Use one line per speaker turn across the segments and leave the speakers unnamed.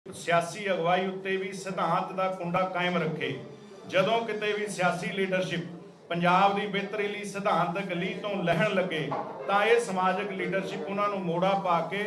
सियासी अगवाई उत्ते भी सिद्धांत का कुंडा कायम रखे। जदों किते भी सियासी लीडरशिप पंजाब की बेहतरी लई सिद्धांतक लीह तो लहण लगे तो यह समाजिक लीडरशिप उन्होंने मोड़ा पा के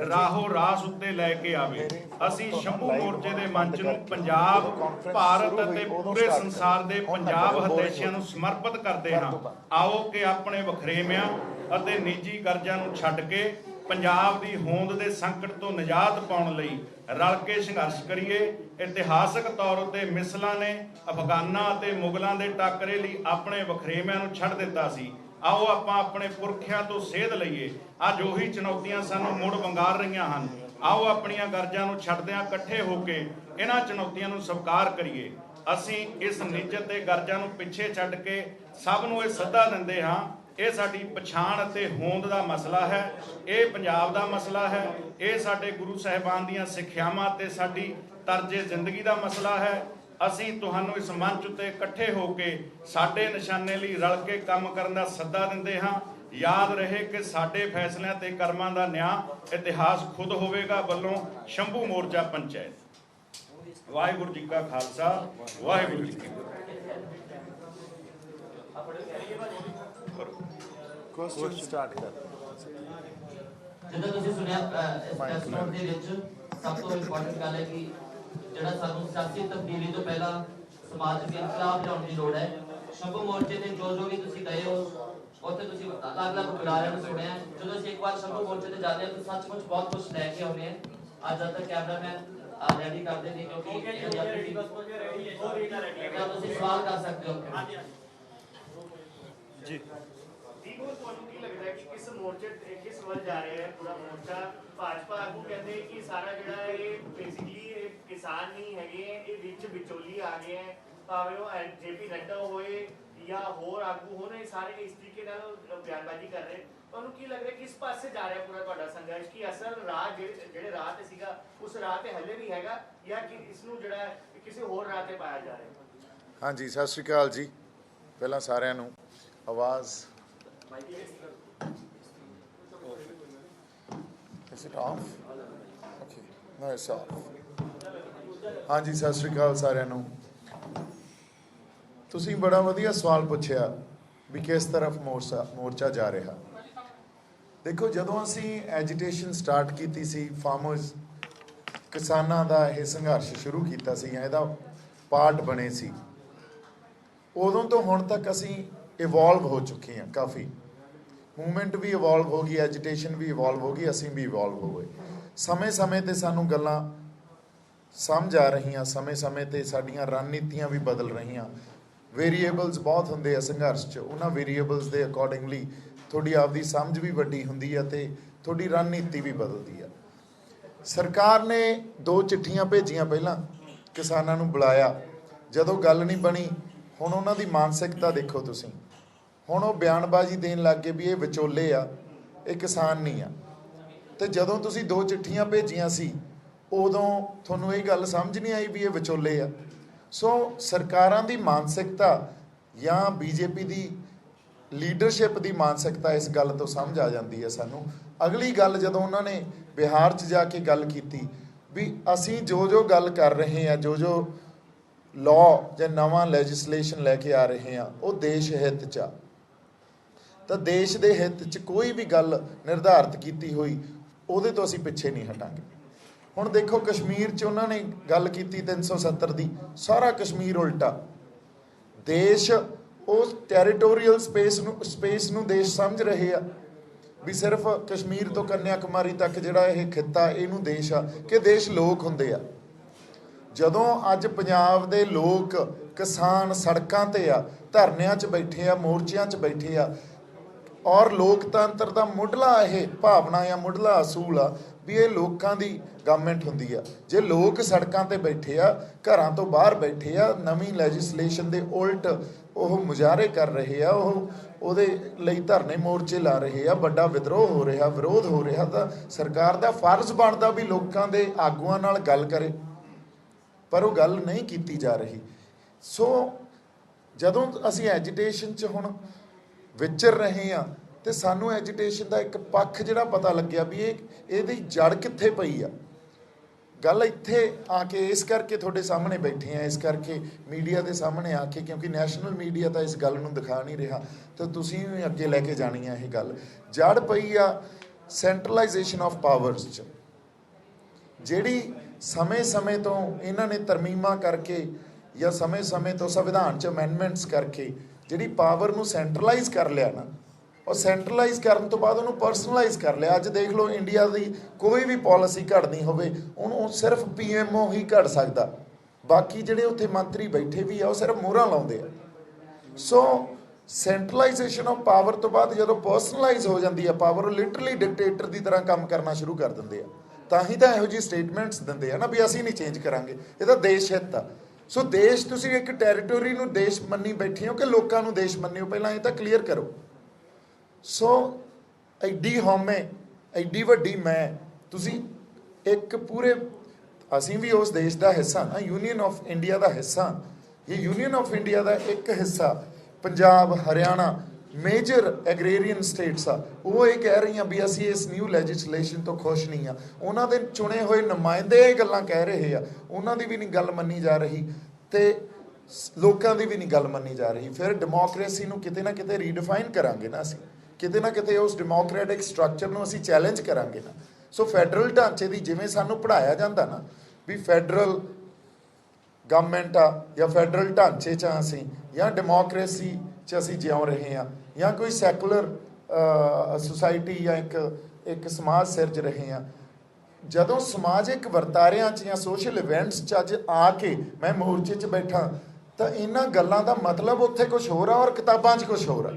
राहो रास उत्ते लैके आवे। असीं शंभू मोर्चे के मंच नूं पंजाब भारत अते पूरे संसार के पंजाब हतेशियां नूं समर्पित करते हाँ। आओ कि अपने वखरेविਆਂ ਅਤੇ निजी गर्जां नूं छड्ड के पंजाब की होंद के संकट तो निजात पाउण लई रल के संघर्ष करिए। इतिहासक तौर पर मिसलों ने अफगाना ते मुगलों के टाकरे लई अपने वखरेविਆਂ नूं छड्ड दिता सी। आओ आपां अपने पुरखियां तो सेध लईए। अज उही चुनौतियां सानूं मुड़ वंगार रहीआं हन। आओ अपणियां गर्जां नूं छड्डदिआं इकट्ठे होके इन्हां चुनौतियां नूं स्वीकार करिए। असीं इस निजत ते गर्जां नूं पिछे छड्ड के सब नूं इह सੱਦਾ दिंदे हां। ਇਹ ਸਾਡੀ ਪਛਾਣ ਅਤੇ ਹੋਂਦ ਦਾ ਮਸਲਾ ਹੈ, ਇਹ ਪੰਜਾਬ ਦਾ ਮਸਲਾ ਹੈ, ਇਹ ਸਾਡੇ ਗੁਰੂ ਸਾਹਿਬਾਨ ਦੀਆਂ ਸਿੱਖਿਆਵਾਂ ਤੇ ਸਾਡੀ ਤਰਜ਼ੇ ਜ਼ਿੰਦਗੀ ਦਾ ਮਸਲਾ ਹੈ। ਅਸੀਂ ਤੁਹਾਨੂੰ ਇਸ ਮੰਚ ਉੱਤੇ ਇਕੱਠੇ ਹੋ ਕੇ ਸਾਡੇ ਨਿਸ਼ਾਨੇ ਲਈ ਰਲ ਕੇ ਕੰਮ ਕਰਨ ਦਾ ਸੱਦਾ ਦਿੰਦੇ ਹਾਂ। याद रहे कि साडे फैसलों ते कर्मां दा न्याय इतिहास खुद होवेगा। ਵੱਲੋਂ शंभू मोर्चा पंचायत। वाहिगुरू जी का खालसा, वाहिगुरू जी की
क्वेश्चन स्टार्ट कर।
जिद्दां तुसीं सुनिया इस प्रेस नोट दे विच सब तो इंपॉर्टेंट गल है कि जिहड़ा सानूं सियासी तब्दीली तो पहला समाज दे इनकलाब लिआउण दी लोड़ है। शंभू मोर्चे ते जो भी तुसीं गए हो उत्थे तुसीं अलग-अलग बुलारिਆਂ ਨੂੰ सुनिया। ਜਦੋਂ ਅਸੀਂ ਇੱਕ ਵਾਰ शंभू मोर्चे ਤੇ ਜਾਂਦੇ ਹਾਂ ਤਾਂ सचमुच बहुत कुछ ਲੈ ਕੇ ਆਉਂਦੇ ਹਾਂ। ਅੱਜ ਤੱਕ कैमरामैन रेडी करते थे क्योंकि तुसीं सवाल कर सकते हो
जी।
ਕੀ ਲੱਗਦਾ ਹੈ ਕਿ ਕਿਸ ਮੋਰਚੇ ਕਿਸ ਵੱਲ ਜਾ ਰਹੇ ਹੈ ਪੂਰਾ ਮੋਰਚਾ? ਭਾਜਪਾ ਆਗੂ ਕਹਿੰਦੇ ਕਿ ਸਾਰਾ ਜਿਹੜਾ ਇਹ ਬੇਸਿਕਲੀ ਕਿਸਾਨ ਨਹੀਂ ਹੈਗੇ, ਇਹ ਵਿੱਚ ਵਿਚੋਲੀ ਆ ਗਏ ਹੈ, ਭਾਵੇਂ ਉਹ ਜੇਪੀ ਨੱਡਾ ਹੋਏ ਜਾਂ ਹੋਰ ਆਗੂ ਹੋਣ, ਇਹ ਸਾਰੇ ਇਸ ਤਰੀਕੇ ਨਾਲ ਬਿਆਨਬਾਜ਼ੀ ਕਰ ਰਹੇ। ਤੁਹਾਨੂੰ ਕੀ ਲੱਗ ਰਿਹਾ ਕਿਸ ਪਾਸੇ ਜਾ ਰਿਹਾ ਪੂਰਾ ਤੁਹਾਡਾ ਸੰਘਰਸ਼? ਕੀ ਅਸਲ ਰਾਹ ਜਿਹੜੇ ਰਾਹ ਤੇ ਸੀਗਾ ਉਸ ਰਾਹ ਤੇ ਹੱਲੇ ਵੀ ਹੈਗਾ ਜਾਂ ਕਿ ਇਸ ਨੂੰ ਜਿਹੜਾ ਕਿਸੇ ਹੋਰ ਰਾਹ ਤੇ ਪਾਇਆ ਜਾ ਰਿਹਾ?
ਹਾਂਜੀ, ਸਤਿ ਸ਼੍ਰੀ ਅਕਾਲ ਜੀ। ਪਹਿਲਾਂ ਸਾਰਿਆਂ ਨੂੰ ਆਵਾਜ਼ Is it off? Okay. No, it's off. ਹਾਂਜੀ, ਸਤਿ ਸ਼੍ਰੀ ਅਕਾਲ ਸਾਰਿਆਂ ਨੂੰ। ਤੁਸੀਂ ਬੜਾ ਵਧੀਆ ਸਵਾਲ ਪੁੱਛਿਆ ਵੀ ਕਿਸ ਤਰਫ ਮੋਰਚਾ ਜਾ ਰਿਹਾ। ਦੇਖੋ, ਜਦੋਂ ਅਸੀਂ ਐਜੀਟੇਸ਼ਨ ਸਟਾਰਟ ਕੀਤੀ ਸੀ, ਫਾਰਮਰਸ ਕਿਸਾਨਾਂ ਦਾ ਇਹ ਸੰਘਰਸ਼ ਸ਼ੁਰੂ ਕੀਤਾ ਸੀ, ਇਹਦਾ ਪਾਰਟ ਬਣੇ ਸੀ, ਉਦੋਂ ਤੋਂ ਹੁਣ ਤੱਕ ਅਸੀਂ ਇਵੋਲਵ ਹੋ ਚੁੱਕੇ ਹਾਂ। ਕਾਫੀ मूवमेंट भी इवॉल्व हो गई, एजिटेशन भी इवॉल्व हो गई, असीं भी इवॉल्व हो गए। समय समय ते सानू गल्लां समझ आ रही, समय समय ते साडियां रणनीतियां भी बदल रही। वेरीएबल्स बहुत हुंदे आ संघर्ष च, उन्हां वेरीएबल्स दे अकॉर्डिंगली थोड़ी आपदी समझ भी वड्डी हुंदी है ते थोड़ी रणनीति भी बदलदी है। सरकार ने 2 चिट्ठियां भेजियां, पहलां किसानां नूं बुलाया, जदों गल नहीं बनी हुण उन्हां दी मानसिकता देखो तुसीं। ਹੁਣ ਉਹ ਬਿਆਨਬਾਜ਼ੀ ਦੇਣ ਲੱਗ ਗਏ ਵੀ ਇਹ ਵਿਚੋਲੇ ਆ, ਇਹ ਕਿਸਾਨ ਨਹੀਂ ਆ। ਤੇ ਜਦੋਂ ਤੁਸੀਂ 2 ਚਿੱਠੀਆਂ ਭੇਜੀਆਂ ਸੀ ਉਦੋਂ ਤੁਹਾਨੂੰ ਇਹ ਗੱਲ ਸਮਝ ਨਹੀਂ ਆਈ ਵੀ ਇਹ ਵਿਚੋਲੇ ਆ। ਸੋ ਸਰਕਾਰਾਂ ਦੀ ਮਾਨਸਿਕਤਾ ਜਾਂ ਬੀਜੇਪੀ ਦੀ ਲੀਡਰਸ਼ਿਪ ਦੀ ਮਾਨਸਿਕਤਾ ਇਸ ਗੱਲ ਤੋਂ ਸਮਝ ਆ ਜਾਂਦੀ ਹੈ ਸਾਨੂੰ। ਅਗਲੀ ਗੱਲ ਜਦੋਂ ਉਹਨਾਂ ਨੇ ਬਿਹਾਰ 'ਚ ਜਾ ਕੇ ਗੱਲ ਕੀਤੀ ਵੀ ਅਸੀਂ ਜੋ ਗੱਲ ਕਰ ਰਹੇ ਹਾਂ, ਜੋ ਲਾਅ ਜਾਂ ਨਵਾਂ ਲੈਜਿਸਲੇਸ਼ਨ ਲੈ ਕੇ ਆ ਰਹੇ ਹਾਂ, ਉਹ ਦੇਸ਼ ਹਿੱਤ 'ਚ ਆ। ਤਾਂ ਦੇਸ਼ ਦੇ ਹਿੱਤ 'ਚ ਕੋਈ ਵੀ ਗੱਲ ਨਿਰਧਾਰਿਤ ਕੀਤੀ ਹੋਈ ਉਹਦੇ ਤੋਂ ਅਸੀਂ ਪਿੱਛੇ ਨਹੀਂ ਹਟਾਂਗੇ। ਹੁਣ ਦੇਖੋ, ਕਸ਼ਮੀਰ 'ਚ ਉਹਨਾਂ ਨੇ ਗੱਲ ਕੀਤੀ 370 ਦੀ, ਸਾਰਾ ਕਸ਼ਮੀਰ ਉਲਟਾ। ਦੇਸ਼ ਉਸ ਟੈਰੀਟੋਰੀਅਲ ਸਪੇਸ ਨੂੰ ਦੇਸ਼ ਸਮਝ ਰਹੇ ਆ ਵੀ ਸਿਰਫ ਕਸ਼ਮੀਰ ਤੋਂ ਕੰਨਿਆ ਕੁਮਾਰੀ ਤੱਕ ਜਿਹੜਾ ਇਹ ਖਿੱਤਾ ਇਹਨੂੰ ਦੇਸ਼ ਆ, ਕਿ ਦੇਸ਼ ਲੋਕ ਹੁੰਦੇ ਆ। ਜਦੋਂ ਅੱਜ ਪੰਜਾਬ ਦੇ ਲੋਕ ਕਿਸਾਨ ਸੜਕਾਂ ਤੇ ਆ, ਧਰਨਿਆਂ 'ਚ ਬੈਠੇ ਆ, ਮੋਰਚਿਆਂ 'ਚ ਬੈਠੇ ਆ, ਔਰ ਲੋਕਤੰਤਰ ਦਾ ਮੁੱਢਲਾ ਇਹ ਭਾਵਨਾ ਜਾਂ ਮੁੱਢਲਾ ਅਸੂਲ ਆ ਵੀ ਇਹ ਲੋਕਾਂ ਦੀ ਗਵਰਨਮੈਂਟ ਹੁੰਦੀ ਆ। ਜੇ ਲੋਕ ਸੜਕਾਂ ਤੇ ਬੈਠੇ ਆ, ਘਰਾਂ ਤੋਂ ਬਾਹਰ ਬੈਠੇ ਆ, ਨਵੀਂ ਲੈਜਿਸਲੇਸ਼ਨ ਦੇ ਉਲਟ ਉਹ ਮੁਜ਼ਾਹਰੇ ਕਰ ਰਹੇ ਆ, ਉਹਦੇ ਲਈ ਧਰਨੇ ਮੋਰਚੇ ਲਾ ਰਹੇ ਆ, ਵੱਡਾ ਵਿਦਰੋਹ ਹੋ ਰਿਹਾ, ਵਿਰੋਧ ਹੋ ਰਿਹਾ, ਤਾਂ ਸਰਕਾਰ ਦਾ ਫਰਜ਼ ਬਣਦਾ ਵੀ ਲੋਕਾਂ ਦੇ ਆਗੂਆਂ ਨਾਲ ਗੱਲ ਕਰੇ, ਪਰ ਉਹ ਗੱਲ ਨਹੀਂ ਕੀਤੀ ਜਾ ਰਹੀ। ਸੋ ਜਦੋਂ ਅਸੀਂ ਐਜੀਟੇਸ਼ਨ 'ਚ ਹੁਣ ਵਿਚਰ ਰਹੇ ਹਾਂ ਤੇ ਸਾਨੂੰ ਐਜੀਟੇਸ਼ਨ ਦਾ ਇੱਕ ਪੱਖ ਜਿਹੜਾ ਪਤਾ ਲੱਗਿਆ ਵੀ ਇਹਦੀ ਜੜ ਕਿੱਥੇ ਪਈ ਆ। ਗੱਲ ਇੱਥੇ ਆ ਕੇ ਇਸ ਕਰਕੇ ਤੁਹਾਡੇ ਸਾਹਮਣੇ ਬੈਠੇ ਆ, ਇਸ ਕਰਕੇ ਮੀਡੀਆ ਦੇ ਸਾਹਮਣੇ ਆ ਕੇ, ਕਿਉਂਕਿ ਨੈਸ਼ਨਲ ਮੀਡੀਆ ਤਾਂ ਇਸ ਗੱਲ ਨੂੰ ਦਿਖਾ ਨਹੀਂ ਰਿਹਾ, ਤਾਂ ਤੁਸੀਂ ਵੀ ਅੱਗੇ ਲੈ ਕੇ ਜਾਣੀ ਆ ਇਹ ਗੱਲ। ਜੜ ਪਈ ਆ ਸੈਂਟਰਲਾਈਜੇਸ਼ਨ ਆਫ ਪਾਵਰਸ 'ਚ, ਜਿਹੜੀ ਸਮੇਂ-ਸਮੇਂ ਤੋਂ ਇਹਨਾਂ ਨੇ ਤਰਮੀਮਾਂ ਕਰਕੇ ਜਾਂ ਸਮੇਂ-ਸਮੇਂ ਤੋਂ ਸੰਵਿਧਾਨ 'ਚ ਅਮੈਂਡਮੈਂਟਸ ਕਰਕੇ ਜਿਹੜੀ ਪਾਵਰ ਨੂੰ ਸੈਂਟਰਲਾਈਜ਼ ਕਰ ਲਿਆ ਨਾ, ਔਰ ਸੈਂਟਰਲਾਈਜ਼ ਕਰਨ ਤੋਂ ਬਾਅਦ ਉਹਨੂੰ ਪਰਸਨਲਾਈਜ਼ ਕਰ ਲਿਆ। ਅੱਜ ਦੇਖ ਲਓ ਇੰਡੀਆ ਦੀ ਕੋਈ ਵੀ ਪਾਲਿਸੀ ਘੜਨੀ ਹੋਵੇ ਉਹਨੂੰ ਸਿਰਫ PMO ਹੀ ਘੜ ਸਕਦਾ, ਬਾਕੀ ਜਿਹੜੇ ਉੱਥੇ ਮੰਤਰੀ ਬੈਠੇ ਵੀ ਆ ਉਹ ਸਿਰਫ ਮੋਹਰਾਂ ਲਾਉਂਦੇ ਆ। ਸੋ ਸੈਂਟਰਲਾਈਜੇਸ਼ਨ ਆਫ ਪਾਵਰ ਤੋਂ ਬਾਅਦ ਜਦੋਂ ਪਰਸਨਲਾਈਜ਼ ਹੋ ਜਾਂਦੀ ਆ ਪਾਵਰ, ਉਹ ਲਿਟਰਲੀ ਡਿਕਟੇਟਰ ਦੀ ਤਰ੍ਹਾਂ ਕੰਮ ਕਰਨਾ ਸ਼ੁਰੂ ਕਰ ਦਿੰਦੇ ਆ। ਤਾਂ ਹੀ ਤਾਂ ਇਹੋ ਜਿਹੀ ਸਟੇਟਮੈਂਟਸ ਦਿੰਦੇ ਆ ਨਾ ਵੀ ਅਸੀਂ ਨਹੀਂ ਚੇਂਜ ਕਰਾਂਗੇ, ਇਹ ਤਾਂ ਦੇਸ਼ ਹਿੱਤ ਆ। ਸੋ ਦੇਸ਼, ਤੁਸੀਂ ਇੱਕ ਟੈਰੀਟੋਰੀ ਨੂੰ ਦੇਸ਼ ਮੰਨੀ ਬੈਠੇ ਹੋ ਕਿ ਲੋਕਾਂ ਨੂੰ ਦੇਸ਼ ਮੰਨੇ ਹੋ, ਪਹਿਲਾਂ ਇਹ ਤਾਂ ਕਲੀਅਰ ਕਰੋ। ਸੋ ਐਡੀ ਹਉਮੈ, ਐਡੀ ਵੱਡੀ ਮੈਂ, ਤੁਸੀਂ ਇੱਕ ਪੂਰੇ, ਅਸੀਂ ਵੀ ਉਸ ਦੇਸ਼ ਦਾ ਹਿੱਸਾ ਨਾ, ਯੂਨੀਅਨ ਆਫ ਇੰਡੀਆ ਦਾ ਹਿੱਸਾ। ਇਹ ਯੂਨੀਅਨ ਆਫ ਇੰਡੀਆ ਦਾ ਇੱਕ ਹਿੱਸਾ ਪੰਜਾਬ, ਹਰਿਆਣਾ ਮੇਜਰ ਐਗਰੇਰੀਅਨ ਸਟੇਟਸ ਆ, ਉਹ ਇਹ ਕਹਿ ਰਹੀਆਂ ਵੀ ਅਸੀਂ ਇਸ ਨਿਊ ਲੈਜਿਸਲੇਸ਼ਨ ਤੋਂ ਖੁਸ਼ ਨਹੀਂ ਆ। ਉਹਨਾਂ ਦੇ ਚੁਣੇ ਹੋਏ ਨੁਮਾਇੰਦੇ ਇਹ ਗੱਲਾਂ ਕਹਿ ਰਹੇ ਆ, ਉਹਨਾਂ ਦੀ ਵੀ ਨਹੀਂ ਗੱਲ ਮੰਨੀ ਜਾ ਰਹੀ ਤੇ ਲੋਕਾਂ ਦੀ ਵੀ ਨਹੀਂ ਗੱਲ ਮੰਨੀ ਜਾ ਰਹੀ। ਫਿਰ ਡੈਮੋਕ੍ਰੇਸੀ ਨੂੰ ਕਿਤੇ ਨਾ ਕਿਤੇ ਰੀਡਿਫਾਈਨ ਕਰਾਂਗੇ ਨਾ ਅਸੀਂ, ਕਿਤੇ ਨਾ ਕਿਤੇ ਉਸ ਡੈਮੋਕ੍ਰੈਟਿਕ ਸਟਰਕਚਰ ਨੂੰ ਅਸੀਂ ਚੈਲੰਜ ਕਰਾਂਗੇ ਨਾ। ਸੋ ਫੈਡਰਲ ਢਾਂਚੇ ਦੀ ਜਿਵੇਂ ਸਾਨੂੰ ਪੜ੍ਹਾਇਆ ਜਾਂਦਾ ਨਾ ਵੀ ਫੈਡਰਲ ਗਵਰਨਮੈਂਟ ਆ ਜਾਂ ਫੈਡਰਲ ਢਾਂਚੇ 'ਚ ਅਸੀਂ ਜਾਂ ਡੈਮੋਕ੍ਰੇਸੀ 'ਚ ਅਸੀਂ ਜਿਉਂ ਰਹੇ ਹਾਂ ਜਾਂ ਕੋਈ ਸੈਕੂਲਰ ਸੁਸਾਇਟੀ ਜਾਂ ਇੱਕ ਸਮਾਜ ਸਿਰਜ ਰਹੇ ਹਾਂ, ਜਦੋਂ ਸਮਾਜਿਕ ਵਰਤਾਰਿਆਂ 'ਚ ਜਾਂ ਸੋਸ਼ਲ ਇਵੈਂਟਸ 'ਚ ਅੱਜ ਆ ਕੇ ਮੈਂ ਮੋਰਚੇ 'ਚ ਬੈਠਾ ਤਾਂ ਇਹਨਾਂ ਗੱਲਾਂ ਦਾ ਮਤਲਬ ਉੱਥੇ ਕੁਝ ਹੋਰ ਆ ਔਰ ਕਿਤਾਬਾਂ 'ਚ ਕੁਝ ਹੋਰ ਆ,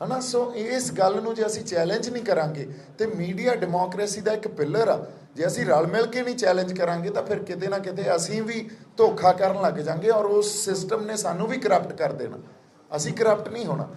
ਹੈ ਨਾ। ਸੋ ਇਸ ਗੱਲ ਨੂੰ ਜੇ ਅਸੀਂ ਚੈਲੰਜ ਨਹੀਂ ਕਰਾਂਗੇ, ਤੇ ਮੀਡੀਆ ਡੈਮੋਕ੍ਰੇਸੀ ਦਾ ਇੱਕ ਪਿੱਲਰ ਆ, ਜੇ ਅਸੀਂ ਰਲ ਮਿਲ ਕੇ ਨਹੀਂ ਚੈਲੰਜ ਕਰਾਂਗੇ ਤਾਂ ਫਿਰ ਕਿਤੇ ਨਾ ਕਿਤੇ ਅਸੀਂ ਵੀ ਧੋਖਾ ਕਰਨ ਲੱਗ ਜਾਵਾਂਗੇ ਔਰ ਉਸ ਸਿਸਟਮ ਨੇ ਸਾਨੂੰ ਵੀ ਕਰਪਟ ਕਰ ਦੇਣਾ। ਅਸੀਂ ਕਰਪਟ ਨਹੀਂ ਹੋਣਾ।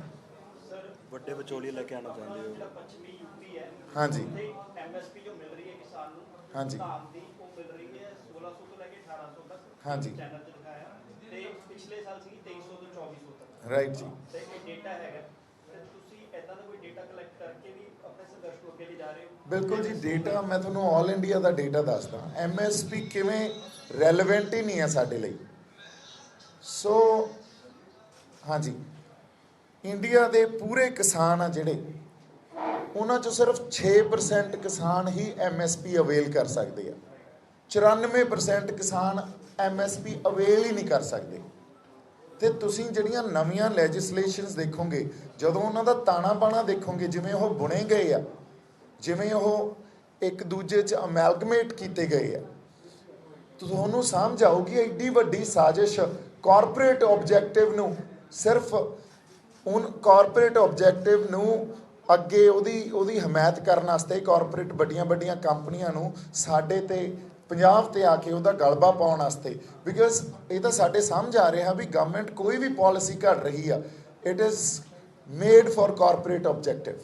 ਵੱਡੇ ਵਿਚੋਲੇ ਲੈ ਕੇ ਆਉਣਾ ਚਾਹੁੰਦੇ ਹੋ?
ਜਿਹੜਾ ਪੱਛਮੀ ਯੂਪੀ ਹੈ
ਹਾਂਜੀ
MSP ਜੋ ਮਿਲ ਰਹੀ ਹੈ ਕਿਸਾਨ ਨੂੰ,
ਹਾਂਜੀ
ਧਾਨ ਦੀ ਉਹ ਮਿਲ ਰਹੀ ਹੈ 1600 ਤੋਂ ਲੈ ਕੇ 1800 ਤੱਕ।
ਹਾਂਜੀ
ਚੈਨਲ 'ਚ ਦਿਖਾਇਆ ਤੇ ਪਿਛਲੇ ਸਾਲ ਸੀ 2300 ਤੋਂ 2400 ਤੱਕ।
ਰਾਈਟ ਜੀ।
ਤੇ ਇਹ ਡੇਟਾ ਹੈਗਾ, ਤੇ ਤੁਸੀਂ ਇਦਾਂ ਦਾ ਕੋਈ ਡੇਟਾ ਕਲੈਕਟ ਕਰਕੇ ਵੀ ਆਪਣੇ ਸੰਘਰਸ਼ ਨੂੰ ਅੱਗੇ ਲੈ ਜਾ ਰਹੇ ਹੋ?
ਬਿਲਕੁਲ ਜੀ। ਡੇਟਾ ਮੈਂ ਤੁਹਾਨੂੰ ਆਲ ਇੰਡੀਆ ਦਾ ਡੇਟਾ ਦੱਸਦਾ। MSP ਕਿਵੇਂ ਰੈਲੇਵੈਂਟ ਹੀ ਨਹੀਂ ਹੈ ਸਾਡੇ ਲਈ। ਸੋ ਹਾਂਜੀ, ਇੰਡੀਆ ਦੇ ਪੂਰੇ ਕਿਸਾਨ ਆ ਜਿਹੜੇ, ਉਹਨਾਂ 'ਚੋਂ ਸਿਰਫ 6% ਕਿਸਾਨ ਹੀ MSP ਅਵੇਲ ਕਰ ਸਕਦੇ ਆ। 94% ਕਿਸਾਨ MSP ਅਵੇਲ ਹੀ ਨਹੀਂ ਕਰ ਸਕਦੇ। ਤੇ ਤੁਸੀਂ ਜਿਹੜੀਆਂ ਨਵੀਆਂ ਲੈਜਿਸਲੇਸ਼ਨਸ ਦੇਖੋਗੇ, ਜਦੋਂ ਉਹਨਾਂ ਦਾ ਤਾਣਾ ਬਾਣਾ ਦੇਖੋਗੇ, ਜਿਵੇਂ ਉਹ ਬੁਣੇ ਗਏ ਆ, ਜਿਵੇਂ ਉਹ ਇੱਕ ਦੂਜੇ 'ਚ ਅਮੈਲਗਮੇਟ ਕੀਤੇ ਗਏ ਆ, ਤੁਹਾਨੂੰ ਸਮਝ ਆਊਗੀ ਐਡੀ ਵੱਡੀ ਸਾਜ਼ਿਸ਼ ਕਾਰਪੋਰੇਟ ਆਬਜੈਕਟਿਵ ਨੂੰ, ਸਿਰਫ ਕਾਰਪੋਰੇਟ ਆਬਜੈਕਟਿਵ ਨੂੰ ਅੱਗੇ ਉਹਦੀ ਹਮਾਇਤ ਕਰਨ ਵਾਸਤੇ ਕਾਰਪੋਰੇਟ ਵੱਡੀਆਂ ਕੰਪਨੀਆਂ ਨੂੰ ਸਾਡੇ ਤੇ ਪੰਜਾਬ ਤੇ ਆ ਕੇ ਉਹਦਾ ਗਲਬਾ ਪਾਉਣ ਵਾਸਤੇ। ਬਿਕਾਜ਼ ਇਹ ਤਾਂ ਸਾਡੇ ਸਮਝ ਆ ਰਿਹਾ ਵੀ ਗਵਰਨਮੈਂਟ ਕੋਈ ਵੀ ਪਾਲਿਸੀ ਘੜ ਰਹੀ ਆ, it is made for corporate objective.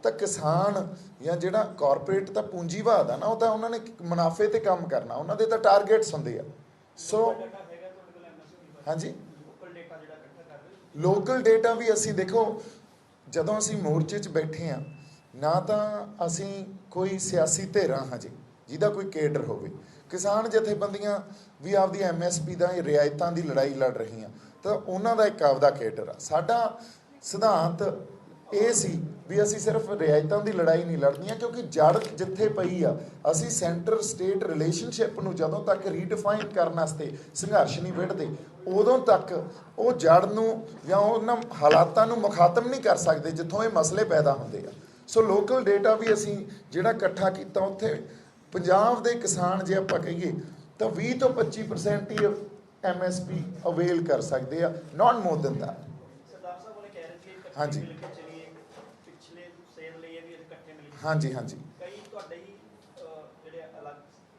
ਤਾਂ ਕਿਸਾਨ ਜਾਂ ਜਿਹੜਾ ਕਾਰਪੋਰੇਟ ਤਾਂ ਪੂੰਜੀਵਾਦ ਆ ਨਾ, ਉਹ ਤਾਂ ਉਹਨਾਂ ਨੇ ਮੁਨਾਫੇ ਤੇ ਕੰਮ ਕਰਨਾ, ਉਹਨਾਂ ਦੇ ਤਾਂ ਟਾਰਗੇਟਸ ਹੁੰਦੇ ਆ। ਸੋ ਹਾਂਜੀ, ਲੋਕਲ ਡੇਟਾ ਵੀ ਅਸੀਂ ਦੇਖੋ, ਜਦੋਂ ਅਸੀਂ ਮੋਰਚੇ 'ਚ ਬੈਠੇ ਹਾਂ ਨਾ, ਤਾਂ ਅਸੀਂ ਕੋਈ ਸਿਆਸੀ ਧਿਰਾਂ ਹਜੇ ਜਿਹਦਾ ਕੋਈ ਕੇਡਰ ਹੋਵੇ। ਕਿਸਾਨ ਜਥੇਬੰਦੀਆਂ ਵੀ ਆਪਦੀ MSP ਦਾ ਰਿਆਇਤਾਂ ਦੀ ਲੜਾਈ ਲੜ ਰਹੀਆਂ, ਤਾਂ ਉਹਨਾਂ ਦਾ ਇੱਕ ਆਪਦਾ ਕੇਡਰ ਆ। ਸਾਡਾ ਸਿਧਾਂਤ ਇਹ ਸੀ ਵੀ ਅਸੀਂ ਸਿਰਫ ਰਿਆਇਤਾਂ ਦੀ ਲੜਾਈ ਨਹੀਂ ਲੜਨੀ ਆ, ਕਿਉਂਕਿ ਜੜ ਜਿੱਥੇ ਪਈ ਆ, ਅਸੀਂ ਸੈਂਟਰ ਸਟੇਟ ਰਿਲੇਸ਼ਨਸ਼ਿਪ ਨੂੰ ਜਦੋਂ ਤੱਕ ਰੀਡਿਫਾਈਨ ਕਰਨ ਵਾਸਤੇ ਸੰਘਰਸ਼ ਨਹੀਂ ਵਿੱਢਦੇ, ਉਦੋਂ ਤੱਕ ਉਹ ਜੜ ਨੂੰ ਜਾਂ ਉਹਨਾਂ ਹਾਲਾਤਾਂ ਨੂੰ ਮੁਖਾਤਮ ਨਹੀਂ ਕਰ ਸਕਦੇ ਜਿੱਥੋਂ ਇਹ ਮਸਲੇ ਪੈਦਾ ਹੁੰਦੇ ਆ। ਸੋ ਲੋਕਲ ਡੇਟਾ ਵੀ ਅਸੀਂ ਜਿਹੜਾ ਇਕੱਠਾ ਕੀਤਾ, ਉੱਥੇ ਪੰਜਾਬ ਦੇ ਕਿਸਾਨ ਜੇ ਆਪਾਂ ਕਹੀਏ ਤਾਂ 20 ਤੋਂ 25% ਹੀ MSP ਅਵੇਲ ਕਰ ਸਕਦੇ ਆ, ਨਾਟ ਮੋਰ ਦੈਨ ਦੈਟ।
ਸਰਦਾਰ ਸਾਹਿਬ ਉਹਨੇ ਕਹਿ ਰਹੇ ਸੀ ਇਕੱਠੇ
ਹਾਂਜੀ।
ਮਿਲ ਕੇ ਚੱਲੀਏ, ਪਿਛਲੇ ਸੇਲ ਲਈ ਵੀ ਇਕੱਠੇ ਮਿਲ ਕੇ।
ਹਾਂਜੀ ਹਾਂਜੀ
ਕਈ ਤੁਹਾਡੇ ਹੀ ਜਿਹੜੇ ਅਲੱਗ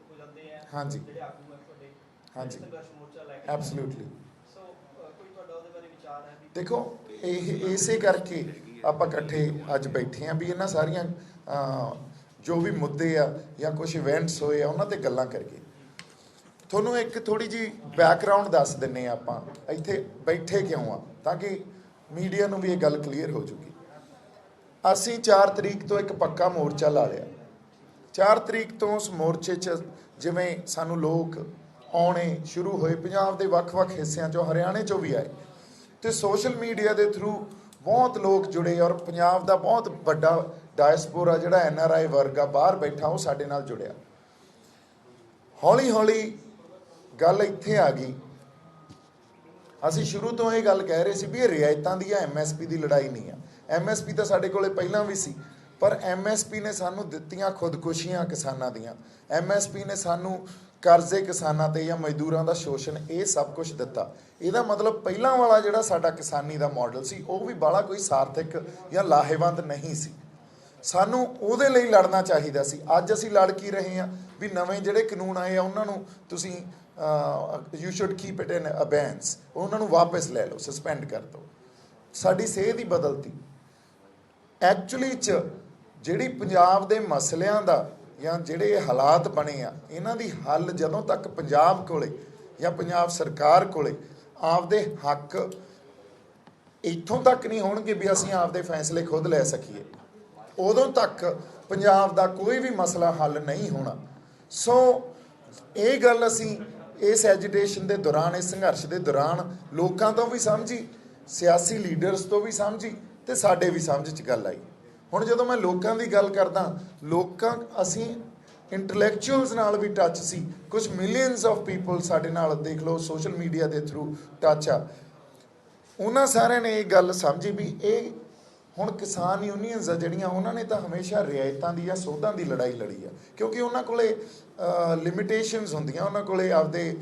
ਹੋ ਜਾਂਦੇ ਆ,
ਹਾਂਜੀ।
ਜਿਹੜੇ ਆਗੂ ਆ ਤੁਹਾਡੇ,
ਹਾਂਜੀ।
ਸੰਘਰਸ਼ ਮੋਰਚਾ ਲੈ ਕੇ।
ਐਬਸੋਲੂਟਲੀ।
ਸੋ ਕੋਈ ਤੁਹਾਡਾ ਉਹਦੇ ਬਾਰੇ ਵਿਚਾਰ ਹੈ ਵੀ?
ਦੇਖੋ, ਇਸੇ ਕਰਕੇ ਆਪਾਂ ਇਕੱਠੇ ਅੱਜ ਬੈਠੇ ਹਾਂ ਵੀ ਇਹਨਾਂ ਸਾਰੀਆਂ ਜੋ ਵੀ ਮੁੱਦੇ ਆ ਜਾਂ ਕੁਝ ਇਵੈਂਟਸ ਹੋਏ ਆ ਉਹਨਾਂ ਤੇ ਗੱਲਾਂ ਕਰੀਏ। ਤੁਹਾਨੂੰ ਇੱਕ ਥੋੜੀ ਜੀ ਬੈਕਗਰਾਉਂਡ ਦੱਸ ਦਿੰਨੇ ਆ ਆਪਾਂ ਇੱਥੇ ਬੈਠੇ ਕਿਉਂ ਆ, ਤਾਂ ਕਿ ਮੀਡੀਆ ਨੂੰ ਵੀ ਇਹ ਗੱਲ ਕਲੀਅਰ ਹੋ ਜੂਗੀ। ਅਸੀਂ 4 ਤਰੀਕ ਤੋਂ ਇੱਕ ਪੱਕਾ ਮੋਰਚਾ ਲਾ ਲਿਆ। 4 ਤਰੀਕ ਤੋਂ ਉਸ ਮੋਰਚੇ 'ਚ ਜਿਵੇਂ ਸਾਨੂੰ ਲੋਕ ਆਉਣੇ ਸ਼ੁਰੂ ਹੋਏ ਪੰਜਾਬ ਦੇ ਵੱਖ-ਵੱਖ ਹਿੱਸਿਆਂ 'ਚੋਂ, ਹਰਿਆਣੇ 'ਚੋਂ ਵੀ ਆਏ, ਤੇ ਸੋਸ਼ਲ ਮੀਡੀਆ ਦੇ ਥਰੂ ਬਹੁਤ ਲੋਕ ਜੁੜੇ, ਔਰ ਪੰਜਾਬ ਦਾ ਬਹੁਤ ਵੱਡਾ ਡਾਇਸਪੋਰਾ ਜਿਹੜਾ NRI ਵਰਗ ਆ ਬਾਹਰ ਬੈਠਾ, ਉਹ ਸਾਡੇ ਨਾਲ ਜੁੜਿਆ। ਹੌਲੀ ਹੌਲੀ ਗੱਲ ਇੱਥੇ ਆ ਗਈ, ਅਸੀਂ ਸ਼ੁਰੂ ਤੋਂ ਇਹ ਗੱਲ ਕਹਿ ਰਹੇ ਸੀ ਵੀ ਇਹ ਰਿਆਇਤਾਂ ਦੀ ਆ, MSP ਦੀ ਲੜਾਈ ਨਹੀਂ ਆ। MSP ਤਾਂ ਸਾਡੇ ਕੋਲੇ ਪਹਿਲਾਂ ਵੀ ਸੀ, ਪਰ MSP ਨੇ ਸਾਨੂੰ ਦਿੱਤੀਆਂ ਖੁਦਕੁਸ਼ੀਆਂ ਕਿਸਾਨਾਂ ਦੀਆਂ, MSP ਨੇ ਸਾਨੂੰ ਕਰਜ਼ੇ ਕਿਸਾਨਾਂ ਤੇ ਜਾਂ ਮਜ਼ਦੂਰਾਂ ਦਾ ਸ਼ੋਸ਼ਣ, ਇਹ ਸਭ ਕੁਝ ਦਿੱਤਾ। ਇਹਦਾ ਮਤਲਬ ਪਹਿਲਾਂ ਵਾਲਾ ਜਿਹੜਾ ਸਾਡਾ ਕਿਸਾਨੀ ਦਾ ਮਾਡਲ ਸੀ ਉਹ ਵੀ ਬਾਹਲਾ ਕੋਈ ਸਾਰਥਿਕ ਜਾਂ ਲਾਹੇਵੰਦ ਨਹੀਂ ਸੀ। ਸਾਨੂੰ ਉਹਦੇ ਲਈ ਲੜਨਾ ਚਾਹੀਦਾ ਸੀ। ਅੱਜ ਅਸੀਂ ਲੜ ਕੀ ਰਹੇ ਹਾਂ ਵੀ ਨਵੇਂ ਜਿਹੜੇ ਕਾਨੂੰਨ ਆਏ ਆ ਉਹਨਾਂ ਨੂੰ ਤੁਸੀਂ you should keep it in abeyance, ਉਹਨਾਂ ਨੂੰ ਵਾਪਸ ਲੈ ਲਓ, ਸਸਪੈਂਡ ਕਰ ਦਿਓ। ਸਾਡੀ ਸੇਧ ਹੀ ਬਦਲਤੀ। ਐਕਚੁਅਲੀ 'ਚ ਜਿਹੜੀ ਪੰਜਾਬ ਦੇ ਮਸਲਿਆਂ ਦਾ ਜਾਂ ਜਿਹੜੇ ਹਾਲਾਤ ਬਣੇ ਆ, ਇਹਨਾਂ ਦੀ ਹੱਲ ਜਦੋਂ ਤੱਕ ਪੰਜਾਬ ਕੋਲੇ ਜਾਂ ਪੰਜਾਬ ਸਰਕਾਰ ਕੋਲੇ ਆਪਦੇ ਹੱਕ ਇੱਥੋਂ ਤੱਕ ਨਹੀਂ ਹੋਣਗੇ ਵੀ ਅਸੀਂ ਆਪਦੇ ਫੈਸਲੇ ਖੁਦ ਲੈ ਸਕੀਏ, ਉਦੋਂ ਤੱਕ ਪੰਜਾਬ ਦਾ ਕੋਈ ਵੀ ਮਸਲਾ ਹੱਲ ਨਹੀਂ ਹੋਣਾ। ਸੋ ਇਹ ਗੱਲ ਅਸੀਂ ਇਸ ਐਜੀਟੇਸ਼ਨ ਦੇ ਦੌਰਾਨ, ਇਸ ਸੰਘਰਸ਼ ਦੇ ਦੌਰਾਨ ਲੋਕਾਂ ਤੋਂ ਵੀ ਸਮਝੀ, ਸਿਆਸੀ ਲੀਡਰਸ ਤੋਂ ਵੀ ਸਮਝੀ, ਤੇ ਸਾਡੇ ਵੀ ਸਮਝ 'ਚ ਗੱਲ ਆਈ। ਹੁਣ ਜਦੋਂ ਮੈਂ ਲੋਕਾਂ ਦੀ ਗੱਲ ਕਰਦਾ, ਅਸੀਂ ਇੰਟੈਲੈਕਚੁਅਲਸ ਨਾਲ ਵੀ ਟੱਚ ਸੀ, ਕੁਝ ਮਿਲੀਅਨਸ ਆਫ ਪੀਪਲ ਸਾਡੇ ਨਾਲ ਦੇਖ ਲਓ ਸੋਸ਼ਲ ਮੀਡੀਆ ਦੇ ਥਰੂ ਟੱਚ ਆ। ਉਹਨਾਂ ਸਾਰਿਆਂ ਨੇ ਇਹ ਗੱਲ ਸਮਝੀ ਵੀ ਇਹ ਹੁਣ ਕਿਸਾਨ ਯੂਨੀਅਨਸ ਆ ਜਿਹੜੀਆਂ, ਉਹਨਾਂ ਨੇ ਤਾਂ ਹਮੇਸ਼ਾ ਰਿਆਇਤਾਂ ਦੀ ਜਾਂ ਸੋਧਾਂ ਦੀ ਲੜਾਈ ਲੜੀ ਆ, ਕਿਉਂਕਿ ਉਹਨਾਂ ਕੋਲੇ ਲਿਮਿਟੇਸ਼ਨਸ ਹੁੰਦੀਆਂ, ਉਹਨਾਂ ਕੋਲੇ ਆਪਦੇ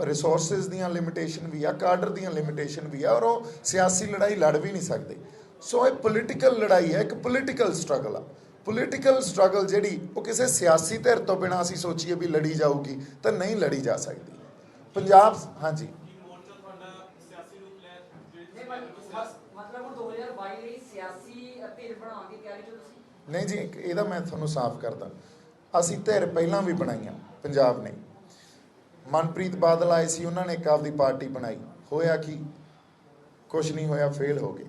ਰਿਸੋਰਸਿਸ ਦੀਆਂ ਲਿਮਿਟੇਸ਼ਨ ਵੀ ਆ, ਕਾਡਰ ਦੀਆਂ ਲਿਮਿਟੇਸ਼ਨ ਵੀ ਆ, ਔਰ ਉਹ ਸਿਆਸੀ ਲੜਾਈ ਲੜ ਵੀ ਨਹੀਂ ਸਕਦੇ। ਸੋ ਇਹ ਪੋਲੀਟੀਕਲ ਲੜਾਈ ਹੈ, ਇੱਕ ਪੋਲੀਟੀਕਲ ਸਟਰਗਲ ਆ। ਪੋਲੀਟੀਕਲ ਸਟਰਗਲ ਜਿਹੜੀ ਉਹ ਕਿਸੇ ਸਿਆਸੀ ਧਿਰ ਤੋਂ ਬਿਨਾਂ ਅਸੀਂ ਸੋਚੀਏ ਵੀ ਲੜੀ ਜਾਊਗੀ ਤਾਂ ਨਹੀਂ ਲੜੀ ਜਾ ਸਕਦੀ। ਪੰਜਾਬ ਹਾਂਜੀ ਨਹੀਂ ਜੀ, ਇਹਦਾ ਮੈਂ ਤੁਹਾਨੂੰ ਸਾਫ਼ ਕਰਦਾ, ਅਸੀਂ ਧਿਰ ਪਹਿਲਾਂ ਵੀ ਬਣਾਈਆਂ ਪੰਜਾਬ ਨੇ। ਮਨਪ੍ਰੀਤ ਬਾਦਲ ਆਏ ਸੀ, ਉਹਨਾਂ ਨੇ ਇੱਕ ਆਪਦੀ ਪਾਰਟੀ ਬਣਾਈ, ਹੋਇਆ ਕੀ? ਕੁਛ ਨਹੀਂ ਹੋਇਆ, ਫੇਲ ਹੋ ਗਏ।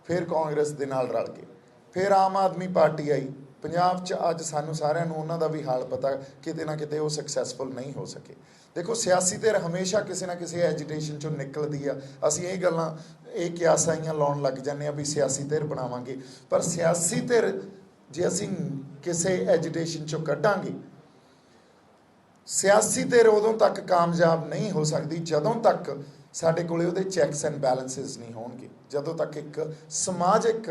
ਫਿਰ ਕਾਂਗਰਸ ਦੇ ਨਾਲ ਰਲ ਗਏ, ਫਿਰ ਆਮ ਆਦਮੀ ਪਾਰਟੀ ਆਈ ਪੰਜਾਬ 'ਚ। ਅੱਜ ਸਾਨੂੰ ਸਾਰਿਆਂ ਨੂੰ ਉਹਨਾਂ ਦਾ ਵੀ ਹਾਲ ਪਤਾ, ਕਿਤੇ ਨਾ ਕਿਤੇ ਉਹ ਸਕਸੈਸਫੁਲ ਨਹੀਂ ਹੋ ਸਕੇ। ਦੇਖੋ, ਸਿਆਸੀ ਧਿਰ ਹਮੇਸ਼ਾ ਕਿਸੇ ਨਾ ਕਿਸੇ ਐਜੀਟੇਸ਼ਨ 'ਚੋਂ ਨਿਕਲਦੀ ਆ। ਅਸੀਂ ਇਹ ਗੱਲਾਂ, ਇਹ ਕਿਆਸਾਈਆਂ ਲਾਉਣ ਲੱਗ ਜਾਂਦੇ ਆ ਵੀ ਸਿਆਸੀ ਧਿਰ ਬਣਾਵਾਂਗੇ, ਪਰ ਸਿਆਸੀ ਧਿਰ ਜੇ ਅਸੀਂ ਕਿਸੇ ਐਜੀਟੇਸ਼ਨ 'ਚੋਂ ਕੱਢਾਂਗੇ, ਸਿਆਸੀ ਧਿਰ ਉਦੋਂ ਤੱਕ ਕਾਮਯਾਬ ਨਹੀਂ ਹੋ ਸਕਦੀ ਜਦੋਂ ਤੱਕ ਸਾਡੇ ਕੋਲੇ ਉਹਦੇ ਚੈੱਕਸ ਐਂਡ ਬੈਲੈਂਸਿਸ ਨਹੀਂ ਹੋਣਗੇ, ਜਦੋਂ ਤੱਕ ਇੱਕ ਸਮਾਜਿਕ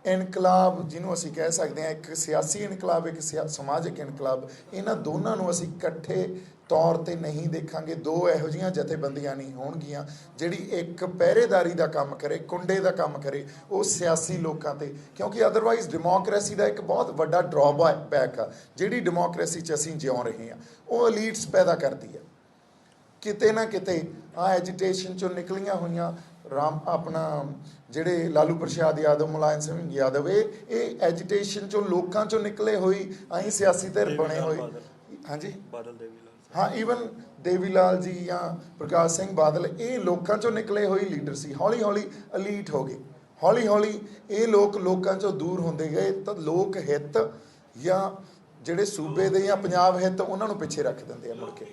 ਇਨਕਲਾਬ, ਜਿਹਨੂੰ ਅਸੀਂ ਕਹਿ ਸਕਦੇ ਹਾਂ, ਇੱਕ ਸਿਆਸੀ ਇਨਕਲਾਬ, ਇੱਕ ਸਮਾਜਿਕ ਇਨਕਲਾਬ, ਇਹਨਾਂ ਦੋਨਾਂ ਨੂੰ ਅਸੀਂ ਇਕੱਠੇ ਤੌਰ 'ਤੇ ਨਹੀਂ ਦੇਖਾਂਗੇ। ਦੋ ਇਹੋ ਜਿਹੀਆਂ ਜਥੇਬੰਦੀਆਂ ਨਹੀਂ ਹੋਣਗੀਆਂ ਜਿਹੜੀ ਇੱਕ ਪਹਿਰੇਦਾਰੀ ਦਾ ਕੰਮ ਕਰੇ, ਕੁੰਡੇ ਦਾ ਕੰਮ ਕਰੇ ਉਹ ਸਿਆਸੀ ਲੋਕਾਂ 'ਤੇ, ਕਿਉਂਕਿ ਅਦਰਵਾਈਜ਼ ਡੈਮੋਕ੍ਰੇਸੀ ਦਾ ਇੱਕ ਬਹੁਤ ਵੱਡਾ ਡਰਾਬੈਕ ਆ ਜਿਹੜੀ ਡੈਮੋਕ੍ਰੇਸੀ 'ਚ ਅਸੀਂ ਜਿਉਂ ਰਹੇ ਹਾਂ, ਉਹ ਐਲੀਟਸ ਪੈਦਾ ਕਰਦੀ ਆ। ਕਿਤੇ ਨਾ ਕਿਤੇ ਆ ਐਜੀਟੇਸ਼ਨ 'ਚੋਂ ਨਿਕਲੀਆਂ ਹੋਈਆਂ ਆਪਣਾ ਜਿਹੜੇ ਲਾਲੂ ਪ੍ਰਸਾਦ ਯਾਦਵ, ਮੁਲਾਇਮ ਸਿੰਘ ਯਾਦਵ, ਇਹ ਐਜੀਟੇਸ਼ਨ 'ਚੋਂ ਲੋਕਾਂ 'ਚੋਂ ਨਿਕਲੇ ਹੋਈ ਅਸੀਂ ਸਿਆਸੀ ਧਿਰ ਬਣੇ ਹੋਏ। ਹਾਂਜੀ, ਹਾਂ, ਈਵਨ ਦੇਵੀ ਲਾਲ ਜੀ ਜਾਂ ਪ੍ਰਕਾਸ਼ ਸਿੰਘ ਬਾਦਲ, ਇਹ ਲੋਕਾਂ 'ਚੋਂ ਨਿਕਲੇ ਹੋਏ ਲੀਡਰ ਸੀ। ਹੌਲੀ ਹੌਲੀ ਅਲੀਟ ਹੋ ਗਏ, ਹੌਲੀ ਹੌਲੀ ਇਹ ਲੋਕਾਂ 'ਚੋਂ ਦੂਰ ਹੁੰਦੇ ਗਏ, ਤਾਂ ਲੋਕ ਹਿੱਤ ਜਾਂ ਜਿਹੜੇ ਸੂਬੇ ਦੇ ਜਾਂ ਪੰਜਾਬ ਹਿੱਤ, ਉਹਨਾਂ ਨੂੰ ਪਿੱਛੇ ਰੱਖ ਦਿੰਦੇ ਆ ਮੁੜ ਕੇ।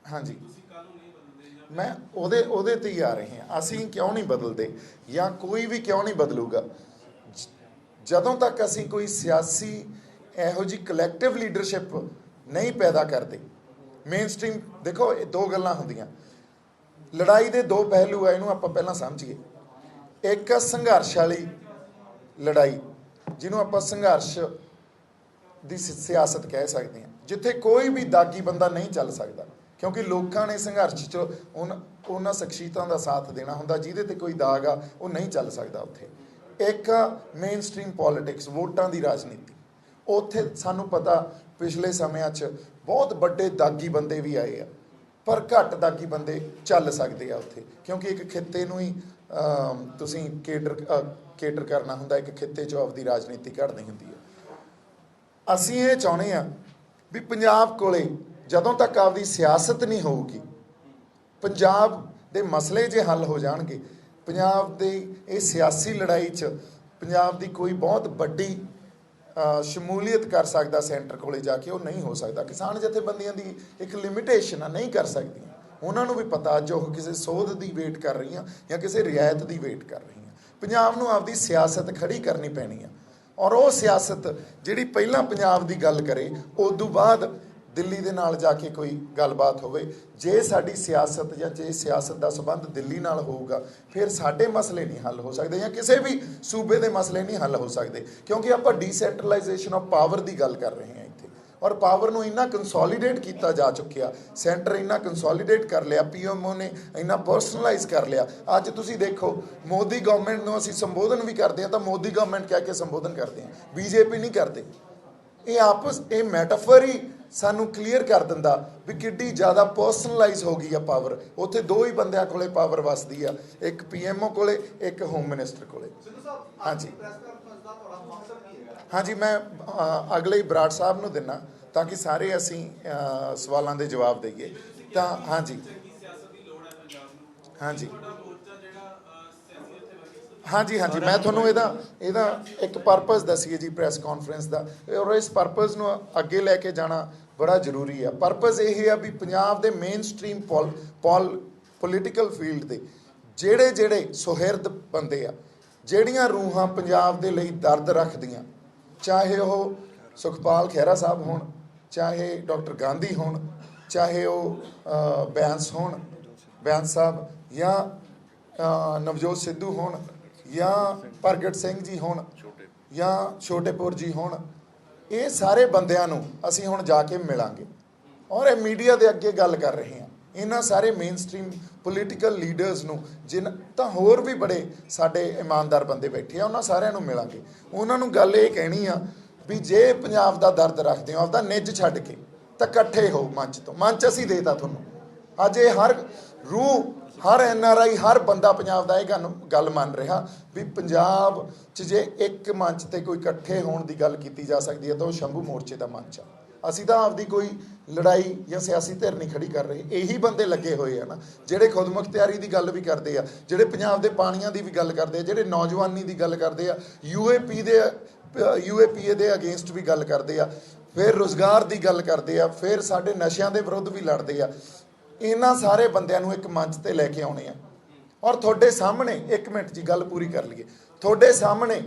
ਹਾਂਜੀ, ਮੈਂ ਉਹਦੇ ਤੇ ਹੀ ਆ ਰਹੇ ਹਾਂ। ਅਸੀਂ ਕਿਉਂ ਨਹੀਂ ਬਦਲਦੇ ਜਾਂ ਕੋਈ ਵੀ ਕਿਉਂ ਨਹੀਂ ਬਦਲੂਗਾ ਜਦੋਂ ਤੱਕ ਅਸੀਂ ਕੋਈ ਸਿਆਸੀ ਇਹੋ ਜਿਹੀ ਕਲੈਕਟਿਵ ਲੀਡਰਸ਼ਿਪ ਨਹੀਂ ਪੈਦਾ ਕਰਦੇ। ਮੇਨ ਸਟ੍ਰੀਮ ਦੇਖੋ, ਇਹ ਦੋ ਗੱਲਾਂ ਹੁੰਦੀਆਂ, ਲੜਾਈ ਦੇ ਦੋ ਪਹਿਲੂ ਆ, ਇਹਨੂੰ ਆਪਾਂ ਪਹਿਲਾਂ ਸਮਝੀਏ। ਇੱਕ ਸੰਘਰਸ਼ ਵਾਲੀ ਲੜਾਈ, ਜਿਹਨੂੰ ਆਪਾਂ ਸੰਘਰਸ਼ ਦੀ ਸਿਆਸਤ ਕਹਿ ਸਕਦੇ ਹਾਂ, ਜਿੱਥੇ ਕੋਈ ਵੀ ਦਾਗੀ ਬੰਦਾ ਨਹੀਂ ਚੱਲ ਸਕਦਾ, ਕਿਉਂਕਿ ਲੋਕਾਂ ਨੇ ਸੰਘਰਸ਼ 'ਚ ਉਹਨਾਂ ਸ਼ਖਸੀਅਤਾਂ ਦਾ ਸਾਥ ਦੇਣਾ ਹੁੰਦਾ ਜਿਹਦੇ ਤੇ ਕੋਈ ਦਾਗ ਆ, ਉਹ ਨਹੀਂ ਚੱਲ ਸਕਦਾ ਉੱਥੇ। ਇੱਕ ਮੇਨ ਸਟ੍ਰੀਮ ਪੋਲੀਟਿਕਸ, ਵੋਟਾਂ ਦੀ ਰਾਜਨੀਤੀ, ਉੱਥੇ ਸਾਨੂੰ ਪਤਾ ਪਿਛਲੇ ਸਮਿਆਂ 'ਚ ਬਹੁਤ ਵੱਡੇ ਦਾਗੀ ਬੰਦੇ ਵੀ ਆਏ ਆ, ਪਰ ਘੱਟ ਦਾਗੀ ਬੰਦੇ ਚੱਲ ਸਕਦੇ ਆ ਉੱਥੇ, ਕਿਉਂਕਿ ਇੱਕ ਖਿੱਤੇ ਨੂੰ ਹੀ ਤੁਸੀਂ ਕੇਟਰ ਕਰਨਾ ਹੁੰਦਾ, ਇੱਕ ਖਿੱਤੇ 'ਚੋਂ ਆਪਦੀ ਰਾਜਨੀਤੀ ਘੜਨੀ ਹੁੰਦੀ ਹੈ। ਅਸੀਂ ਇਹ ਚਾਹੁੰਦੇ ਹਾਂ ਵੀ ਪੰਜਾਬ ਕੋਲੇ ਜਦੋਂ ਤੱਕ ਆਪਦੀ ਸਿਆਸਤ ਨਹੀਂ ਹੋਊਗੀ, ਪੰਜਾਬ ਦੇ ਮਸਲੇ ਜੇ ਹੱਲ ਹੋ ਜਾਣਗੇ, ਪੰਜਾਬ ਦੀ ਇਹ ਸਿਆਸੀ ਲੜਾਈ 'ਚ ਪੰਜਾਬ ਦੀ ਕੋਈ ਬਹੁਤ ਵੱਡੀ ਸ਼ਮੂਲੀਅਤ ਕਰ ਸਕਦਾ ਸੈਂਟਰ ਕੋਲੇ ਜਾ ਕੇ, ਉਹ ਨਹੀਂ ਹੋ ਸਕਦਾ। ਕਿਸਾਨ ਜਥੇਬੰਦੀਆਂ ਦੀ ਇੱਕ ਲਿਮਿਟੇਸ਼ਨ ਆ, ਨਹੀਂ ਕਰ ਸਕਦੀਆਂ। ਉਹਨਾਂ ਨੂੰ ਵੀ ਪਤਾ ਅੱਜ ਉਹ ਕਿਸੇ ਸੋਧ ਦੀ ਵੇਟ ਕਰ ਰਹੀਆਂ ਜਾਂ ਕਿਸੇ ਰਿਆਇਤ ਦੀ ਵੇਟ ਕਰ ਰਹੀਆਂ। ਪੰਜਾਬ ਨੂੰ ਆਪਦੀ ਸਿਆਸਤ ਖੜੀ ਕਰਨੀ ਪੈਣੀ ਆ, ਔਰ ਉਹ ਸਿਆਸਤ ਜਿਹੜੀ ਪਹਿਲਾਂ ਪੰਜਾਬ ਦੀ ਗੱਲ ਕਰੇ, ਉਦੋਂ ਬਾਅਦ ਦਿੱਲੀ ਦੇ ਨਾਲ ਜਾ ਕੇ ਕੋਈ ਗੱਲਬਾਤ ਹੋਵੇ। ਜੇ ਸਾਡੀ ਸਿਆਸਤ ਜਾਂ ਜੇ ਸਿਆਸਤ ਦਾ ਸੰਬੰਧ ਦਿੱਲੀ ਨਾਲ ਹੋਊਗਾ, ਫਿਰ ਸਾਡੇ ਮਸਲੇ ਨਹੀਂ ਹੱਲ ਹੋ ਸਕਦੇ, ਜਾਂ ਕਿਸੇ ਵੀ ਸੂਬੇ ਦੇ ਮਸਲੇ ਨਹੀਂ ਹੱਲ ਹੋ ਸਕਦੇ, ਕਿਉਂਕਿ ਆਪਾਂ ਡੀਸੈਂਟਰਲਾਈਜੇਸ਼ਨ ਆਫ ਪਾਵਰ ਦੀ ਗੱਲ ਕਰ ਰਹੇ ਹਾਂ ਇੱਥੇ। ਔਰ ਪਾਵਰ ਨੂੰ ਇੰਨਾ ਕੰਸੋਲੀਡੇਟ ਕੀਤਾ ਜਾ ਚੁੱਕਿਆ, ਸੈਂਟਰ ਇੰਨਾ ਕੰਸੋਲੀਡੇਟ ਕਰ ਲਿਆ, PMO ਨੇ ਇੰਨਾ ਪਰਸਨਲਾਈਜ਼ ਕਰ ਲਿਆ। ਅੱਜ ਤੁਸੀਂ ਦੇਖੋ, ਮੋਦੀ ਗਵਰਨਮੈਂਟ ਨੂੰ ਅਸੀਂ ਸੰਬੋਧਨ ਵੀ ਕਰਦੇ ਹਾਂ ਤਾਂ ਮੋਦੀ ਗਵਰਨਮੈਂਟ ਕਹਿ ਕੇ ਸੰਬੋਧਨ ਕਰਦੇ ਹਾਂ, BJP ਨਹੀਂ ਕਰਦੇ। ਇਹ ਮੈਟਾਫਰ ਹੀ ਸਾਨੂੰ ਕਲੀਅਰ ਕਰ ਦਿੰਦਾ ਵੀ ਕਿੱਡੀ ਜ਼ਿਆਦਾ ਪਰਸਨਲਾਈਜ਼ ਹੋ ਗਈ ਆ ਪਾਵਰ। ਉੱਥੇ ਦੋ ਹੀ ਬੰਦਿਆਂ ਕੋਲੇ ਪਾਵਰ ਵਸਦੀ ਆ, ਇੱਕ PMO ਕੋਲੇ, ਇੱਕ ਹੋਮ ਮਿਨਿਸਟਰ ਕੋਲੇ। ਹਾਂਜੀ ਹਾਂਜੀ, ਮੈਂ ਅਗਲੇ ਹੀ ਬਰਾੜ ਸਾਹਿਬ ਨੂੰ ਦਿੰਨਾ ਤਾਂ ਕਿ ਸਾਰੇ ਅਸੀਂ ਸਵਾਲਾਂ ਦੇ ਜਵਾਬ ਦਈਏ। ਤਾਂ ਹਾਂਜੀ ਹਾਂਜੀ ਹਾਂਜੀ ਹਾਂਜੀ, ਮੈਂ ਤੁਹਾਨੂੰ ਇਹਦਾ ਇੱਕ ਪਰਪਸ ਦੱਸੀਏ ਜੀ ਪ੍ਰੈਸ ਕਾਨਫਰੰਸ ਦਾ, ਔਰ ਇਸ ਪਰਪਸ ਨੂੰ ਅੱਗੇ ਲੈ ਕੇ ਜਾਣਾ ਬੜਾ ਜ਼ਰੂਰੀ ਆ। ਪਰਪਸ ਇਹ ਆ ਵੀ ਪੰਜਾਬ ਦੇ ਮੇਨ ਸਟ੍ਰੀਮ ਪੋਲੀਟੀਕਲ ਫੀਲਡ ਦੇ ਜਿਹੜੇ ਸੁਹਿਰਦ ਬੰਦੇ ਆ, ਜਿਹੜੀਆਂ ਰੂਹਾਂ ਪੰਜਾਬ ਦੇ ਲਈ ਦਰਦ ਰੱਖਦੀਆਂ, ਚਾਹੇ ਉਹ ਸੁਖਪਾਲ ਖਹਿਰਾ ਸਾਹਿਬ ਹੋਣ, ਚਾਹੇ ਡਾਕਟਰ ਗਾਂਧੀ ਹੋਣ, ਚਾਹੇ ਉਹ ਬੈਂਸ ਸਾਹਿਬ, ਜਾਂ ਨਵਜੋਤ ਸਿੱਧੂ ਹੋਣ, ਜਾਂ ਪ੍ਰਗਟ ਸਿੰਘ ਜੀ ਹੋਣ, ਜਾਂ ਛੋਟੇਪੁਰ ਜੀ ਹੋਣ, ਇਹ ਸਾਰੇ ਬੰਦਿਆਂ ਨੂੰ ਅਸੀਂ ਹੁਣ ਜਾ ਕੇ ਮਿਲਾਂਗੇ। ਔਰ ਇਹ ਮੀਡੀਆ ਦੇ ਅੱਗੇ ਗੱਲ ਕਰ ਰਹੇ ਹਾਂ, ਇਹਨਾਂ ਸਾਰੇ ਮੇਨ ਸਟ੍ਰੀਮ ਪੋਲੀਟੀਕਲ ਲੀਡਰਸ ਨੂੰ, ਤਾਂ ਹੋਰ ਵੀ ਬੜੇ ਸਾਡੇ ਇਮਾਨਦਾਰ ਬੰਦੇ ਬੈਠੇ ਆ, ਉਹਨਾਂ ਸਾਰਿਆਂ ਨੂੰ ਮਿਲਾਂਗੇ। ਉਹਨਾਂ ਨੂੰ ਗੱਲ ਇਹ ਕਹਿਣੀ ਆ ਵੀ ਜੇ ਪੰਜਾਬ ਦਾ ਦਰਦ ਰੱਖਦੇ ਹੋ, ਆਪਦਾ ਨਿੱਜ ਛੱਡ ਕੇ, ਤਾਂ ਇਕੱਠੇ ਹੋ ਮੰਚ ਤੋਂ। ਮੰਚ ਅਸੀਂ ਦੇਤਾ ਤੁਹਾਨੂੰ। ਅੱਜ ਇਹ ਹਰ ਰੂਹ, ਹਰ NRI, ਹਰ ਬੰਦਾ ਪੰਜਾਬ ਦਾ ਇਹ ਗੱਲ ਮੰਨ ਰਿਹਾ ਵੀ ਪੰਜਾਬ 'ਚ ਜੇ ਇੱਕ ਮੰਚ ਤੇ ਕੋਈ ਇਕੱਠੇ ਹੋਣ ਦੀ ਗੱਲ ਕੀਤੀ ਜਾ ਸਕਦੀ ਹੈ ਤਾਂ ਉਹ ਸ਼ੰਭੂ ਮੋਰਚੇ ਦਾ ਮੰਚ ਆ। ਅਸੀਂ ਤਾਂ ਆਪਦੀ ਕੋਈ ਲੜਾਈ ਜਾਂ ਸਿਆਸੀ ਧਿਰ ਨਹੀਂ ਖੜੀ ਕਰ ਰਹੇ। ਇਹੀ ਬੰਦੇ ਲੱਗੇ ਹੋਏ ਆ ਨਾ, ਜਿਹੜੇ ਖੁਦਮੁਖਤਿਆਰੀ ਦੀ ਗੱਲ ਵੀ ਕਰਦੇ ਆ, ਜਿਹੜੇ ਪੰਜਾਬ ਦੇ ਪਾਣੀਆਂ ਦੀ ਵੀ ਗੱਲ ਕਰਦੇ ਆ, ਜਿਹੜੇ ਨੌਜਵਾਨੀ ਦੀ ਗੱਲ ਕਰਦੇ ਆ, UAPA ਦੇ ਅਗੇਂਸਟ ਵੀ ਗੱਲ ਕਰਦੇ ਆ, ਫਿਰ ਰੁਜ਼ਗਾਰ ਦੀ ਗੱਲ ਕਰਦੇ ਆ, ਫਿਰ ਸਾਡੇ ਨਸ਼ਿਆਂ ਦੇ ਵਿਰੁੱਧ ਵੀ ਲੜਦੇ ਆ। ਇਹਨਾਂ ਸਾਰੇ ਬੰਦਿਆਂ ਨੂੰ ਇੱਕ ਮੰਚ ਤੇ ਲੈ ਕੇ ਆਉਣੇ ਆ। ਔਰ ਤੁਹਾਡੇ ਸਾਹਮਣੇ, ਇੱਕ ਮਿੰਟ ਜੀ ਗੱਲ ਪੂਰੀ ਕਰ ਲਈਏ, ਤੁਹਾਡੇ ਸਾਹਮਣੇ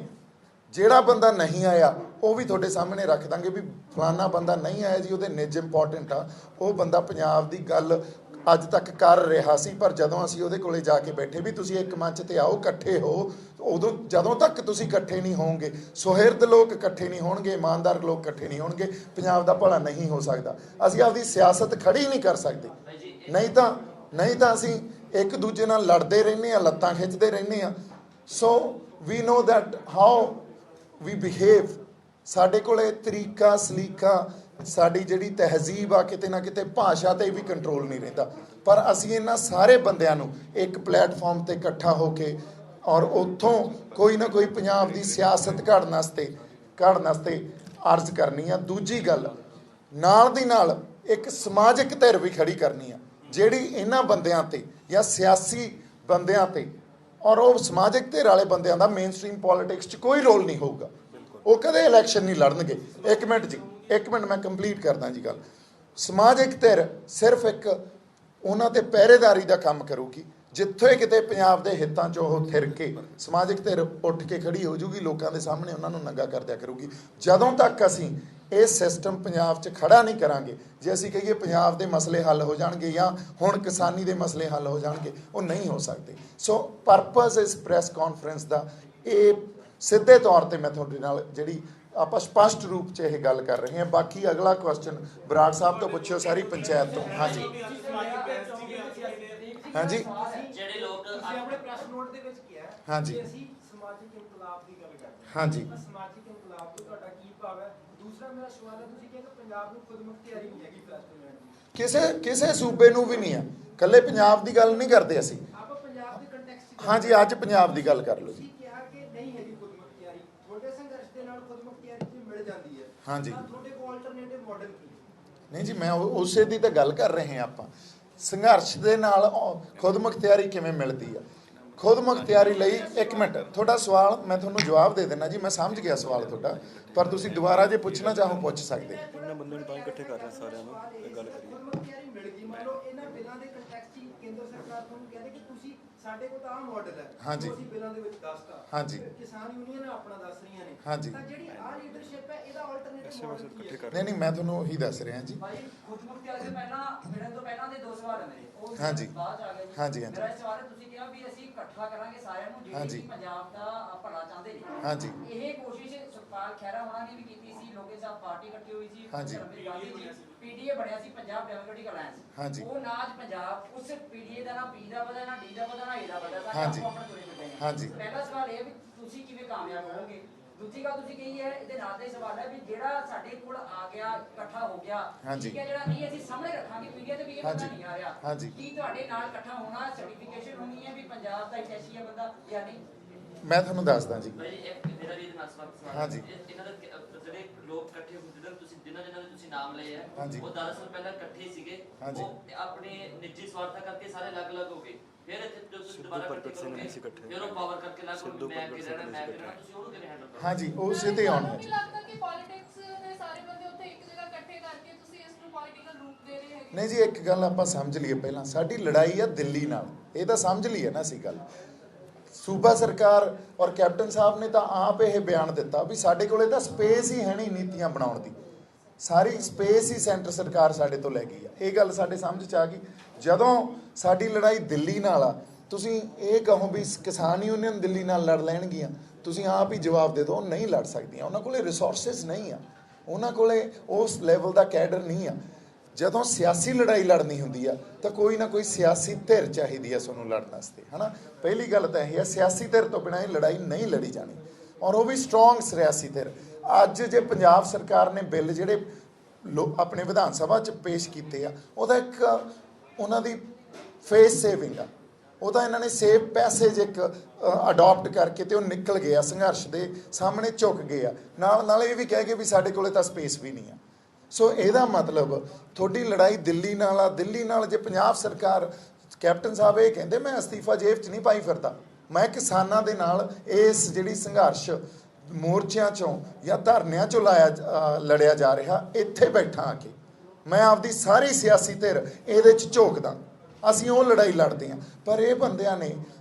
ਜਿਹੜਾ ਬੰਦਾ ਨਹੀਂ ਆਇਆ ਉਹ ਵੀ ਤੁਹਾਡੇ ਸਾਹਮਣੇ ਰੱਖ ਦਾਂਗੇ ਵੀ ਫਲਾਨਾ ਬੰਦਾ ਨਹੀਂ ਆਇਆ ਜੀ, ਉਹਦੇ ਨਿੱਜ ਇੰਪੋਰਟੈਂਟ ਆ, ਉਹ ਬੰਦਾ ਪੰਜਾਬ ਦੀ ਗੱਲ ਅੱਜ ਤੱਕ ਕਰ ਰਿਹਾ ਸੀ, ਪਰ ਜਦੋਂ ਅਸੀਂ ਉਹਦੇ ਕੋਲੇ ਜਾ ਕੇ ਬੈਠੇ ਵੀ ਤੁਸੀਂ ਇੱਕ ਮੰਚ ਤੇ ਆਓ, ਇਕੱਠੇ ਹੋ, ਉਦੋਂ ਜਦੋਂ ਤੱਕ ਤੁਸੀਂ ਇਕੱਠੇ ਨਹੀਂ ਹੋਵੋਗੇ, ਸੁਹਿਰਦ ਲੋਕ ਇਕੱਠੇ ਨਹੀਂ ਹੋਣਗੇ, ਇਮਾਨਦਾਰ ਲੋਕ ਇਕੱਠੇ ਨਹੀਂ ਹੋਣਗੇ, ਪੰਜਾਬ ਦਾ ਭਲਾ ਨਹੀਂ ਹੋ ਸਕਦਾ। ਅਸੀਂ ਆਪਦੀ ਸਿਆਸਤ ਖੜੀ ਨਹੀਂ ਕਰ ਸਕਦੇ। ਨਹੀਂ ਤਾਂ ਅਸੀਂ ਇੱਕ ਦੂਜੇ ਨਾਲ ਲੜਦੇ ਰਹਿੰਦੇ ਹਾਂ, ਲੱਤਾਂ ਖਿੱਚਦੇ ਰਹਿੰਦੇ ਹਾਂ। So we know that how we behave. ਸਾਡੇ ਕੋਲੇ ਤਰੀਕਾ ਸਲੀਕਾ, ਸਾਡੀ ਜਿਹੜੀ ਤਹਿਜ਼ੀਬ ਆ, ਕਿਤੇ ਨਾ ਕਿਤੇ ਭਾਸ਼ਾ ਤੇ ਵੀ ਕੰਟਰੋਲ ਨਹੀਂ ਰਹਿੰਦਾ। ਪਰ ਅਸੀਂ ਇਹਨਾਂ ਸਾਰੇ ਬੰਦਿਆਂ ਨੂੰ ਇੱਕ ਪਲੇਟਫਾਰਮ ਤੇ ਇਕੱਠਾ ਹੋ ਕੇ, ਔਰ ਉੱਥੋਂ ਕੋਈ ਨਾ ਕੋਈ ਪੰਜਾਬ ਦੀ ਸਿਆਸਤ ਘੜਨ ਵਾਸਤੇ ਅਰਜ਼ ਕਰਨੀ ਆ। ਦੂਜੀ ਗੱਲ, ਨਾਲ ਦੀ ਨਾਲ ਇੱਕ ਸਮਾਜਿਕ ਧਿਰ ਵੀ ਖੜੀ ਕਰਨੀ ਆ, ਜਿਹੜੀ ਇਹਨਾਂ ਬੰਦਿਆਂ ਤੇ ਜਾਂ ਸਿਆਸੀ ਬੰਦਿਆਂ ਤੇ, ਔਰ ਉਹ ਸਮਾਜਿਕ ਧਿਰ ਵਾਲੇ ਬੰਦਿਆਂ ਦਾ ਮੇਨ ਸਟ੍ਰੀਮ ਪੋਲੀਟਿਕਸ 'ਚ ਕੋਈ ਰੋਲ ਨਹੀਂ ਹੋਊਗਾ। ਉਹ ਕਦੇ ਇਲੈਕਸ਼ਨ ਨਹੀਂ ਲੜਨਗੇ। ਇੱਕ ਮਿੰਟ ਮੈਂ ਕੰਪਲੀਟ ਕਰਦਾ ਜੀ ਗੱਲ। ਸਮਾਜਿਕ ਧਿਰ ਸਿਰਫ ਇੱਕ ਉਹਨਾਂ ਤੇ ਪਹਿਰੇਦਾਰੀ ਦਾ ਕੰਮ ਕਰੂਗੀ। ਜਿੱਥੇ ਕਿਤੇ ਪੰਜਾਬ ਦੇ ਹਿੱਤਾਂ 'ਚ ਉਹ ਥਿਰ ਕੇ ਸਮਾਜਿਕ ਧਿਰ ਉੱਠ ਕੇ ਖੜੀ ਹੋ ਜੂਗੀ, ਲੋਕਾਂ ਦੇ ਸਾਹਮਣੇ ਉਹਨਾਂ ਨੂੰ ਨੰਗਾ ਕਰ ਦਿਆ ਕਰੂਗੀ। ਜਦੋਂ ਤੱਕ ਅਸੀਂ ਇਹ ਸਿਸਟਮ ਪੰਜਾਬ 'ਚ ਖੜਾ ਨਹੀਂ ਕਰਾਂਗੇ, ਜੇ ਅਸੀਂ ਕਹੀਏ ਪੰਜਾਬ ਦੇ ਮਸਲੇ ਹੱਲ ਹੋ ਜਾਣਗੇ ਜਾਂ ਹੁਣ ਕਿਸਾਨੀ ਦੇ ਮਸਲੇ ਹੱਲ ਹੋ ਜਾਣਗੇ, ਉਹ ਨਹੀਂ ਹੋ ਸਕਦੇ। ਸੋ ਪਰਪਸ ਇਸ ਪ੍ਰੈਸ ਕਾਨਫਰੰਸ ਦਾ ਇਹ ਸਿੱਧੇ ਤੌਰ ਤੇ ਮੈਂ ਤੁਹਾਡੇ ਨਾਲ ਜਿਹੜੀ ਆਪਾਂ ਸਪਸ਼ਟ ਰੂਪ 'ਚ ਇਹ ਗੱਲ ਕਰ ਰਹੇ ਹਾਂ। ਬਾਕੀ ਅਗਲਾ ਕੁਐਸਚਨ ਬਰਾੜ ਸਾਹਿਬ ਤੋਂ ਪੁੱਛਿਓ, ਸਾਰੀ ਪੰਚਾਇਤ ਤੋਂ। ਹਾਂਜੀ ਹਾਂਜੀ
ਜਿਹੜੇ ਲੋਕ
ਆਪਣੇ ਪ੍ਰੈਸ ਨੋਟ ਦੇ ਵਿੱਚ ਕਿਹਾ
ਹਾਂਜੀ।
ਕਿ ਅਸੀਂ ਸਮਾਜਿਕ ਇਨਕਲਾਬ ਦੀ ਗੱਲ ਕਰਦੇ ਹਾਂ।
ਹਾਂਜੀ।
ਸਮਾਜਿਕ ਇਨਕਲਾਬ ਤੋਂ ਤੁਹਾਡਾ ਕੀ ਭਾਵ ਹੈ? ਦੂਸਰਾ ਮੇਰਾ ਸਵਾਲ ਹੈ, ਤੁਸੀਂ ਕਹਿੰਦੇ ਪੰਜਾਬ ਨੂੰ ਖੁਦਮੁਖਤਿਆਰੀ ਨਹੀਂ ਹੈਗੀ ਪ੍ਰੈਸ ਦੀ।
ਕਿਸੇ ਸੂਬੇ ਨੂੰ ਵੀ ਨਹੀਂ ਆ, ਇਕੱਲੇ ਪੰਜਾਬ ਦੀ ਗੱਲ ਨਹੀਂ ਕਰਦੇ ਅਸੀਂ।
ਆਪਾਂ ਪੰਜਾਬ ਦੇ ਕੰਟੈਕਸਟ
ਹਾਂਜੀ, ਅੱਜ ਪੰਜਾਬ ਦੀ ਗੱਲ ਕਰ ਲਓ ਜੀ।
ਤੁਸੀਂ ਕਿਹਾ ਕਿ ਨਹੀਂ ਹੈਗੀ ਖੁਦਮੁਖਤਿਆਰੀ, ਤੁਹਾਡੇ ਸੰਘਰਸ਼ ਦੇ ਨਾਲ ਖੁਦਮੁਖਤਿਆਰੀ ਜੇ ਮਿਲ ਜਾਂਦੀ ਹੈ,
ਹਾਂਜੀ।
ਤਾਂ ਤੁਹਾਡੇ ਕੋਲ ਆਲਟਰਨੇਟਿਵ ਮਾਡਲ ਕੀ ਹੈ?
ਨਹੀਂ ਜੀ, ਮੈਂ ਉਸੇ ਦੀ ਤਾਂ ਗੱਲ ਕਰ ਰਹੇ ਹਾਂ ਆਪਾਂ। ਸੰਘਰਸ਼ ਦੇ ਨਾਲ ਖੁਦਮੁਖਤਿਆਰੀ ਕਿਵੇਂ ਮਿਲਦੀ ਆ? ਖੁਦ ਮੁਖਤਿਆਰੀ ਲਈ, ਇੱਕ ਮਿੰਟ, ਤੁਹਾਡਾ ਸਵਾਲ ਮੈਂ ਤੁਹਾਨੂੰ ਜਵਾਬ ਦੇ ਦੇਣਾ ਜੀ, ਮੈਂ ਸਮਝ ਗਿਆ ਸਵਾਲ ਤੁਹਾਡਾ, ਪਰ ਤੁਸੀਂ ਦੁਬਾਰਾ ਜੇ ਪੁੱਛਣਾ ਚਾਹੋ ਪੁੱਛ ਸਕਦੇ।
ਇਹਨਾਂ ਬੰਦਿਆਂ ਨੂੰ ਤਾਂ ਹੀ ਇਕੱਠੇ ਕਰ ਰਹੇ ਸਾਰਿਆਂ ਨੂੰ ਇਹ ਗੱਲ ਕਰੀਏ।
ਮੁਖਤਿਆਰੀ ਮਿਲ ਗਈ, ਮੰਨ ਲਓ ਇਹਨਾਂ ਬਿੱਲਾਂ ਦੇ ਕੰਟੈਕਸਟ ਹੀ ਕੇਂਦਰ ਸਰਕਾਰ ਤੁਹਾਨੂੰ ਕਹਿੰਦੇ ਕਿ ਤੁਸੀਂ ਸਾਡੇ ਕੋਲ ਤਾਂ ਆਹ ਮਾਡਲ ਹੈ
ਹਾਂਜੀ।
ਜੋ ਅਸੀਂ ਬਿੱਲਾਂ ਦੇ ਵਿੱਚ ਦੱਸਤਾ,
ਹਾਂਜੀ।
ਕਿਸਾਨ ਯੂਨੀਅਨ ਆਪਣਾ ਦੱਸ ਰਹੀਆਂ ਨੇ,
ਹਾਂਜੀ।
ਤਾਂ ਜਿਹੜੀ ਆਹ ਲੀਡਰਸ਼ਿਪ ਹੈ ਇਹਦਾ ਆਲਟਰਨੇਟਿਵ
ਇਸੇ ਵਾਸਤੇ
ਮਾਡਲ ਕੀ
ਇਕੱਠੇ
ਹੈ?
ਕਰ
ਨਹੀਂ ਨਹੀਂ, ਮੈਂ ਤੁਹਾਨੂੰ ਉਹੀ ਦੱਸ ਰਿਹਾ ਜੀ।
ਭਾਈ ਖੁਦਮੁਖਤਿਆਰੀ ਤੋਂ ਪਹਿਲਾਂ ਮਿਲਣ ਤੋਂ ਪਹਿਲਾਂ ਦੇ ਦੋ ਸਵਾਲ ਹੈ ਮੇਰੇ, ਉਹ
ਹਾਂਜੀ।
ਬਾਅਦ 'ਚ ਆ ਗਿਆ ਜੀ।
ਹਾਂਜੀ, ਹਾਂਜੀ।
ਮੇਰਾ ਇਹ ਸਵਾਲ ਹੈ, ਤੁਸੀਂ ਕਿਹਾ ਵੀ ਅਸੀਂ ਇਕੱਠਾ ਕਰਾਂਗੇ ਸਾਰਿਆਂ ਨੂੰ ਜਿਹੜੇ
ਹਾਂਜੀ।
ਵੀ ਪੰਜਾਬ ਦਾ ਭਲਾ ਚਾਹੁੰਦੇ ਨੇ।
ਹਾਂਜੀ।
ਇਹ ਕੋਸ਼ਿਸ਼ ਸੁਖਪਾਲ ਖਹਿਰਾ ਹੋਣਾ ਨੇ ਵੀ ਕੀਤੀ ਸੀ, ਲੋਕੇ ਸਾਹਿਬ ਪਾਰਟੀ ਇਕੱਠੀ ਹੋਈ ਸੀ,
ਹਾਂਜੀ।
ਧਰਮਵੀਰ ਗਾਂਧੀ ਜੀ, ਪੀਡੀਏ ਬਣਿਆ ਸੀ, ਪੰਜਾਬ ਡੈਮੋਕ੍ਰੈਟਿਕ ਅਲਾਈਅੰਸ।
ਹਾਂਜੀ।
ਉਹ ਨਾ ਅੱਜ ਪੰਜਾਬ ਉਸ ਪੀਡੀਏ ਦਾ ਨਾ ਪੀ ਦਾ ਪਤਾ, ਨਾ ਡੀ ਦਾ ਪਤਾ, ਨਾ ਏ ਦਾ ਪਤਾ, ਸਾਰੇ
ਹਾਂਜੀ।
ਆਪੋ ਆਪਣਾ ਤੁਰੇ ਫਿਰਦੇ ਨੇ।
ਹਾਂਜੀ।
ਪਹਿਲਾ ਸਵਾਲ ਇਹ ਹੈ ਵੀ ਤੁਸੀਂ ਕਿਵੇਂ ਕਾਮਯਾਬ ਹੋਵੋਗੇ। ਦੂਜੀ ਗੱਲ ਤੁਸੀਂ ਕਹੀ ਹੈ, ਇਹਦੇ ਨਾਲ ਦਾ ਹੀ ਸਵਾਲ ਹੈ ਵੀ ਜਿਹੜਾ ਸਾਡੇ ਕੋਲ ਆ ਗਿਆ, ਇਕੱਠਾ ਹੋ ਗਿਆ,
ਹਾਂਜੀ।
ਠੀਕ ਹੈ, ਜਿਹੜਾ ਨਹੀਂ ਅਸੀਂ ਸਾਹਮਣੇ ਰੱਖਾਂਗੇ ਮੀਡੀਆ ਤੇ ਵੀ ਇਹ ਬੰਦਾ
ਹਾਂਜੀ।
ਨਹੀਂ ਆ ਰਿਹਾ,
ਹਾਂਜੀ।
ਕੀ ਤੁਹਾਡੇ ਨਾਲ ਇਕੱਠਾ ਹੋਣਾ ਸਰਟੀਫਿਕੇਸ਼ਨ ਹੋਣੀ ਹੈ ਵੀ ਪੰਜਾਬ ਦਾ ਐਸੀ ਹੈ ਬੰਦਾ ਜਾਂ ਨਹੀਂ?
ਮੈਂ ਤੁਹਾਨੂੰ ਦੱਸਦਾ ਜੀ।
ਭਾਈ ਇੱਕ ਮੇਰਾ ਵੀ ਇਹਦੇ ਨਾਲ ਸਵਾਲ
ਹਾਂਜੀ।
ਇਹਨਾਂ ਦਾ ਜਿਹੜੇ ਲੋਕ ਇਕੱਠੇ ਜਿਹਨਾਂ ਤੁਸੀਂ ਜਿਨ੍ਹਾਂ ਦੇ ਤੁਸੀਂ ਨਾਮ ਲਏ ਹੈ,
ਹਾਂਜੀ।
ਉਹ ਦਰਅਸਲ ਪਹਿਲਾਂ ਇਕੱਠੇ ਸੀਗੇ,
ਹਾਂਜੀ।
ਉਹ ਆਪਣੇ ਨਿੱਜੀ ਸਵਾਰਥਾਂ ਕਰਕੇ ਸਾਰੇ ਅਲੱਗ-ਅਲੱਗ ਹੋ ਗਏ, ਫਿਰ ਇੱਥੇ ਜਦੋਂ ਤੁਸੀਂ
ਸਿੱਧੂ
ਦੁਬਾਰਾ
ਪ੍ਰਗਟ
ਇਕੱਠੇ
ਸਿੰਘ
ਕਰੋਗੇ,
ਨਹੀਂ ਸੀ ਇਕੱਠੇ।
ਫਿਰ ਉਹ ਪਾਵਰ ਕਰਕੇ ਅਲੱਗ ਹੋ
ਸਿੱਧੂ
ਗਏ, ਮੈਂ
ਪ੍ਰਗਟ
ਅੱਗੇ
ਸਿੰਘ
ਰਹਿਣਾ,
ਨਹੀਂ
ਮੈਂ
ਸੀ
ਅੱਗੇ ਰਹਿਣਾ,
ਇਕੱਠੇ।
ਤੁਸੀਂ ਉਹਨੂੰ ਕਿਵੇਂ ਹੈਂਡਲ ਕਰੋਗੇ?
ਹਾਂਜੀ, ਉਸੇ ਤੇ ਆਉਣਾ
ਮੈਨੂੰ
ਜੀ।
ਨਹੀਂ ਲੱਗਦਾ ਕਿ ਪੋਲਿਟਿਕਸ ਦੇ ਸਾਰੇ ਬੰਦੇ ਉੱਥੇ ਇੱਕ ਜਗ੍ਹਾ ਇਕੱਠੇ ਕਰਕੇ ਤੁਸੀਂ ਇਸ ਨੂੰ ਪੋਲੀਟੀਕਲ ਰੂਪ ਦੇ ਰਹੇ ਹੈਗੇ।
ਨਹੀਂ ਜੀ, ਇੱਕ ਗੱਲ ਆਪਾਂ ਸਮਝ ਲਈਏ ਪਹਿਲਾਂ, ਸਾਡੀ ਲੜਾਈ ਆ ਦਿੱਲੀ ਨਾਲ, ਇਹ ਤਾਂ ਸਮਝ ਲਈਏ ਨਾ ਅਸੀਂ ਗੱਲ। ਸੂਬਾ ਸਰਕਾਰ ਔਰ ਕੈਪਟਨ ਸਾਹਿਬ ਨੇ ਤਾਂ ਆਪ ਇਹ ਬਿਆਨ ਦਿੱਤਾ ਵੀ ਸਾਡੇ ਕੋਲੇ ਤਾਂ ਸਪੇਸ ਹੀ ਹੈ ਨਹੀਂ ਨੀਤੀਆਂ ਬਣਾਉਣ ਦੀ, ਸਾਰੀ ਸਪੇਸ ਹੀ ਸੈਂਟਰ ਸਰਕਾਰ ਸਾਡੇ ਤੋਂ ਲੈ ਗਈ ਆ। ਇਹ ਗੱਲ ਸਾਡੇ ਸਮਝ 'ਚ ਆ ਗਈ। ਜਦੋਂ ਸਾਡੀ ਲੜਾਈ ਦਿੱਲੀ ਨਾਲ ਆ, ਤੁਸੀਂ ਇਹ ਕਹੋ ਵੀ ਕਿਸਾਨ ਯੂਨੀਅਨ ਦਿੱਲੀ ਨਾਲ ਲੜ ਲੈਣਗੀਆਂ, ਤੁਸੀਂ ਆਪ ਹੀ ਜਵਾਬ ਦੇ ਦਿਓ, ਨਹੀਂ ਲੜ ਸਕਦੀਆਂ। ਉਹਨਾਂ ਕੋਲੇ ਰਿਸੋਰਸਿਸ ਨਹੀਂ ਆ, ਉਹਨਾਂ ਕੋਲੇ ਉਸ ਲੈਵਲ ਦਾ ਕੈਡਰ ਨਹੀਂ ਆ। ਜਦੋਂ ਸਿਆਸੀ ਲੜਾਈ ਲੜਨੀ ਹੁੰਦੀ ਆ ਤਾਂ ਕੋਈ ਨਾ ਕੋਈ ਸਿਆਸੀ ਧਿਰ ਚਾਹੀਦੀ ਆ ਤੁਹਾਨੂੰ ਲੜਨ ਵਾਸਤੇ, ਹਨਾ। ਪਹਿਲੀ ਗੱਲ ਤਾਂ ਇਹ ਹੈ, ਸਿਆਸੀ ਧਿਰ ਤੋਂ ਬਿਨਾਂ ਇਹ ਲੜਾਈ ਨਹੀਂ ਲੜੀ ਜਾਣੀ, ਔਰ ਉਹ ਵੀ ਸਟਰੋਂਗ ਸਿਆਸੀ ਧਿਰ। ਅੱਜ ਜੇ ਪੰਜਾਬ ਸਰਕਾਰ ਨੇ ਬਿੱਲ ਜਿਹੜੇ ਆਪਣੇ ਵਿਧਾਨ ਸਭਾ 'ਚ ਪੇਸ਼ ਕੀਤੇ ਆ, ਉਹਦਾ ਇੱਕ ਉਹਨਾਂ ਦੀ ਫੇਸ ਸੇਵਿੰਗ ਆ, ਉਹਦਾ ਇਹਨਾਂ ਨੇ ਸੇਵ ਪੈਸੇਜ ਇੱਕ ਅਡਾਪਟ ਕਰਕੇ ਤੇ ਉਹ ਨਿਕਲ ਗਏ ਆ, ਸੰਘਰਸ਼ ਦੇ ਸਾਹਮਣੇ ਝੁਕ ਗਏ ਆ। ਨਾਲ ਇਹ ਵੀ ਕਹਿ ਗਏ ਵੀ ਸਾਡੇ ਕੋਲੇ ਤਾਂ ਸਪੇਸ ਵੀ ਨਹੀਂ ਆ। ਸੋ ਇਹਦਾ ਮਤਲਬ ਤੁਹਾਡੀ ਲੜਾਈ ਦਿੱਲੀ ਨਾਲ ਆ। ਦਿੱਲੀ ਨਾਲ ਜੇ ਪੰਜਾਬ ਸਰਕਾਰ, ਕੈਪਟਨ ਸਾਹਿਬ ਇਹ ਕਹਿੰਦੇ ਮੈਂ ਅਸਤੀਫਾ ਜੇਬ 'ਚ ਨਹੀਂ ਪਾਈ ਫਿਰਦਾ, ਮੈਂ ਕਿਸਾਨਾਂ ਦੇ ਨਾਲ ਇਸ ਜਿਹੜੀ ਸੰਘਰਸ਼ ਮੋਰਚਿਆਂ 'ਚੋਂ ਜਾਂ ਧਰਨਿਆਂ 'ਚੋਂ ਲੜਿਆ ਜਾ ਰਿਹਾ, ਇੱਥੇ ਬੈਠਾ ਆ ਕੇ ਮੈਂ ਆਪਦੀ ਸਾਰੀ ਸਿਆਸੀ ਧਿਰ ਇਹਦੇ 'ਚ ਝੋਕਦਾ, ਅਸੀਂ ਉਹ ਲੜਾਈ ਲੜਦੇ ਹਾਂ। ਪਰ ਇਹ ਬੰਦਿਆਂ ਨੇ,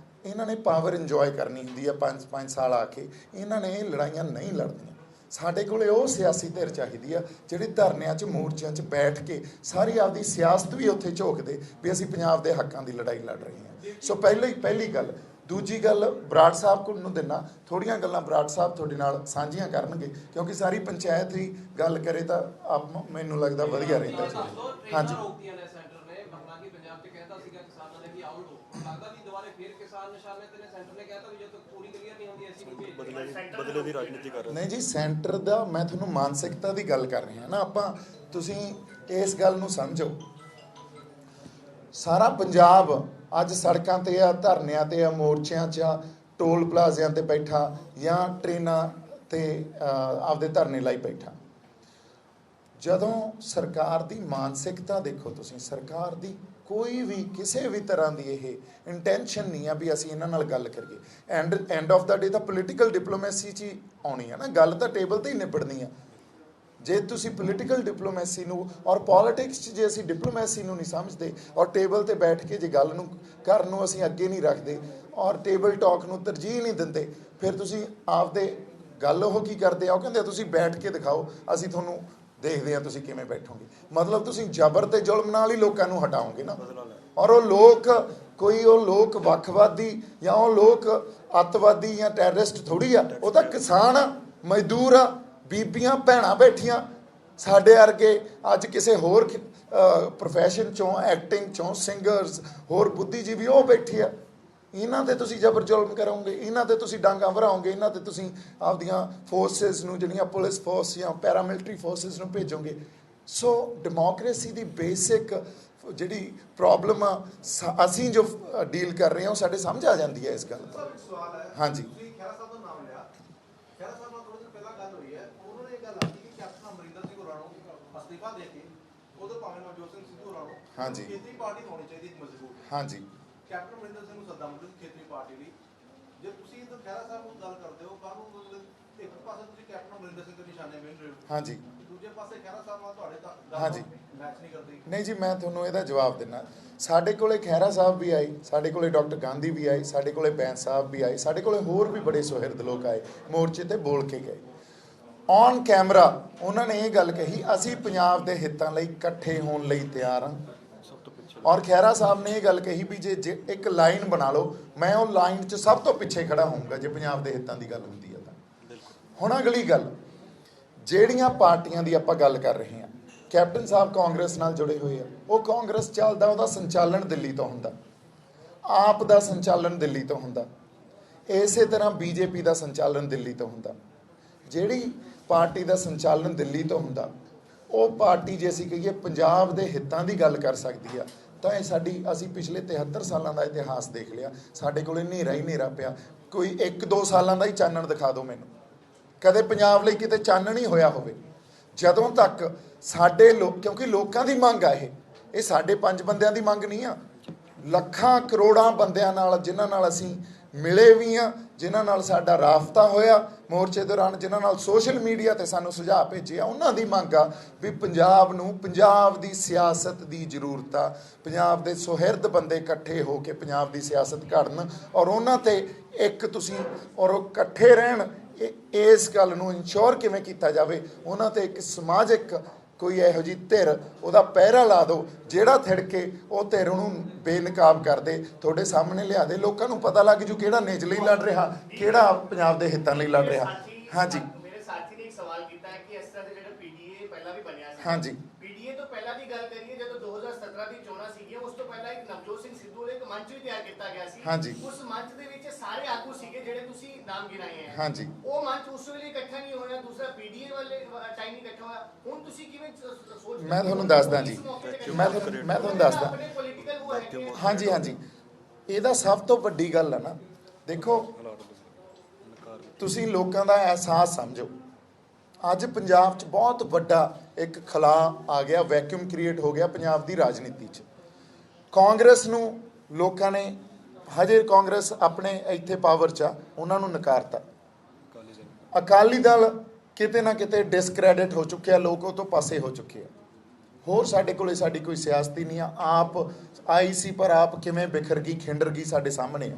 ਇਹਨਾਂ ਨੇ ਪਾਵਰ ਇੰਜੋਏ ਕਰਨੀ ਹੁੰਦੀ ਆ 5 ਸਾਲ ਆ ਕੇ, ਇਹਨਾਂ ਨੇ ਇਹ ਲੜਾਈਆਂ ਨਹੀਂ ਲੜਦੀਆਂ। ਸਾਡੇ ਕੋਲੇ ਉਹ ਸਿਆਸੀ ਧਿਰ ਚਾਹੀਦੀ ਆ ਜਿਹੜੀ ਧਰਨਿਆਂ 'ਚ ਮੋਰਚਿਆਂ 'ਚ ਬੈਠ ਕੇ ਸਾਰੀ ਆਪਦੀ ਸਿਆਸਤ ਵੀ ਉੱਥੇ ਝੋਕਦੇ ਵੀ ਅਸੀਂ ਪੰਜਾਬ ਦੇ ਹੱਕਾਂ ਦੀ ਲੜਾਈ ਲੜ ਰਹੇ ਹਾਂ। ਸੋ ਪਹਿਲੀ ਗੱਲ। ਦੂਜੀ ਗੱਲ ਬਰਾੜ ਸਾਹਿਬ ਕੋਲ ਨੂੰ ਦਿੰਨਾ, ਥੋੜੀਆਂ ਗੱਲਾਂ ਬਰਾੜ ਸਾਹਿਬ ਤੁਹਾਡੇ ਨਾਲ ਸਾਂਝੀਆਂ ਕਰਨਗੇ, ਕਿਉਂਕਿ ਸਾਰੀ ਪੰਚਾਇਤ ਹੀ ਗੱਲ ਕਰੇ ਤਾਂ ਮੈਨੂੰ ਲੱਗਦਾ ਵਧੀਆ ਰਹਿੰਦਾ ਜੀ। ਹਾਂਜੀ।
ਬਦਲੇ ਦੀ ਰਾਜਨੀਤੀ ਕਰ ਰਹੇ।
ਨਹੀਂ ਜੀ, ਸੈਂਟਰ ਦਾ ਮੈਂ ਤੁਹਾਨੂੰ ਮਾਨਸਿਕਤਾ ਦੀ ਗੱਲ ਕਰ ਰਿਹਾ ਨਾ ਆਪਾਂ, ਤੁਸੀਂ ਇਸ ਗੱਲ ਨੂੰ ਸਮਝੋ। ਸਾਰਾ ਪੰਜਾਬ ਅੱਜ ਸੜਕਾਂ ਤੇ ਆ, ਧਰਨਿਆਂ ਤੇ ਆ, ਮੋਰਚਿਆਂ 'ਚ ਆ, ਟੋਲ ਪਲਾਜ਼ਿਆਂ ਤੇ ਬੈਠਾ ਜਾਂ ਟ੍ਰੇਨਾਂ ਤੇ ਆਪਦੇ ਧਰਨੇ ਲਾਈ ਬੈਠਾ। ਜਦੋਂ ਸਰਕਾਰ ਦੀ ਮਾਨਸਿਕਤਾ ਦੇਖੋ ਤੁਸੀਂ, ਸਰਕਾਰ ਦੀ ਕੋਈ ਵੀ ਕਿਸੇ ਵੀ ਤਰ੍ਹਾਂ ਦੀ ਇਹ ਇੰਟੈਂਸ਼ਨ ਨਹੀਂ ਆ ਵੀ ਅਸੀਂ ਇਹਨਾਂ ਨਾਲ ਗੱਲ ਕਰੀਏ। ਐਂਡ ਆਫ ਦਾ ਡੇ ਤਾਂ ਪੋਲੀਟੀਕਲ ਡਿਪਲੋਮੈਸੀ 'ਚ ਹੀ ਆਉਣੀ ਆ ਨਾ ਗੱਲ, ਤਾਂ ਟੇਬਲ ਤੇ ਹੀ ਨਿਬੜਨੀ ਆ। ਜੇ ਤੁਸੀਂ ਪੋਲੀਟੀਕਲ ਡਿਪਲੋਮੈਸੀ ਨੂੰ ਔਰ ਪੋਲਿਟਿਕਸ 'ਚ ਜੇ ਅਸੀਂ ਡਿਪਲੋਮੈਸੀ ਨੂੰ ਨਹੀਂ ਸਮਝਦੇ ਔਰ ਟੇਬਲ ਤੇ ਬੈਠ ਕੇ ਜੇ ਗੱਲ ਨੂੰ ਕਰਨ ਨੂੰ ਅਸੀਂ ਅੱਗੇ ਨਹੀਂ ਰੱਖਦੇ ਔਰ ਟੇਬਲ ਟਾਕ ਨੂੰ ਤਰਜੀਹ ਨਹੀਂ ਦਿੰਦੇ, ਫਿਰ ਤੁਸੀਂ ਆਪਦੇ ਗੱਲ ਉਹ ਕੀ ਕਰਦੇ ਆ, ਉਹ ਕਹਿੰਦੇ ਤੁਸੀਂ ਬੈਠ ਕੇ ਦਿਖਾਓ, ਅਸੀਂ ਤੁਹਾਨੂੰ ਦੇਖਦੇ ਆ ਤੁਸੀਂ ਕਿਵੇਂ ਬੈਠੋਗੇ। ਮਤਲਬ ਤੁਸੀਂ ਜ਼ਬਰ ਤੇ ਜ਼ੁਲਮ ਨਾਲ ਹੀ ਲੋਕਾਂ ਨੂੰ ਹਟਾਓਗੇ ਨਾ। ਔਰ ਉਹ ਲੋਕ ਵੱਖਵਾਦੀ ਜਾਂ ਉਹ ਲੋਕ ਅੱਤਵਾਦੀ ਜਾਂ ਟੈਰਰਿਸਟ ਥੋੜੀ ਆ, ਉਹ ਤਾਂ ਕਿਸਾਨ ਆ, ਮਜ਼ਦੂਰ ਆ, ਬੀਬੀਆਂ ਭੈਣਾਂ ਬੈਠੀਆਂ ਸਾਡੇ ਵਰਗੇ ਅੱਜ ਕਿਸੇ ਹੋਰ ਪ੍ਰੋਫੈਸ਼ਨ 'ਚੋਂ, ਐਕਟਿੰਗ 'ਚੋਂ, ਸਿੰਗਰਸ, ਹੋਰ ਬੁੱਧੀਜੀਵੀ ਉਹ ਬੈਠੇ ਆ। ਇਹਨਾਂ ਤੇ ਤੁਸੀਂ ਜ਼ਬਰ ਜ਼ੁਲਮ ਕਰੋਗੇ, ਇਹਨਾਂ ਤੇ ਤੁਸੀਂ ਡਾਂਗਾ ਭਰਾਓਗੇ, ਇਹਨਾਂ ਤੇ ਤੁਸੀਂ ਆਪਦੀਆਂ ਫੋਰਸਿਸ ਨੂੰ, ਜਿਹੜੀਆਂ ਪੁਲਿਸ ਫੋਰਸ ਜਾਂ ਪੈਰਾਮਿਲਟਰੀ ਫੋਰਸਿਸ ਨੂੰ ਭੇਜੋਗੇ। ਸੋ ਡੈਮੋਕ੍ਰੇਸੀ ਦੀ ਬੇਸਿਕ ਜਿਹੜੀ ਪ੍ਰੋਬਲਮ ਆ ਅਸੀਂ ਜੋ ਡੀਲ ਕਰ ਰਹੇ ਹਾਂ, ਉਹ ਸਾਡੇ ਸਮਝ ਆ ਜਾਂਦੀ ਹੈ ਇਸ ਗੱਲ ਤੋਂ। ਹਾਂਜੀ। ਹਾਂਜੀ।
ਖੇਤੀ ਪਾਰਟੀ ਹੋਣੀ ਚਾਹੀਦੀ ਇੱਕ ਮਜ਼ਬੂਤ।
ਹਾਂਜੀ।
ਕੈਪਟਨ ਅਮਰਿੰਦਰ ਸਿੰਘ ਨੂੰ ਸੱਦਾ ਮਿਲਿਆ ਸੀ ਖੇਤਰੀ ਪਾਰਟੀ ਲਈ। ਜੇ ਤੁਸੀਂ ਤਾਂ ਖਹਿਰਾ ਸਾਹਿਬ ਨੂੰ ਗੱਲ ਕਰਦੇ ਹੋ, ਕੱਲ੍ਹ ਨੂੰ ਮਤਲਬ ਇੱਕ ਪਾਸੇ ਤੁਸੀਂ ਕੈਪਟਨ ਅਮਰਿੰਦਰ ਸਿੰਘ ਦੇ ਨਿਸ਼ਾਨੇ ਮਿਲ ਰਹੇ ਹੋ,
ਹਾਂਜੀ
ਦੂਜੇ ਪਾਸੇ ਖਹਿਰਾ ਸਾਹਿਬ ਨਾਲ ਤੁਹਾਡੇ ਤਾਂ
ਹਾਂਜੀ।
ਮੈਚ ਨਹੀਂ ਕਰਦੀ।
ਨਹੀਂ ਜੀ, ਮੈਂ ਤੁਹਾਨੂੰ ਇਹਦਾ ਜਵਾਬ ਦਿੰਦਾ। ਸਾਡੇ ਕੋਲੇ ਖਹਿਰਾ ਸਾਹਿਬ ਵੀ ਆਏ, ਸਾਡੇ ਕੋਲੇ ਡਾਕਟਰ ਗਾਂਧੀ ਵੀ ਆਏ, ਸਾਡੇ ਕੋਲੇ ਬੈਂਸ ਸਾਹਿਬ ਵੀ ਆਏ, ਸਾਡੇ ਕੋਲੇ ਹੋਰ ਵੀ ਬੜੇ ਸੁਹਿਰਦ ਲੋਕ ਆਏ, ਮੋਰਚੇ ਤੇ ਬੋਲ ਕੇ ਗਏ। ਔਨ ਕੈਮਰਾ ਉਹਨਾਂ ਨੇ ਇਹ ਗੱਲ ਕਹੀ, ਅਸੀਂ ਪੰਜਾਬ ਦੇ ਹਿੱਤਾਂ ਲਈ ਇਕੱਠੇ ਹੋਣ ਲਈ ਤਿਆਰ ਹਾਂ। ਔਰ ਖਹਿਰਾ ਸਾਹਿਬ ਨੇ ਇਹ ਗੱਲ ਕਹੀ ਵੀ ਜੇ ਇੱਕ ਲਾਈਨ ਬਣਾ ਲਓ, ਮੈਂ ਉਹ ਲਾਈਨ 'ਚ ਸਭ ਤੋਂ ਪਿੱਛੇ ਖੜਾ ਹੋਊਂਗਾ ਜੇ ਪੰਜਾਬ ਦੇ ਹਿੱਤਾਂ ਦੀ ਗੱਲ ਹੁੰਦੀ ਹੈ ਤਾਂ। ਹੁਣ ਅਗਲੀ ਗੱਲ, ਜਿਹੜੀਆਂ ਪਾਰਟੀਆਂ ਦੀ ਆਪਾਂ ਗੱਲ ਕਰ ਰਹੇ ਹਾਂ, ਕੈਪਟਨ ਸਾਹਿਬ ਕਾਂਗਰਸ ਨਾਲ ਜੁੜੇ ਹੋਏ ਆ, ਉਹ ਕਾਂਗਰਸ ਚੱਲਦਾ, ਉਹਦਾ ਸੰਚਾਲਨ ਦਿੱਲੀ ਤੋਂ ਹੁੰਦਾ, ਆਪ ਦਾ ਸੰਚਾਲਨ ਦਿੱਲੀ ਤੋਂ ਹੁੰਦਾ, ਇਸੇ ਤਰ੍ਹਾਂ ਬੀਜੇਪੀ ਦਾ ਸੰਚਾਲਨ ਦਿੱਲੀ ਤੋਂ ਹੁੰਦਾ। ਜਿਹੜੀ ਪਾਰਟੀ ਦਾ ਸੰਚਾਲਨ ਦਿੱਲੀ ਤੋਂ ਹੁੰਦਾ, ਉਹ ਪਾਰਟੀ ਜੇ ਅਸੀਂ ਕਹੀਏ ਪੰਜਾਬ ਦੇ ਹਿੱਤਾਂ ਦੀ ਗੱਲ ਕਰ ਸਕਦੀ ਆ, ਤਾਂ ਇਹ ਅਸੀਂ ਪਿਛਲੇ 73 ਸਾਲਾਂ ਦਾ ਇਤਿਹਾਸ ਦੇਖ ਲਿਆ, ਸਾਡੇ ਕੋਲ ਹਨੇਰਾ ਹੀ ਹਨੇਰਾ ਪਿਆ। ਕੋਈ 1-2 ਸਾਲਾਂ ਦਾ ਹੀ ਚਾਨਣ ਦਿਖਾ ਦਿਓ ਮੈਨੂੰ, ਕਦੇ ਪੰਜਾਬ ਲਈ ਕਿਤੇ ਚਾਨਣ ਹੀ ਹੋਇਆ ਹੋਵੇ। ਜਦੋਂ ਤੱਕ ਸਾਡੇ ਲੋਕ, ਕਿਉਂਕਿ ਲੋਕਾਂ ਦੀ ਮੰਗ ਆ, ਇਹ ਸਾਡੇ 5 ਬੰਦਿਆਂ ਦੀ ਮੰਗ ਨਹੀਂ ਆ, ਲੱਖਾਂ ਕਰੋੜਾਂ ਬੰਦਿਆਂ ਨਾਲ, ਜਿਨ੍ਹਾਂ ਨਾਲ ਅਸੀਂ ਮਿਲੇ ਵੀ ਆ, ਜਿਨ੍ਹਾਂ ਨਾਲ ਸਾਡਾ ਰਾਬਤਾ ਹੋਇਆ ਮੋਰਚੇ ਦੌਰਾਨ, ਜਿਨ੍ਹਾਂ ਨਾਲ ਸੋਸ਼ਲ ਮੀਡੀਆ ਤੇ ਸਾਨੂੰ ਸੁਝਾਅ ਭੇਜੇ ਆ, ਉਹਨਾਂ ਦੀ ਮੰਗ ਆ ਵੀ ਪੰਜਾਬ ਨੂੰ, ਪੰਜਾਬ ਦੀ ਸਿਆਸਤ ਦੀ ਜ਼ਰੂਰਤ ਆ। ਪੰਜਾਬ ਦੇ ਸੁਹਿਰਦ ਬੰਦੇ ਇਕੱਠੇ ਹੋ ਕੇ ਪੰਜਾਬ ਦੀ ਸਿਆਸਤ ਘੜਨ, ਔਰ ਉਹਨਾਂ ਤੇ ਇੱਕ ਤੁਸੀਂ ਔਰ ਉਹ ਇਕੱਠੇ ਰਹਿਣ। ਇਸ ਗੱਲ ਨੂੰ ਇਨਸ਼ੋਰ ਕਿਵੇਂ ਕੀਤਾ ਜਾਵੇ, ਉਹਨਾਂ ਤੇ ਇੱਕ ਸਮਾਜਿਕ ਕੋਈ ਇਹੋ ਜਿਹੀ ਧਿਰ, ਉਹਦਾ ਪਹਿਰਾ ਲਾ ਦਿਓ, ਜਿਹੜਾ ਥਿੜਕੇ ਉਹ ਧਿਰ ਉਹਨੂੰ ਬੇਨਕਾਬ ਕਰ ਦੇ, ਤੁਹਾਡੇ ਸਾਹਮਣੇ ਲਿਆ ਦੇ, ਲੋਕਾਂ ਨੂੰ ਪਤਾ ਲੱਗ ਜੂ ਕਿਹੜਾ ਨਿੱਜ ਲਈ ਲੜ ਰਿਹਾ, ਕਿਹੜਾ ਪੰਜਾਬ ਦੇ ਹਿੱਤਾਂ ਲਈ ਲੜ ਰਿਹਾ। ਹਾਂਜੀ,
ਮੇਰੇ ਸਾਥੀ ਨੇ ਇੱਕ ਸਵਾਲ ਕੀਤਾ ਹੈ ਕਿ ਇਸ ਤਰ੍ਹਾਂ ਦੇ ਜਿਹੜਾ ਪੀਡੀਏ ਪਹਿਲਾਂ ਵੀ ਬਣਿਆ ਸੀ,
ਹਾਂਜੀ,
ਪੀਡੀਏ ਤੋਂ ਪਹਿਲਾਂ ਦੀ ਗੱਲ ਕਰੀਏ, ਜਦੋਂ 2017 ਦੀ ਚੋਣਾਂ ਸੀਗੀਆਂ, ਉਸ ਤੋਂ ਪਹਿਲਾਂ ਇੱਕ ਨਵਜੋਤ ਸਿੰਘ ਸਿੱਧੂ ਵਾਲੇ ਇੱਕ ਮੰਚ ਵੀ ਤਿਆਰ ਕੀਤਾ ਗਿਆ ਸੀ।
ਹਾਂਜੀ,
ਉਸ ਮੰਚ ਦੇ ਵਿੱਚ ਸਾਰੇ ਆਗੂ ਸੀਗੇ ਜਿਹੜੇ ਤੁਸੀਂ ਨਾਮ ਗਿਣਾਏ ਹੈ।
ਹਾਂਜੀ,
ਉਹ ਮੰਚ ਉਸ ਵੇਲੇ ਇਕੱਠਾ ਨਹੀਂ ਹੋਇਆ, ਦੂਸਰਾ ਪੀਡੀਏ ਵਾਲੇ ਟਾਈਮ ਇਕੱਠਾ ਹੋਇਆ। ਹੁਣ ਤੁਸੀਂ ਕਿਵੇਂ ਸੋਚ?
ਮੈਂ ਤੁਹਾਨੂੰ ਦੱਸਦਾ ਜੀ, ਮੈਂ ਤੁਹਾਨੂੰ ਦੱਸਦਾ।
ਆਪਣੇ ਪੋਲੀਟੀਕਲ ਉਹ ਹੈਗੇ ਆ।
ਹਾਂਜੀ ਹਾਂਜੀ, ਇਹਦਾ ਸਭ ਤੋਂ ਵੱਡੀ ਗੱਲ ਹੈ ਨਾ, ਦੇਖੋ ਤੁਸੀਂ ਲੋਕਾਂ ਦਾ ਅਹਿਸਾਸ ਸਮਝੋ। ਅੱਜ ਪੰਜਾਬ 'ਚ ਬਹੁਤ ਵੱਡਾ ਇੱਕ ਖਲਾਅ ਆ ਗਿਆ, ਵੈਕਿਊਮ ਕ੍ਰੀਏਟ ਹੋ ਗਿਆ ਪੰਜਾਬ ਦੀ ਰਾਜਨੀਤੀ 'ਚ। ਕਾਂਗਰਸ ਨੂੰ ਲੋਕਾਂ ਨੇ, ਹਜੇ ਕਾਂਗਰਸ ਆਪਣੇ ਇੱਥੇ ਪਾਵਰ 'ਚ ਆ, ਉਹਨਾਂ ਨੂੰ ਨਕਾਰਤਾ। ਅਕਾਲੀ ਦਲ ਕਿਤੇ ਨਾ ਕਿਤੇ ਡਿਸਕ੍ਰੈਡਿਟ ਹੋ ਚੁੱਕਿਆ, ਲੋਕ ਉਹ ਤੋਂ ਪਾਸੇ ਹੋ ਚੁੱਕੇ ਆ। ਹੋਰ ਸਾਡੇ ਕੋਲੇ ਸਾਡੀ ਕੋਈ ਸਿਆਸਤ ਹੀ ਨਹੀਂ ਆ, ਆਪ ਆਈ ਸੀ ਪਰ ਆਪ ਕਿਵੇਂ ਬਿਖਰ ਗਈ, ਖਿੰਡਰ ਗਈ, ਸਾਡੇ ਸਾਹਮਣੇ ਆ।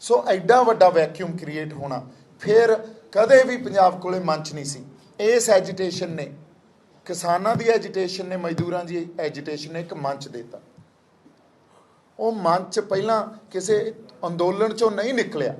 ਸੋ ਐਡਾ ਵੱਡਾ ਵੈਕਿਊਮ ਕ੍ਰੀਏਟ ਹੋਣਾ, ਫਿਰ ਕਦੇ ਵੀ ਪੰਜਾਬ ਕੋਲੇ ਮੰਚ ਨਹੀਂ ਸੀ। ਇਸ ਐਜੀਟੇਸ਼ਨ ਨੇ, ਕਿਸਾਨਾਂ ਦੀ ਐਜੀਟੇਸ਼ਨ ਨੇ, ਮਜ਼ਦੂਰਾਂ ਦੀ ਐਜੀਟੇਸ਼ਨ ਨੇ ਇੱਕ ਮੰਚ ਦਿੱਤਾ। ਉਹ ਮੰਚ ਪਹਿਲਾਂ ਕਿਸੇ ਅੰਦੋਲਨ 'ਚੋਂ ਨਹੀਂ ਨਿਕਲਿਆ।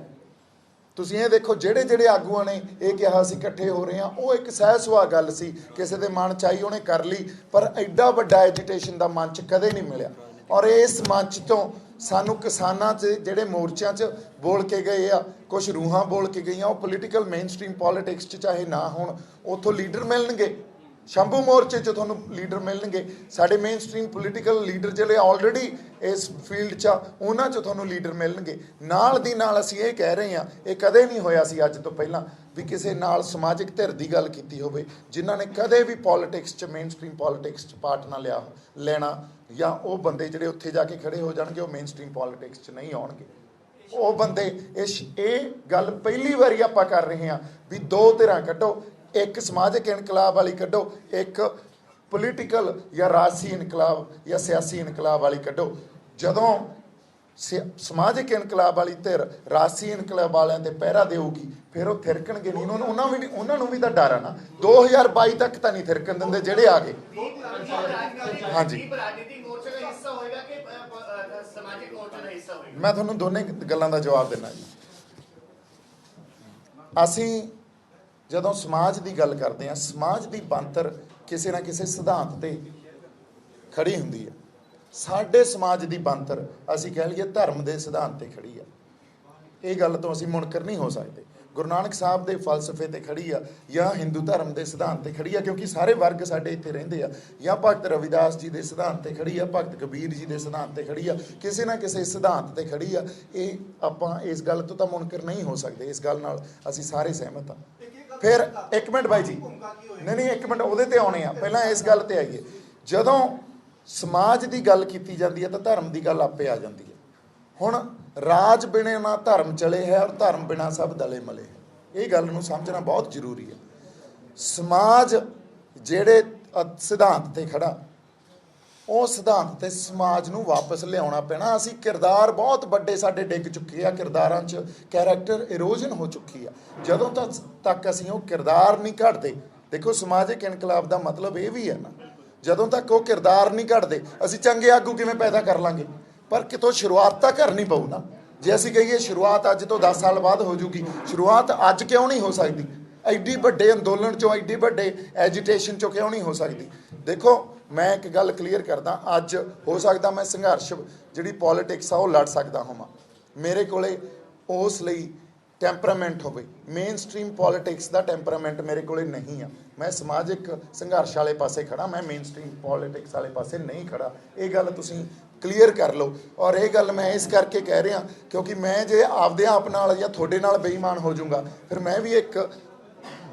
ਤੁਸੀਂ ਇਹ ਦੇਖੋ, ਜਿਹੜੇ ਆਗੂਆਂ ਨੇ ਇਹ ਕਿਹਾ ਅਸੀਂ ਇਕੱਠੇ ਹੋ ਰਹੇ ਹਾਂ, ਉਹ ਇੱਕ ਸਹਿ ਸੁਭਾਅ ਗੱਲ ਸੀ, ਕਿਸੇ ਦੇ ਮਨ 'ਚ ਆਈ ਉਹਨੇ ਕਰ ਲਈ, ਪਰ ਐਡਾ ਵੱਡਾ ਐਜੀਟੇਸ਼ਨ ਦਾ ਮੰਚ ਕਦੇ ਨਹੀਂ ਮਿਲਿਆ। ਔਰ ਇਸ ਮੰਚ ਤੋਂ ਸਾਨੂੰ ਕਿਸਾਨਾਂ 'ਚ ਜਿਹੜੇ ਮੋਰਚਿਆਂ 'ਚ ਬੋਲ ਕੇ ਗਏ ਆ, ਕੁਝ ਰੂਹਾਂ ਬੋਲ ਕੇ ਗਈਆਂ, ਉਹ ਪੋਲੀਟੀਕਲ ਮੇਨ ਸਟ੍ਰੀਮ ਪੋਲੀਟਿਕਸ 'ਚ ਚਾਹੇ ਨਾ ਹੋਣ, ਉੱਥੋਂ ਲੀਡਰ ਮਿਲਣਗੇ। ਸ਼ੰਭੂ ਮੋਰਚੇ 'ਚ ਤੁਹਾਨੂੰ ਲੀਡਰ ਮਿਲਣਗੇ, ਸਾਡੇ ਮੇਨ ਸਟ੍ਰੀਮ ਪੋਲੀਟੀਕਲ ਲੀਡਰ ਜਿਹੜੇ ਆਲਰੇਡੀ ਇਸ ਫੀਲਡ 'ਚ ਆ, ਉਹਨਾਂ 'ਚ ਤੁਹਾਨੂੰ ਲੀਡਰ ਮਿਲਣਗੇ। ਨਾਲ ਦੀ ਨਾਲ ਅਸੀਂ ਇਹ ਕਹਿ ਰਹੇ ਹਾਂ, ਇਹ ਕਦੇ ਨਹੀਂ ਹੋਇਆ ਸੀ ਅੱਜ ਤੋਂ ਪਹਿਲਾਂ ਵੀ ਕਿਸੇ ਨਾਲ ਸਮਾਜਿਕ ਧਿਰ ਦੀ ਗੱਲ ਕੀਤੀ ਹੋਵੇ, ਜਿਨ੍ਹਾਂ ਨੇ ਕਦੇ ਵੀ ਪੋਲੀਟਿਕਸ 'ਚ, ਮੇਨ ਸਟ੍ਰੀਮ ਪੋਲੀਟਿਕਸ 'ਚ ਪਾਰਟ ਨਾ ਲੈਣਾ, ਜਾਂ ਉਹ ਬੰਦੇ ਜਿਹੜੇ ਉੱਥੇ ਜਾ ਕੇ ਖੜੇ ਹੋ ਜਾਣਗੇ ਉਹ ਮੇਨ ਸਟ੍ਰੀਮ ਪੋਲੀਟਿਕਸ 'ਚ ਨਹੀਂ ਆਉਣਗੇ। ਉਹ ਬੰਦੇ ਇਹ ਗੱਲ ਪਹਿਲੀ ਵਾਰੀ ਆਪਾਂ ਕਰ ਰਹੇ ਹਾਂ ਵੀ ਦੋ ਧਿਰਾਂ ਕੱਢੋ, ਇੱਕ ਸਮਾਜਿਕ ਇਨਕਲਾਬ ਵਾਲੀ ਕੱਢੋ, ਇੱਕ ਪੋਲੀਟੀਕਲ ਜਾਂ ਰਾਜਸੀ ਇਨਕਲਾਬ ਜਾਂ ਸਿਆਸੀ ਇਨਕਲਾਬ ਵਾਲੀ ਕੱਢੋ। ਜਦੋਂ ਸਮਾਜਿਕ ਇਨਕਲਾਬ ਵਾਲੀ ਧਿਰ ਰਾਜਸੀ ਇਨਕਲਾਬ ਵਾਲਿਆਂ ਤੇ ਪਹਿਰਾ ਦੇਊਗੀ, ਫਿਰ ਉਹ ਥਿਰਕਣਗੇ ਨਹੀਂ। ਉਹਨਾਂ ਨੂੰ ਵੀ ਤਾਂ ਡਰ ਆ ਨਾ, 2022 ਤੱਕ ਤਾਂ ਨਹੀਂ ਥਿਰਕਣ ਦਿੰਦੇ ਜਿਹੜੇ ਆ ਗਏ। ਹਾਂਜੀ, ਮੈਂ ਤੁਹਾਨੂੰ ਦੋਨੇ ਗੱਲਾਂ ਦਾ ਜਵਾਬ ਦਿੰਦਾ ਜੀ। ਅਸੀਂ ਜਦੋਂ ਸਮਾਜ ਦੀ ਗੱਲ ਕਰਦੇ ਹਾਂ, ਸਮਾਜ ਦੀ ਬਣਤਰ ਕਿਸੇ ਨਾ ਕਿਸੇ ਸਿਧਾਂਤ ਤੇ ਖੜੀ ਹੁੰਦੀ ਹੈ। ਸਾਡੇ ਸਮਾਜ ਦੀ ਬਣਤਰ ਅਸੀਂ ਕਹਿ ਲਈਏ ਧਰਮ ਦੇ ਸਿਧਾਂਤ ਤੇ ਖੜੀ ਆ। ਇਹ ਗੱਲ ਤੋਂ ਅਸੀਂ ਮੁਨਕਰ ਨਹੀਂ ਹੋ ਸਕਦੇ। ਗੁਰੂ ਨਾਨਕ ਸਾਹਿਬ ਦੇ ਫਲਸਫੇ ਤੇ ਖੜੀ ਆ, ਜਾਂ ਹਿੰਦੂ ਧਰਮ ਦੇ ਸਿਧਾਂਤ ਤੇ ਖੜੀ ਆ, ਕਿਉਂਕਿ ਸਾਰੇ ਵਰਗ ਸਾਡੇ ਇੱਥੇ ਰਹਿੰਦੇ ਆ, ਜਾਂ ਭਗਤ ਰਵਿਦਾਸ ਜੀ ਦੇ ਸਿਧਾਂਤ ਤੇ ਖੜੀ ਆ, ਭਗਤ ਕਬੀਰ ਜੀ ਦੇ ਸਿਧਾਂਤ ਤੇ ਖੜੀ ਆ, ਕਿਸੇ ਨਾ ਕਿਸੇ ਸਿਧਾਂਤ ਤੇ ਖੜੀ ਆ। ਇਹ ਆਪਾਂ ਇਸ ਗੱਲ ਤੋਂ ਤਾਂ ਮੁਨਕਰ ਨਹੀਂ ਹੋ ਸਕਦੇ, ਇਸ ਗੱਲ ਨਾਲ ਅਸੀਂ ਸਾਰੇ ਸਹਿਮਤ ਹਾਂ। ਫਿਰ ਇੱਕ ਮਿੰਟ ਬਾਈ ਜੀ, ਨਹੀਂ ਇੱਕ ਮਿੰਟ, ਉਹਦੇ ਤੇ ਆਉਣੇ ਆ, ਪਹਿਲਾਂ ਇਸ ਗੱਲ ਤੇ ਆਈਏ। ਜਦੋਂ ਸਮਾਜ ਦੀ ਗੱਲ ਕੀਤੀ ਜਾਂਦੀ ਹੈ ਤਾਂ ਧਰਮ ਦੀ ਗੱਲ ਆਪੇ ਆ ਜਾਂਦੀ ਹੈ। ਹੁਣ ਰਾਜ ਬਿਨੇ ਨਾ ਧਰਮ ਚਲੇ ਹੈ ਔਰ ਧਰਮ ਬਿਨਾ ਸਭ ਦਲੇ ਮਲੇ ਹੈ। ਇਹ ਗੱਲ ਨੂੰ ਸਮਝਣਾ ਬਹੁਤ ਜ਼ਰੂਰੀ ਹੈ। ਸਮਾਜ ਜਿਹੜੇ ਸਿਧਾਂਤ ਤੇ ਖੜਾ, ਉਹ ਸਿਧਾਂਤ ਤੇ ਸਮਾਜ ਨੂੰ ਵਾਪਸ ਲਿਆਉਣਾ ਪੈਣਾ। ਅਸੀਂ ਕਿਰਦਾਰ ਬਹੁਤ ਵੱਡੇ ਸਾਡੇ ਡਿੱਗ ਚੁੱਕੇ ਆ, ਕਿਰਦਾਰਾਂ 'ਚ ਕੈਰੈਕਟਰ ਇਰੋਜਨ ਹੋ ਚੁੱਕੀ ਆ। ਜਦੋਂ ਤੱਕ ਅਸੀਂ ਉਹ ਕਿਰਦਾਰ ਨਹੀਂ ਘੜਦੇ, ਦੇਖੋ ਸਮਾਜਿਕ ਇਨਕਲਾਬ ਦਾ ਮਤਲਬ ਇਹ ਵੀ ਹੈ ਨਾ, ਜਦੋਂ ਤੱਕ ਉਹ ਕਿਰਦਾਰ ਨਹੀਂ ਘੜਦੇ ਅਸੀਂ ਚੰਗੇ ਆਗੂ ਕਿਵੇਂ ਪੈਦਾ ਕਰ ਲਾਂਗੇ? ਪਰ ਕਿਤੋਂ ਸ਼ੁਰੂਆਤ ਤਾਂ ਕਰਨੀ ਪਊ ਨਾ। ਜੇ ਅਸੀਂ ਕਹੀਏ ਸ਼ੁਰੂਆਤ ਅੱਜ ਤੋਂ 10 ਸਾਲ ਬਾਅਦ ਹੋ ਜੂਗੀ, ਸ਼ੁਰੂਆਤ ਅੱਜ ਕਿਉਂ ਨਹੀਂ ਹੋ ਸਕਦੀ? ਐਡੀ ਵੱਡੇ ਅੰਦੋਲਨ 'ਚੋਂ, ਐਡੀ ਵੱਡੇ ਐਜੀਟੇਸ਼ਨ 'ਚੋਂ ਕਿਉਂ ਨਹੀਂ ਹੋ ਸਕਦੀ? ਦੇਖੋ ਮੈਂ ਇੱਕ ਗੱਲ ਕਲੀਅਰ ਕਰਦਾ, ਅੱਜ ਹੋ ਸਕਦਾ ਮੈਂ ਸੰਘਰਸ਼ ਜਿਹੜੀ ਪੋਲੀਟਿਕਸ ਆ ਉਹ ਲੜ ਸਕਦਾ ਹੋਵਾਂ, ਮੇਰੇ ਕੋਲੇ ਉਸ ਲਈ ਟੈਂਪਰਾਮੈਂਟ ਹੋਵੇ। ਮੇਨ ਸਟ੍ਰੀਮ ਪੋਲੀਟਿਕਸ ਦਾ ਟੈਂਪਰਾਮੈਂਟ ਮੇਰੇ ਕੋਲੇ ਨਹੀਂ ਆ। ਮੈਂ ਸਮਾਜਿਕ ਸੰਘਰਸ਼ ਵਾਲੇ ਪਾਸੇ ਖੜਾ, ਮੈਂ ਮੇਨ ਸਟ੍ਰੀਮ ਪੋਲੀਟਿਕਸ ਵਾਲੇ ਪਾਸੇ ਨਹੀਂ ਖੜਾ। ਇਹ ਗੱਲ ਤੁਸੀਂ ਕਲੀਅਰ ਕਰ ਲਓ। ਔਰ ਇਹ ਗੱਲ ਮੈਂ ਇਸ ਕਰਕੇ ਕਹਿ ਰਿਹਾ ਕਿਉਂਕਿ ਮੈਂ ਜੇ ਆਪਦੇ ਆਪ ਨਾਲ ਜਾਂ ਤੁਹਾਡੇ ਨਾਲ ਬੇਈਮਾਨ ਹੋ ਜਾਊਂਗਾ, ਫਿਰ ਮੈਂ ਵੀ ਇੱਕ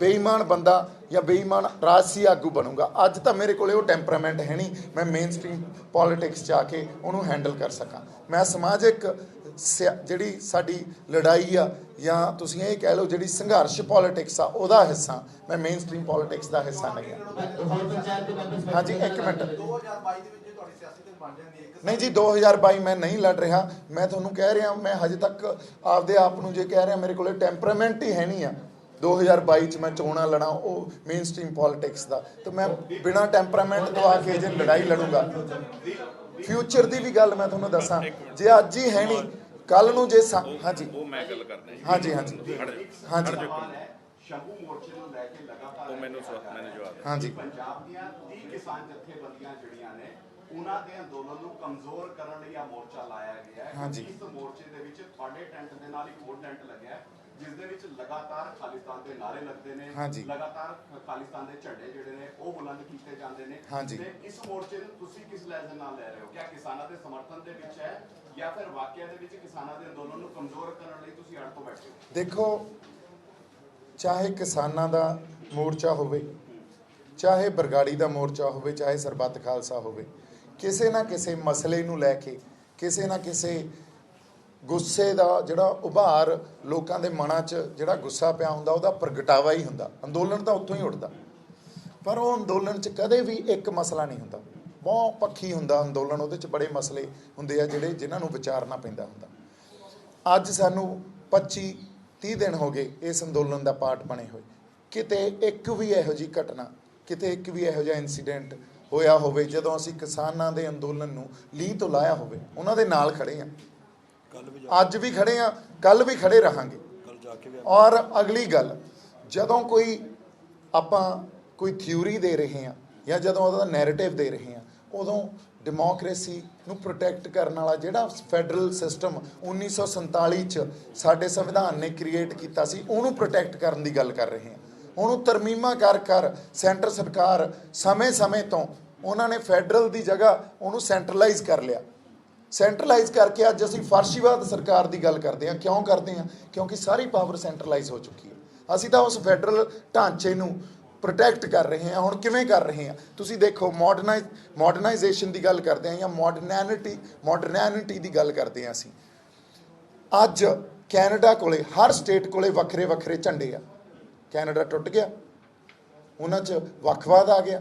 ਬੇਈਮਾਨ ਬੰਦਾ ਜਾਂ ਬੇਈਮਾਨ ਰਾਜਸੀ ਆਗੂ ਬਣੂੰਗਾ। ਅੱਜ ਤਾਂ ਮੇਰੇ ਕੋਲੇ ਉਹ ਟੈਂਪਰਾਮੈਂਟ ਹੈ ਨਹੀਂ, ਮੈਂ ਮੇਨ ਸਟ੍ਰੀਮ ਪੋਲੀਟਿਕਸ 'ਚ ਆ ਕੇ ਉਹਨੂੰ ਹੈਂਡਲ ਕਰ ਸਕਾਂ। ਮੈਂ ਸਮਾਜਿਕ ਜਿਹੜੀ ਸਾਡੀ ਲੜਾਈ ਆ ਜਾਂ ਤੁਸੀਂ ਇਹ ਕਹਿ ਲਓ ਜਿਹੜੀ ਸੰਘਰਸ਼ ਪੋਲੀਟਿਕਸ ਆ ਉਹਦਾ ਹਿੱਸਾ, ਮੈਂ ਮੇਨ ਸਟ੍ਰੀਮ ਪੋਲੀਟਿਕਸ ਦਾ ਹਿੱਸਾ ਨਹੀਂ ਹਾਂ। ਹਾਂਜੀ ਇੱਕ ਮਿੰਟ,
2022 ਦੇ ਵਿੱਚ ਤੁਹਾਡੀ ਸਿਆਸੀ ਤੇ ਬਣ ਜਾਂਦੀ ਹੈ
ਨਹੀਂ ਜੀ 2022 ਮੈਂ ਨਹੀਂ ਲੜ ਰਿਹਾ। ਮੈਂ ਤੁਹਾਨੂੰ ਕਹਿ ਰਿਹਾ ਮੈਂ ਹਜੇ ਤੱਕ ਆਪਦੇ ਆਪ ਨੂੰ ਜੇ ਕਹਿ ਰਿਹਾ ਮੇਰੇ ਕੋਲੇ ਟੈਂਪਰਾਮੈਂਟ ਹੀ ਹੈ ਨਹੀਂ ਆ 2022 'ਚ ਮੈਂ ਚੋਣਾਂ ਲੜਾਂ ਉਹ ਮੇਨ ਸਟ੍ਰੀਮ ਪੋਲੀਟਿਕਸ ਦਾ, ਤਾਂ ਮੈਂ ਬਿਨਾਂ ਟੈਂਪਰਾਮੈਂਟ ਤੋਂ ਆ ਕੇ ਜੇ ਲੜਾਈ ਲੜੂੰਗਾ। ਫਿਊਚਰ ਦੀ ਵੀ ਗੱਲ ਮੈਂ ਤੁਹਾਨੂੰ ਦੱਸਾਂ, ਜੇ ਅੱਜ ਹੀ ਹੈ ਨਹੀਂ ਕੱਲ ਨੂੰ ਜੇ ਹਾਂਜੀ
ਉਹ ਮੈਂ ਗੱਲ ਕਰਦਾ ਜੀ।
ਹਾਂਜੀ ਹਾਂਜੀ ਹਾਂਜੀ
ਸ਼ੰਭੂ ਮੋਰਚੇ ਨੂੰ ਲੈ ਕੇ ਲਗਾਤਾਰ
ਉਹ ਮੈਨੂੰ ਜਵਾਬ
ਹਾਂਜੀ
ਪੰਜਾਬ ਦੀਆਂ 30 ਕਿਸਾਨ ਜਥੇਬੰਦੀਆਂ ਜਿਹੜੀਆਂ ਨੇ ਉਹਨਾਂ ਦੇ ਅੰਦੋਲਨ ਨੂੰ ਕਮਜ਼ੋਰ ਕਰਨ ਲਈ ਆ ਮੋਰਚਾ ਲਾਇਆ ਗਿਆ ਹੈ।
ਹਾਂਜੀ।
ਇਸ ਮੋਰਚੇ ਦੇ ਵਿੱਚ ਤੁਹਾਡੇ ਟੈਂਟ ਦੇ ਨਾਲ ਇੱਕ ਹੋਰ ਟੈਂਟ ਲੱਗਿਆ ਜਿਸ ਦੇ ਵਿੱਚ ਲਗਾਤਾਰ ਖਾਲਿਸਤਾਨ ਦੇ ਨਾਰੇ ਲੱਗਦੇ ਨੇ, ਲਗਾਤਾਰ ਖਾਲਿਸਤਾਨ ਦੇ ਝੰਡੇ ਜਿਹੜੇ ਨੇ ਉਹ ਬੁਲੰਦ ਕੀਤੇ ਜਾਂਦੇ ਨੇ। ਤੇ ਇਸ ਮੋਰਚੇ ਨੂੰ ਤੁਸੀਂ ਕਿਸ ਲਹਿਜ਼ੇ ਦੇ ਨਾਲ ਲੈ ਰਹੇ ਹੋ? ਕਿਆ ਕਿਸਾਨਾਂ ਦੇ ਸਮਰਥਨ ਦੇ ਵਿੱਚ ਹੈ ਜਾਂ ਫਿਰ ਵਾਕਿਆ ਦੇ ਵਿੱਚ ਕਿਸਾਨਾਂ ਦੇ ਅੰਦੋਲਨ ਨੂੰ ਕਮਜ਼ੋਰ ਕਰਨ ਲਈ ਤੁਸੀਂ ਅੜ ਤੋਂ ਬੈਠੇ ਹੋ?
ਦੇਖੋ ਚਾਹੇ ਕਿਸਾਨਾਂ ਦਾ ਮੋਰਚਾ ਹੋਵੇ, ਚਾਹੇ ਬਰਗਾੜੀ ਦਾ ਮੋਰਚਾ ਹੋਵੇ, ਚਾਹੇ ਸਰਬੱਤ ਖਾਲਸਾ ਹੋਵੇ, ਕਿਸੇ ਨਾ ਕਿਸੇ ਮਸਲੇ ਨੂੰ ਲੈ ਕੇ ਕਿਸੇ ਨਾ ਕਿਸੇ ਗੁੱਸੇ ਦਾ ਜਿਹੜਾ ਉਭਾਰ ਲੋਕਾਂ ਦੇ ਮਨਾਂ 'ਚ ਜਿਹੜਾ ਗੁੱਸਾ ਪਿਆ ਹੁੰਦਾ ਉਹਦਾ ਪ੍ਰਗਟਾਵਾ ਹੀ ਹੁੰਦਾ। ਅੰਦੋਲਨ ਤਾਂ ਉੱਥੋਂ ਹੀ ਉੱਠਦਾ, ਪਰ ਉਹ ਅੰਦੋਲਨ 'ਚ ਕਦੇ ਵੀ ਇੱਕ ਮਸਲਾ ਨਹੀਂ ਹੁੰਦਾ, ਬਹੁਤ ਪੱਖੀ ਹੁੰਦਾ ਅੰਦੋਲਨ। ਉਹਦੇ 'ਚ ਬੜੇ ਮਸਲੇ ਹੁੰਦੇ ਆ ਜਿਨ੍ਹਾਂ ਨੂੰ ਵਿਚਾਰਨਾ ਪੈਂਦਾ ਹੁੰਦਾ। ਅੱਜ ਸਾਨੂੰ 25-30 ਦਿਨ ਹੋ ਗਏ ਇਸ ਅੰਦੋਲਨ ਦਾ ਪਾਰਟ ਬਣੇ ਹੋਏ, ਕਿਤੇ ਇੱਕ ਵੀ ਇਹੋ ਜਿਹੀ ਘਟਨਾ, ਕਿਤੇ ਇੱਕ ਵੀ ਇਹੋ ਜਿਹਾ ਇੰਸੀਡੈਂਟ ਹੋਇਆ ਹੋਵੇ ਜਦੋਂ ਅਸੀਂ ਕਿਸਾਨਾਂ ਦੇ ਅੰਦੋਲਨ ਨੂੰ ਲੀਹ ਤੋਂ ਲਾਇਆ ਹੋਵੇ। ਉਹਨਾਂ ਦੇ ਨਾਲ ਖੜੇ ਆ, ਅੱਜ ਵੀ ਖੜੇ ਆ, ਕੱਲ ਵੀ ਖੜੇ ਰਹਾਂਗੇ। ਔਰ ਅਗਲੀ ਗੱਲ, ਜਦੋਂ ਆਪਾਂ ਕੋਈ ਥਿਊਰੀ ਦੇ ਰਹੇ ਹਾਂ ਜਾਂ ਜਦੋਂ ਉਹਦਾ ਨੈਰੇਟਿਵ ਦੇ ਰਹੇ ਹਾਂ, ਉਦੋਂ ਡੈਮੋਕ੍ਰੇਸੀ ਨੂੰ ਪ੍ਰੋਟੈਕਟ ਕਰਨ ਵਾਲਾ ਜਿਹੜਾ ਫੈਡਰਲ ਸਿਸਟਮ 1947 'ਚ ਸਾਡੇ ਸੰਵਿਧਾਨ ਨੇ ਕ੍ਰੀਏਟ ਕੀਤਾ ਸੀ, ਉਹਨੂੰ ਪ੍ਰੋਟੈਕਟ ਕਰਨ ਦੀ ਗੱਲ ਕਰ ਰਹੇ ਹਾਂ। ਉਹਨੂੰ ਤਰਮੀਮਾਂ ਕਰ ਸੈਂਟਰ ਸਰਕਾਰ ਸਮੇਂ ਤੋਂ ਉਹਨਾਂ ਨੇ ਫੈਡਰਲ ਦੀ ਜਗ੍ਹਾ ਉਹਨੂੰ ਸੈਂਟਰਲਾਈਜ਼ ਕਰ ਲਿਆ। ਸੈਂਟਰਲਾਈਜ਼ ਕਰਕੇ ਅੱਜ ਅਸੀਂ ਫਾਰਸ਼ੀਵਾਦ ਸਰਕਾਰ ਦੀ ਗੱਲ ਕਰਦੇ ਹਾਂ। ਕਿਉਂ ਕਰਦੇ ਹਾਂ? ਕਿਉਂਕਿ ਸਾਰੀ ਪਾਵਰ ਸੈਂਟਰਲਾਈਜ਼ ਹੋ ਚੁੱਕੀ ਹੈ। ਅਸੀਂ ਤਾਂ ਉਸ ਫੈਡਰਲ ਢਾਂਚੇ ਨੂੰ ਪ੍ਰੋਟੈਕਟ ਕਰ ਰਹੇ ਹਾਂ। ਹੁਣ ਕਿਵੇਂ ਕਰ ਰਹੇ ਹਾਂ ਤੁਸੀਂ ਦੇਖੋ, ਮਾਡਰਨਾਈਜੇਸ਼ਨ ਦੀ ਗੱਲ ਕਰਦੇ ਹਾਂ ਜਾਂ ਮਾਡਰਨਿਟੀ ਦੀ ਗੱਲ ਕਰਦੇ ਹਾਂ ਅਸੀਂ। ਅੱਜ ਕੈਨੇਡਾ ਕੋਲੇ ਹਰ ਸਟੇਟ ਕੋਲੇ ਵੱਖਰੇ ਵੱਖਰੇ ਝੰਡੇ ਆ। ਕੈਨੇਡਾ ਟੁੱਟ ਗਿਆ, ਉਹਨਾਂ 'ਚ ਵੱਖਵਾਦ ਆ ਗਿਆ,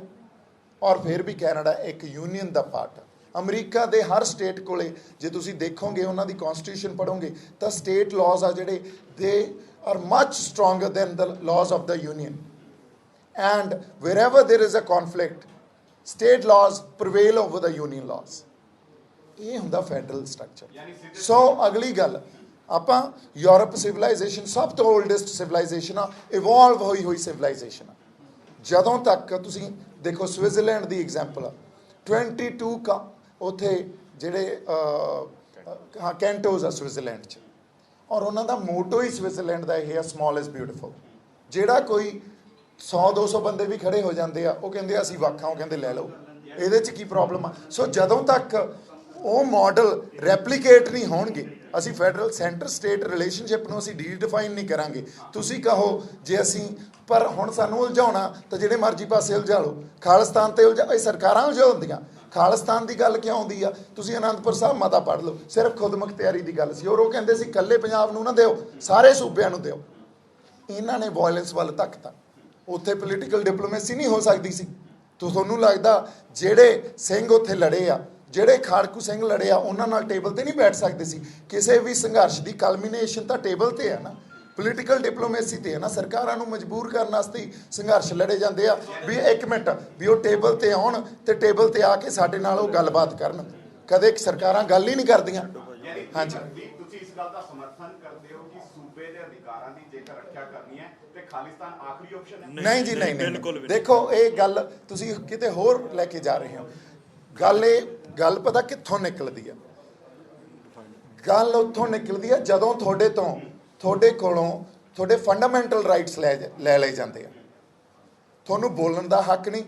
ਔਰ ਫਿਰ ਵੀ ਕੈਨੇਡਾ ਇੱਕ ਯੂਨੀਅਨ ਦਾ ਪਾਰਟ ਆ। ਅਮਰੀਕਾ ਦੇ ਹਰ ਸਟੇਟ ਕੋਲੇ ਜੇ ਤੁਸੀਂ ਦੇਖੋਗੇ, ਉਹਨਾਂ ਦੀ ਕਨਸਟੀਟਿਊਸ਼ਨ ਪੜ੍ਹੋਗੇ ਤਾਂ ਸਟੇਟ ਲਾਜ਼ ਆ ਜਿਹੜੇ they are much stronger than the laws of the union. And wherever there is a conflict, state laws prevail over the union laws. ਇਹ ਹੁੰਦਾ ਫੈਡਰਲ ਸਟਰਕਚਰ। ਸੋ ਅਗਲੀ ਗੱਲ, ਆਪਾਂ ਯੂਰਪ ਸਿਵਲਾਈਜੇਸ਼ਨ ਸਭ ਤੋਂ ਓਲਡੈਸਟ ਸਿਵਲਾਈਜੇਸ਼ਨ ਆ, ਇਵੋਲਵ ਹੋਈ ਸਿਵਲਾਈਜੇਸ਼ਨ ਆ। ਜਦੋਂ ਤੱਕ ਤੁਸੀਂ ਦੇਖੋ ਸਵਿਟਜ਼ਰਲੈਂਡ ਦੀ ਐਗਜ਼ਾਮਪਲ ਆ, 22 ਉੱਥੇ ਜਿਹੜੇ ਕੈਂਟੋਜ਼ ਆ ਸਵਿਟਜ਼ਰਲੈਂਡ 'ਚ, ਔਰ ਉਹਨਾਂ ਦਾ ਮੋਟੋ ਹੀ ਸਵਿਟਜ਼ਰਲੈਂਡ ਦਾ ਇਹ ਆ, ਸਮਾਲ ਇਜ਼ ਬਿਊਟੀਫੁਲ। ਜਿਹੜਾ ਕੋਈ 100-200 ਬੰਦੇ ਵੀ ਖੜੇ ਹੋ ਜਾਂਦੇ ਆ, ਉਹ ਕਹਿੰਦੇ ਅਸੀਂ ਵੱਖ ਆ, ਉਹ ਕਹਿੰਦੇ ਲੈ ਲਓ, ਇਹਦੇ 'ਚ ਕੀ ਪ੍ਰੋਬਲਮ ਆ? ਸੋ ਜਦੋਂ ਤੱਕ ਉਹ ਮਾਡਲ ਰੈਪਲੀਕੇਟ ਨਹੀਂ ਹੋਣਗੇ, ਅਸੀਂ ਫੈਡਰਲ ਸੈਂਟਰ ਸਟੇਟ ਰਿਲੇਸ਼ਨਸ਼ਿਪ ਨੂੰ ਅਸੀਂ ਡੀਡਿਫਾਈਨ ਨਹੀਂ ਕਰਾਂਗੇ। ਤੁਸੀਂ ਕਹੋ ਜੇ ਅਸੀਂ, ਪਰ ਹੁਣ ਸਾਨੂੰ ਉਲਝਾਉਣਾ ਤਾਂ ਜਿਹੜੇ ਮਰਜ਼ੀ ਪਾਸੇ ਉਲਝਾ ਲਓ। ਖਾਲਿਸਤਾਨ ਤੇ ਇਹ ਸਰਕਾਰਾਂ ਉਲਝਾਉਂਦੀਆਂ, ਖਾਲਿਸਤਾਨ ਦੀ ਗੱਲ ਕਿਉਂ ਆਉਂਦੀ ਆ? ਤੁਸੀਂ ਅਨੰਦਪੁਰ ਸਾਹਿਬ ਮਤਾ ਪੜ੍ਹ ਲਓ, ਸਿਰਫ ਖੁਦਮੁਖਤਿਆਰੀ ਦੀ ਗੱਲ ਸੀ, ਔਰ ਉਹ ਕਹਿੰਦੇ ਸੀ ਇਕੱਲੇ ਪੰਜਾਬ ਨੂੰ ਨਾ ਦਿਓ, ਸਾਰੇ ਸੂਬਿਆਂ ਨੂੰ ਦਿਓ। ਇਹਨਾਂ ਨੇ ਵਾਇਲੈਂਸ ਵੱਲ ਧੱਕਤਾ। ਉੱਥੇ ਪੋਲੀਟੀਕਲ ਡਿਪਲੋਮੇਸੀ ਨਹੀਂ ਹੋ ਸਕਦੀ ਸੀ। ਤੁਹਾਨੂੰ ਲੱਗਦਾ ਜਿਹੜੇ ਸਿੰਘ ਉੱਥੇ ਲੜੇ ਆ, ਜਿਹੜੇ ਖਾੜਕੂ ਸਿੰਘ ਲੜੇ ਆ, ਉਹਨਾਂ ਨਾਲ ਟੇਬਲ ਤੇ ਨਹੀਂ ਬੈਠ ਸਕਦੇ ਸੀ? ਕਿਸੇ ਵੀ ਸੰਘਰਸ਼ ਦੀ ਕਲਮੀਨੇਸ਼ਨ ਤਾਂ ਟੇਬਲ ਤੇ ਆ ਨਾ, ਪੋਲੀਟੀਕਲ ਡਿਪਲੋਮੇਸੀ ਤੇ ਹੈ ਨਾ। ਸਰਕਾਰਾਂ ਨੂੰ ਮਜਬੂਰ ਕਰਨ ਵਾਸਤੇ ਸੰਘਰਸ਼ ਲੜੇ ਜਾਂਦੇ ਆ ਵੀ ਇੱਕ ਮਿੰਟ ਵੀ ਉਹ ਟੇਬਲ ਤੇ ਆਉਣ ਤੇ ਟੇਬਲ ਤੇ ਆ ਕੇ ਸਾਡੇ ਨਾਲ ਉਹ ਗੱਲਬਾਤ ਕਰਨ। ਕਦੇ ਸਰਕਾਰਾਂ ਗੱਲ ਹੀ ਨਹੀਂ ਕਰਦੀਆਂ। ਹਾਂਜੀ,
ਤੁਸੀਂ ਇਸ ਗੱਲ ਦਾ ਸਮਰਥਨ ਕਰਦੇ ਹੋ ਕਿ ਸੂਬੇ ਦੇ ਅਧਿਕਾਰਾਂ ਦੀ ਜੇਕਰ ਰੱਖਿਆ ਕਰਨੀ ਹੈ ਤੇ ਖਾਲਿਸਤਾਨ ਆਖਰੀ ਆਪਸ਼ਨ ਹੈ?
ਨਹੀਂ ਜੀ, ਨਹੀਂ। ਦੇਖੋ, ਇਹ ਗੱਲ ਤੁਸੀਂ ਕਿਤੇ ਹੋਰ ਲੈ ਕੇ ਜਾ ਰਹੇ ਹੋ। ਗੱਲ ਪਤਾ ਕਿੱਥੋਂ ਨਿਕਲਦੀ ਆ? ਗੱਲ ਉੱਥੋਂ ਨਿਕਲਦੀ ਆ ਜਦੋਂ ਤੁਹਾਡੇ ਕੋਲੋਂ ਤੁਹਾਡੇ ਫੰਡਾਮੈਂਟਲ ਰਾਈਟਸ ਲੈ ਲਏ ਜਾਂਦੇ ਆ। ਤੁਹਾਨੂੰ ਬੋਲਣ ਦਾ ਹੱਕ ਨਹੀਂ,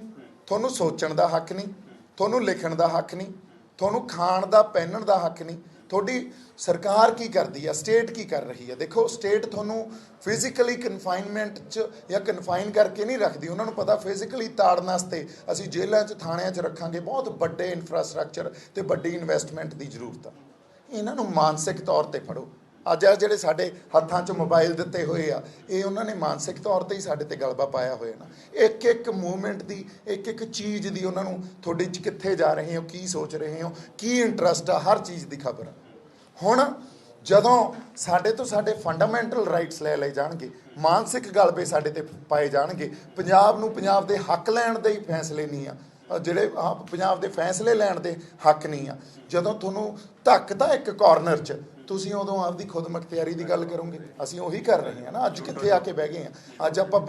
ਤੁਹਾਨੂੰ ਸੋਚਣ ਦਾ ਹੱਕ ਨਹੀਂ, ਤੁਹਾਨੂੰ ਲਿਖਣ ਦਾ ਹੱਕ ਨਹੀਂ, ਤੁਹਾਨੂੰ ਖਾਣ ਦਾ ਪਹਿਨਣ ਦਾ ਹੱਕ ਨਹੀਂ। ਤੁਹਾਡੀ ਸਰਕਾਰ ਕੀ ਕਰਦੀ ਆ? ਸਟੇਟ ਕੀ ਕਰ ਰਹੀ ਹੈ? ਦੇਖੋ, ਸਟੇਟ ਤੁਹਾਨੂੰ ਫਿਜ਼ੀਕਲੀ ਕਨਫਾਈਨਮੈਂਟ 'ਚ ਜਾਂ ਕਨਫਾਈਨ ਕਰਕੇ ਨਹੀਂ ਰੱਖਦੀ। ਉਹਨਾਂ ਨੂੰ ਪਤਾ ਫਿਜ਼ੀਕਲੀ ਤਾੜਨ ਵਾਸਤੇ ਅਸੀਂ ਜੇਲ੍ਹਾਂ 'ਚ, ਥਾਣਿਆਂ 'ਚ ਰੱਖਾਂਗੇ, ਬਹੁਤ ਵੱਡੇ ਇਨਫਰਾਸਟ੍ਰਕਚਰ ਤੇ ਵੱਡੀ ਇਨਵੈਸਟਮੈਂਟ ਦੀ ਜ਼ਰੂਰਤ ਆ। ਇਹਨਾਂ ਨੂੰ ਮਾਨਸਿਕ ਤੌਰ ਤੇ ਫੜੋ। ਅੱਜ ਜਿਹੜੇ ਸਾਡੇ ਹੱਥਾਂ 'ਚ ਮੋਬਾਈਲ ਦਿੱਤੇ ਹੋਏ ਆ, ਇਹ ਉਹਨਾਂ ਨੇ ਮਾਨਸਿਕ ਤੌਰ ਤੇ ਹੀ ਸਾਡੇ ਤੇ ਗਲਬਾ ਪਾਇਆ ਹੋਇਆ ਨਾ। ਇੱਕ ਇੱਕ ਮੂਵਮੈਂਟ ਦੀ, ਇੱਕ ਇੱਕ ਚੀਜ਼ ਦੀ ਉਹਨਾਂ ਨੂੰ ਤੁਹਾਡੇ 'ਚ ਕਿੱਥੇ ਜਾ ਰਹੇ ਹੋ, ਕੀ ਸੋਚ ਰਹੇ ਹੋ, ਕੀ ਇੰਟਰਸਟ ਆ, ਹਰ ਚੀਜ਼ ਦੀ ਖਬਰ। ਹੁਣ ਜਦੋਂ ਸਾਡੇ ਤੋਂ ਸਾਡੇ ਫੰਡਾਮੈਂਟਲ ਰਾਈਟਸ ਲੈ ਲਏ ਜਾਣਗੇ, ਮਾਨਸਿਕ ਗਲਬੇ ਸਾਡੇ ਤੇ ਪਾਏ ਜਾਣਗੇ, ਪੰਜਾਬ ਨੂੰ ਪੰਜਾਬ ਦੇ ਹੱਕ ਲੈਣ ਦੇ ਹੀ ਫੈਸਲੇ ਨਹੀਂ ਆ, ਜਿਹੜੇ ਪੰਜਾਬ ਦੇ ਫੈਸਲੇ ਲੈਣ ਦੇ ਹੱਕ ਨਹੀਂ ਆ, ਜਦੋਂ ਤੁਹਾਨੂੰ ਧੱਕਦਾ ਇੱਕ ਕਾਰਨਰ 'ਚ, ਤੁਸੀਂ ਉਦੋਂ ਆਪਦੀ ਖੁਦਮੁਖਤਿਆਰੀ ਦੀ ਗੱਲ ਕਰੋਗੇ। ਅਸੀਂ ਉਹੀ ਕਰ ਰਹੇ ਹਾਂ ਨਾ। ਅੱਜ ਕਿੱਥੇ ਆ ਕੇ ਬਹਿ ਗਏ ਆ? ਅੱਜ ਆਪਾਂ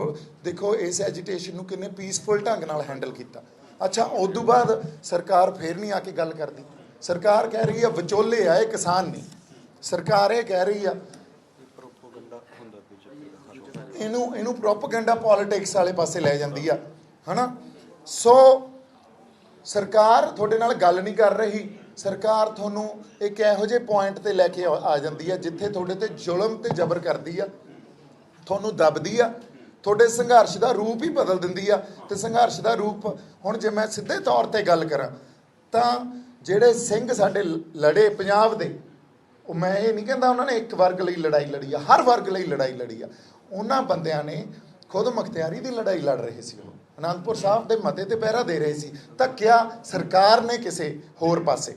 ਦੇਖੋ ਇਸ ਐਜੀਟੇਸ਼ਨ ਨੂੰ ਕਿੰਨੇ ਪੀਸਫੁਲ ਢੰਗ ਨਾਲ ਹੈਂਡਲ ਕੀਤਾ। ਅੱਛਾ, ਉਦੋਂ ਬਾਅਦ ਸਰਕਾਰ ਫੇਰ ਨਹੀਂ ਆ ਕੇ ਗੱਲ ਕਰਦੀ। ਸਰਕਾਰ ਕਹਿ ਰਹੀ ਆ ਵਿਚੋਲੇ ਆ, ਇਹ ਕਿਸਾਨ ਨਹੀਂ। ਸਰਕਾਰ ਇਹ ਕਹਿ ਰਹੀ ਆ, ਇਹਨੂੰ ਪ੍ਰੋਪੇਗੈਂਡਾ ਪੋਲਿਟਿਕਸ ਵਾਲੇ ਪਾਸੇ ਲੈ ਜਾਂਦੀ ਆ, ਹਨਾ। ਸੋ ਸਰਕਾਰ ਤੁਹਾਡੇ ਨਾਲ ਗੱਲ ਨਹੀਂ ਕਰ ਰਹੀ। ਸਰਕਾਰ ਤੁਹਾਨੂੰ ਇੱਕ ਇਹੋ ਜਿਹੇ ਪੁਆਇੰਟ ਤੇ ਲੈ ਕੇ ਆ ਜਾਂਦੀ ਆ ਜਿੱਥੇ ਤੁਹਾਡੇ ਤੇ ਜ਼ੁਲਮ ਤੇ ਜ਼ਬਰ ਕਰਦੀ ਆ, ਤੁਹਾਨੂੰ ਦੱਬਦੀ ਆ, ਤੁਹਾਡੇ ਸੰਘਰਸ਼ ਦਾ ਰੂਪ ਹੀ ਬਦਲ ਦਿੰਦੀ ਆ। ਤੇ ਸੰਘਰਸ਼ ਦਾ ਰੂਪ ਹੁਣ ਜੇ ਮੈਂ ਸਿੱਧੇ ਤੌਰ ਤੇ ਗੱਲ ਕਰਾਂ ਤਾਂ ਜਿਹੜੇ ਸਿੰਘ ਸਾਡੇ ਲੜੇ ਪੰਜਾਬ ਦੇ, ਉਹ ਮੈਂ ਇਹ ਨਹੀਂ ਕਹਿੰਦਾ ਉਹਨਾਂ ਨੇ ਇੱਕ ਵਰਗ ਲਈ ਲੜਾਈ ਲੜੀ ਆ, ਹਰ ਵਰਗ ਲਈ ਲੜਾਈ ਲੜੀ ਆ। ਉਹਨਾਂ ਬੰਦਿਆਂ ਨੇ ਖੁਦ ਮੁਖਤਿਆਰੀ ਦੀ ਲੜਾਈ ਲੜ ਰਹੇ ਸੀ। ਉਹ ਅਨੰਦਪੁਰ ਸਾਹਿਬ ਦੇ ਮਤੇ ਤੇ ਪਹਿਰਾ ਦੇ ਰਹੇ ਸੀ। ਧੱਕਿਆ ਸਰਕਾਰ ਨੇ ਕਿਸੇ ਹੋਰ ਪਾਸੇ।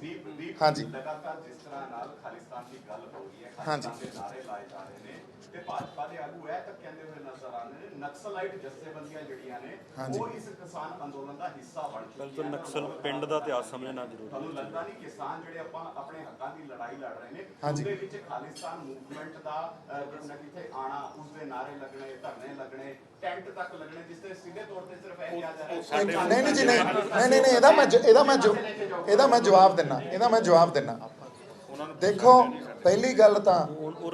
ਹਾਂਜੀ,
ਲਗਾਤਾਰ ਜਿਸ ਤਰ੍ਹਾਂ ਨਾਲ ਖਾਲਿਸਤਾਨ ਦੀ ਗੱਲ ਹੋ ਰਹੀ ਹੈ,
ਹਾਂਜੀ,
ਦੇ ਨਾਰੇ ਲਾਏ ਜਾ ਰਹੇ ਨੇ ਤੇ ਭਾਜਪਾ ਦੇ ਆਗੂ ਇਹ ਤੱਕ ਕਹਿੰਦੇ ਹੋਏ ਨਜ਼ਰ ਆਉਂਦੇ ਨੇ ਨਕਸਲਾਈਟ ਜਥੇਬੰਦੀਆਂ ਜਿਹੜੀਆਂ ਨੇ ਉਹ ਇਸ ਕਿਸਾਨ ਅੰਦੋਲਨ ਦਾ ਹਿੱਸਾ ਬਣ ਚੁੱਕੀਆਂ ਨੇ।
ਨਕਸਲ ਪਿੰਡ ਦਾ ਇਤਿਹਾਸ ਸਮਝਣਾ ਜ਼ਰੂਰੀ।
ਤੁਹਾਨੂੰ ਲੱਗਦਾ ਨਹੀਂ ਕਿਸਾਨ ਜਿਹੜੇ ਆਪਾਂ ਆਪਣੇ ਹੱਕਾਂ ਦੀ ਲੜਾਈ ਲੜ ਰਹੇ ਨੇ, ਉਹਦੇ ਵਿੱਚ ਖਾਲਿਸਤਾਨ ਮੂਵਮੈਂਟ ਦਾ ਕਿਤੇ ਨਾ ਕਿਤੇ ਆਣਾ, ਉਸਦੇ ਨਾਰੇ ਲੱਗਣੇ, ਧਰਨੇ ਲੱਗਣੇ, ਟੈਂਟ ਤੱਕ ਲੱਗਣੇ, ਜਿਸ ਤੇ ਸਿੱਧੇ ਤੌਰ ਤੇ ਸਿਰਫ ਇਹ ਕਿਹਾ ਜਾ ਰਿਹਾ ਹੈ
ਨਹੀਂ ਜੀ, ਨਹੀਂ, ਇਹਦਾ ਮੈਂ ਜਵਾਬ ਦਿੰਨਾ। ਦੇਖੋ, ਪਹਿਲੀ ਗੱਲ ਤਾਂ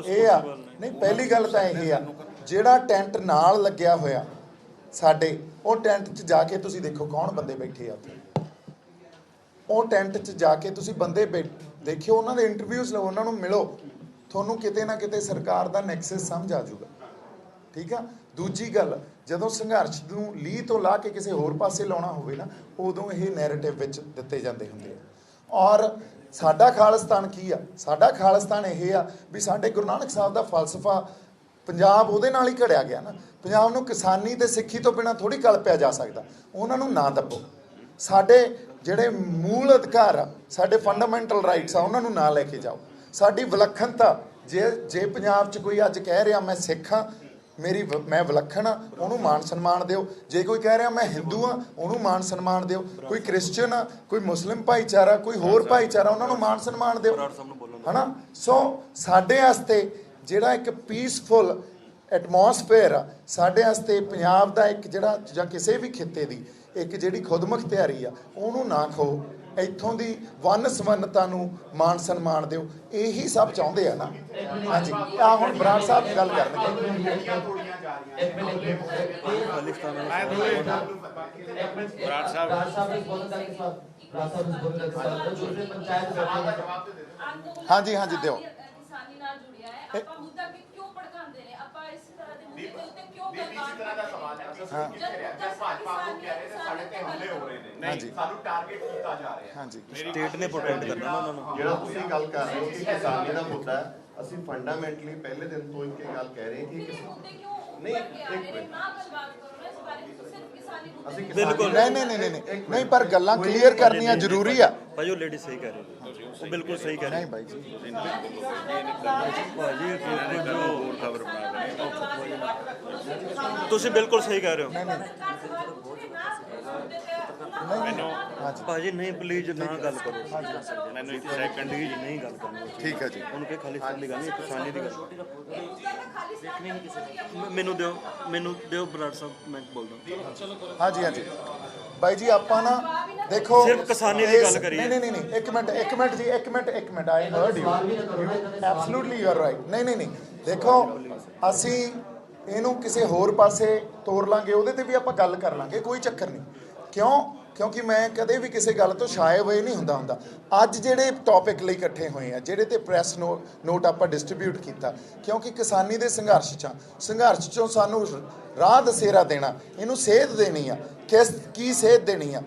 ਇਹ ਆ, ਨਹੀਂ, ਪਹਿਲੀ ਗੱਲ ਤਾਂ ਇਹ ਆ, ਜਿਹੜਾ ਟੈਂਟ ਨਾਲ ਲੱਗਿਆ ਹੋਇਆ ਸਾਡੇ, ਉਹ ਟੈਂਟ 'ਚ ਜਾ ਕੇ ਤੁਸੀਂ ਦੇਖੋ ਕੌਣ ਬੰਦੇ ਬੈਠੇ ਆ ਉੱਥੇ। ਉਹ ਟੈਂਟ 'ਚ ਜਾ ਕੇ ਤੁਸੀਂ ਬੰਦੇ ਦੇਖਿਓ, ਉਹਨਾਂ ਦੇ ਇੰਟਰਵਿਊਜ਼ ਲਓ, ਉਹਨਾਂ ਨੂੰ ਮਿਲੋ, ਤੁਹਾਨੂੰ ਕਿਤੇ ਨਾ ਕਿਤੇ ਸਰਕਾਰ ਦਾ ਨੈਕਸਸ ਸਮਝ ਆ ਜਾਊਗਾ। ਠੀਕ ਆ। ਦੂਜੀ ਗੱਲ, ਜਦੋਂ ਸੰਘਰਸ਼ ਨੂੰ ਲੀਹ ਤੋਂ ਲਾ ਕੇ ਕਿਸੇ ਹੋਰ ਪਾਸੇ ਲਾਉਣਾ ਹੋਵੇ ਨਾ, ਉਦੋਂ ਇਹ ਨੈਰੇਟਿਵ ਵਿੱਚ ਦਿੱਤੇ ਜਾਂਦੇ ਹੁੰਦੇ ਆ। ਔਰ ਸਾਡਾ ਖਾਲਿਸਤਾਨ ਕੀ ਆ? ਸਾਡਾ ਖਾਲਿਸਤਾਨ ਇਹ ਆ ਵੀ ਸਾਡੇ ਗੁਰੂ ਨਾਨਕ ਸਾਹਿਬ ਦਾ ਫਲਸਫਾ, ਪੰਜਾਬ ਉਹਦੇ ਨਾਲ ਹੀ ਘੜਿਆ ਗਿਆ ਨਾ। ਪੰਜਾਬ ਨੂੰ ਕਿਸਾਨੀ ਤੇ ਸਿੱਖੀ ਤੋਂ ਬਿਨਾਂ ਥੋੜ੍ਹੀ ਕਲਪਿਆ ਜਾ ਸਕਦਾ। ਉਹਨਾਂ ਨੂੰ ਨਾ ਦੱਬੋ। ਸਾਡੇ ਜਿਹੜੇ ਮੂਲ ਅਧਿਕਾਰ ਆ, ਸਾਡੇ ਫੰਡਾਮੈਂਟਲ ਰਾਈਟਸ ਆ, ਉਹਨਾਂ ਨੂੰ ਨਾ ਲੈ ਕੇ ਜਾਓ। ਸਾਡੀ ਵਿਲੱਖਣਤਾ, ਜੇ ਪੰਜਾਬ 'ਚ ਕੋਈ ਅੱਜ ਕਹਿ ਰਿਹਾ ਮੈਂ ਸਿੱਖ ਹਾਂ, ਮੈਂ ਵਿਲੱਖਣ ਆ, ਉਹਨੂੰ ਮਾਣ ਸਨਮਾਨ ਦਿਓ। ਜੇ ਕੋਈ ਕਹਿ ਰਿਹਾ ਮੈਂ ਹਿੰਦੂ ਆ, ਉਹਨੂੰ ਮਾਣ ਸਨਮਾਨ ਦਿਓ। ਕੋਈ ਕ੍ਰਿਸਚਨ ਆ, ਕੋਈ ਮੁਸਲਿਮ ਭਾਈਚਾਰਾ, ਕੋਈ ਹੋਰ ਭਾਈਚਾਰਾ, ਉਹਨਾਂ ਨੂੰ ਮਾਣ ਸਨਮਾਨ ਦਿਓ, ਹਨਾ। ਸੋ ਸਾਡੇ ਵਾਸਤੇ ਜਿਹੜਾ ਇੱਕ ਪੀਸਫੁਲ ਐਟਮੋਸਫੇਅਰ ਆ, ਸਾਡੇ ਵਾਸਤੇ ਪੰਜਾਬ ਦਾ ਇੱਕ ਜਿਹੜਾ, ਜਾਂ ਕਿਸੇ ਵੀ ਖਿੱਤੇ ਦੀ ਇੱਕ ਜਿਹੜੀ ਖੁਦਮੁਖਤਿਆਰੀ ਆ, ਉਹਨੂੰ ਨਾ ਖੋ। ਇੱਥੋਂ ਦੀ ਵੰਨ ਸਵੰਨਤਾ ਨੂੰ ਮਾਣ ਸਨਮਾਨ ਦਿਓ। ਇਹੀ ਸਭ ਚਾਹੁੰਦੇ ਆ ਨਾ। ਹਾਂਜੀ, ਆ ਹੁਣ ਬਰਾੜ ਸਾਹਿਬ ਦੀ ਗੱਲ ਕਰਨਗੇ। ਹਾਂਜੀ, ਹਾਂਜੀ, ਦਿਓ।
ਕਿਸਾਨੀ ਨਾਲ ਜੁੜਿਆ ਹੈ, ਆਪਾਂ ਮੁੱਦਾ ਕਿਉਂ ਭੜਕਾਉਂਦੇ ਨੇ? ਆਪਾਂ ਇਸ ਤਰ੍ਹਾਂ ਦੇ ਮੁੱਦੇ ਦੇ ਉੱਤੇ ਕਿਉਂ ਗੱਲ
ਦਾ ਸਵਾਲ ਹੈ। ਕਸੂਰ ਕਿੱਥੇ ਰਿਹਾ ਜਦ ਭਾਜਪਾ ਨੂੰ ਕਹਿ ਰਹੇ ਨੇ ਸਾਡੇ ਤੇ ਹਮਲੇ ਹੋ ਰਹੇ ਨੇ ਨਹੀਂ ਸਾਨੂੰ ਟਾਰਗੇਟ ਕੀਤਾ ਜਾ ਰਿਹਾ
ਹਾਂਜੀ
ਸਟੇਟ ਨੇ ਪ੍ਰੋਟੈਕਟ ਕਰਨਾ ਉਹਨਾਂ ਨੂੰ।
ਜਿਹੜਾ ਤੁਸੀਂ ਗੱਲ ਕਰ ਰਹੇ ਹੋ ਕਿ ਕਿਸਾਨੀ ਦਾ ਮੁੱਦਾ ਹੈ, ਅਸੀਂ ਫੰਡਾਮੈਂਟਲੀ ਪਹਿਲੇ ਦਿਨ ਤੋਂ ਇੱਕ ਗੱਲ ਕਹਿ ਰਹੇ ਹਾਂ ਕਿ ਨਹੀਂ ਅਸੀਂ
ਬਿਲਕੁਲ ਨਹੀਂ ਪਰ ਗੱਲਾਂ ਕਲੀਅਰ ਕਰਨੀਆਂ ਜ਼ਰੂਰੀ ਆ
ਭਾਜੀ ਉਹ ਲੇਡੀ ਸਹੀ ਕਹਿ ਰਹੀ ਹੈ, ਉਹ ਬਿਲਕੁਲ ਸਹੀ ਕਹਿ ਰਹੀ
ਨਹੀਂ ਬਾਈ ਜੀ
ਤੁਸੀਂ ਬਿਲਕੁਲ ਸਹੀ ਕਹਿ ਰਹੇ ਹੋ ਭਾਜੀ। ਨਹੀਂ ਪਲੀਜ਼ ਨਾ ਗੱਲ ਕਰੋ, ਮੈਨੂੰ ਇੱਕ ਸੈਕਿੰਡ ਹੀ ਨਹੀਂ ਗੱਲ ਕਰਨੀ।
ਠੀਕ ਹੈ ਜੀ
ਉਹਨੂੰ ਕਿ ਖਾਲਿਸਤਾਨ ਦੀ ਗੱਲ ਨਹੀਂ, ਕਿਸਾਨੀ ਦੀ ਗੱਲ। ਮੈਨੂੰ ਦਿਓ ਬਰਾੜ ਸਾਹਿਬ, ਮੈਂ ਬੋਲਦਾ।
ਹਾਂਜੀ ਹਾਂਜੀ ਬਾਈ ਜੀ ਆਪਾਂ ਨਾ ਦੇਖੋ
ਸਿਰਫ ਕਿਸਾਨੀ ਦੀ ਗੱਲ ਕਰੀਏ।
ਨਹੀਂ ਇੱਕ ਮਿੰਟ ਜੀ ਇੱਕ minute I heard you absolutely you are right. ਨਹੀਂ ਦੇਖੋ ਅਸੀਂ ਇਹਨੂੰ ਕਿਸੇ ਹੋਰ ਪਾਸੇ ਤੋਰ ਲਾਂਗੇ, ਉਹਦੇ ਤੇ ਵੀ ਆਪਾਂ ਗੱਲ ਕਰ ਲਾਂਗੇ, ਕੋਈ ਚੱਕਰ ਨਹੀਂ। ਕਿਉਂਕਿ ਮੈਂ ਕਦੇ ਵੀ ਕਿਸੇ ਗੱਲ ਤੋਂ ਸ਼ਾਏ ਹੋਏ ਨਹੀਂ ਹੁੰਦਾ। ਅੱਜ ਜਿਹੜੇ ਟੌਪਿਕ ਲਈ ਇਕੱਠੇ ਹੋਏ ਆ, ਜਿਹੜੇ ਤੇ ਪ੍ਰੈਸ ਨੋਟ ਆਪਾਂ ਡਿਸਟ੍ਰੀਬਿਊਟ ਕੀਤਾ, ਕਿਉਂਕਿ ਕਿਸਾਨੀ ਦੇ ਸੰਘਰਸ਼ ਚੋਂ ਸਾਨੂੰ ਰਾਹ ਦਸੇਰਾ ਦੇਣਾ, ਇਹਨੂੰ ਸੇਧ ਦੇਣੀ ਆ, ਕੀ ਸੇਧ ਦੇਣੀ ਆ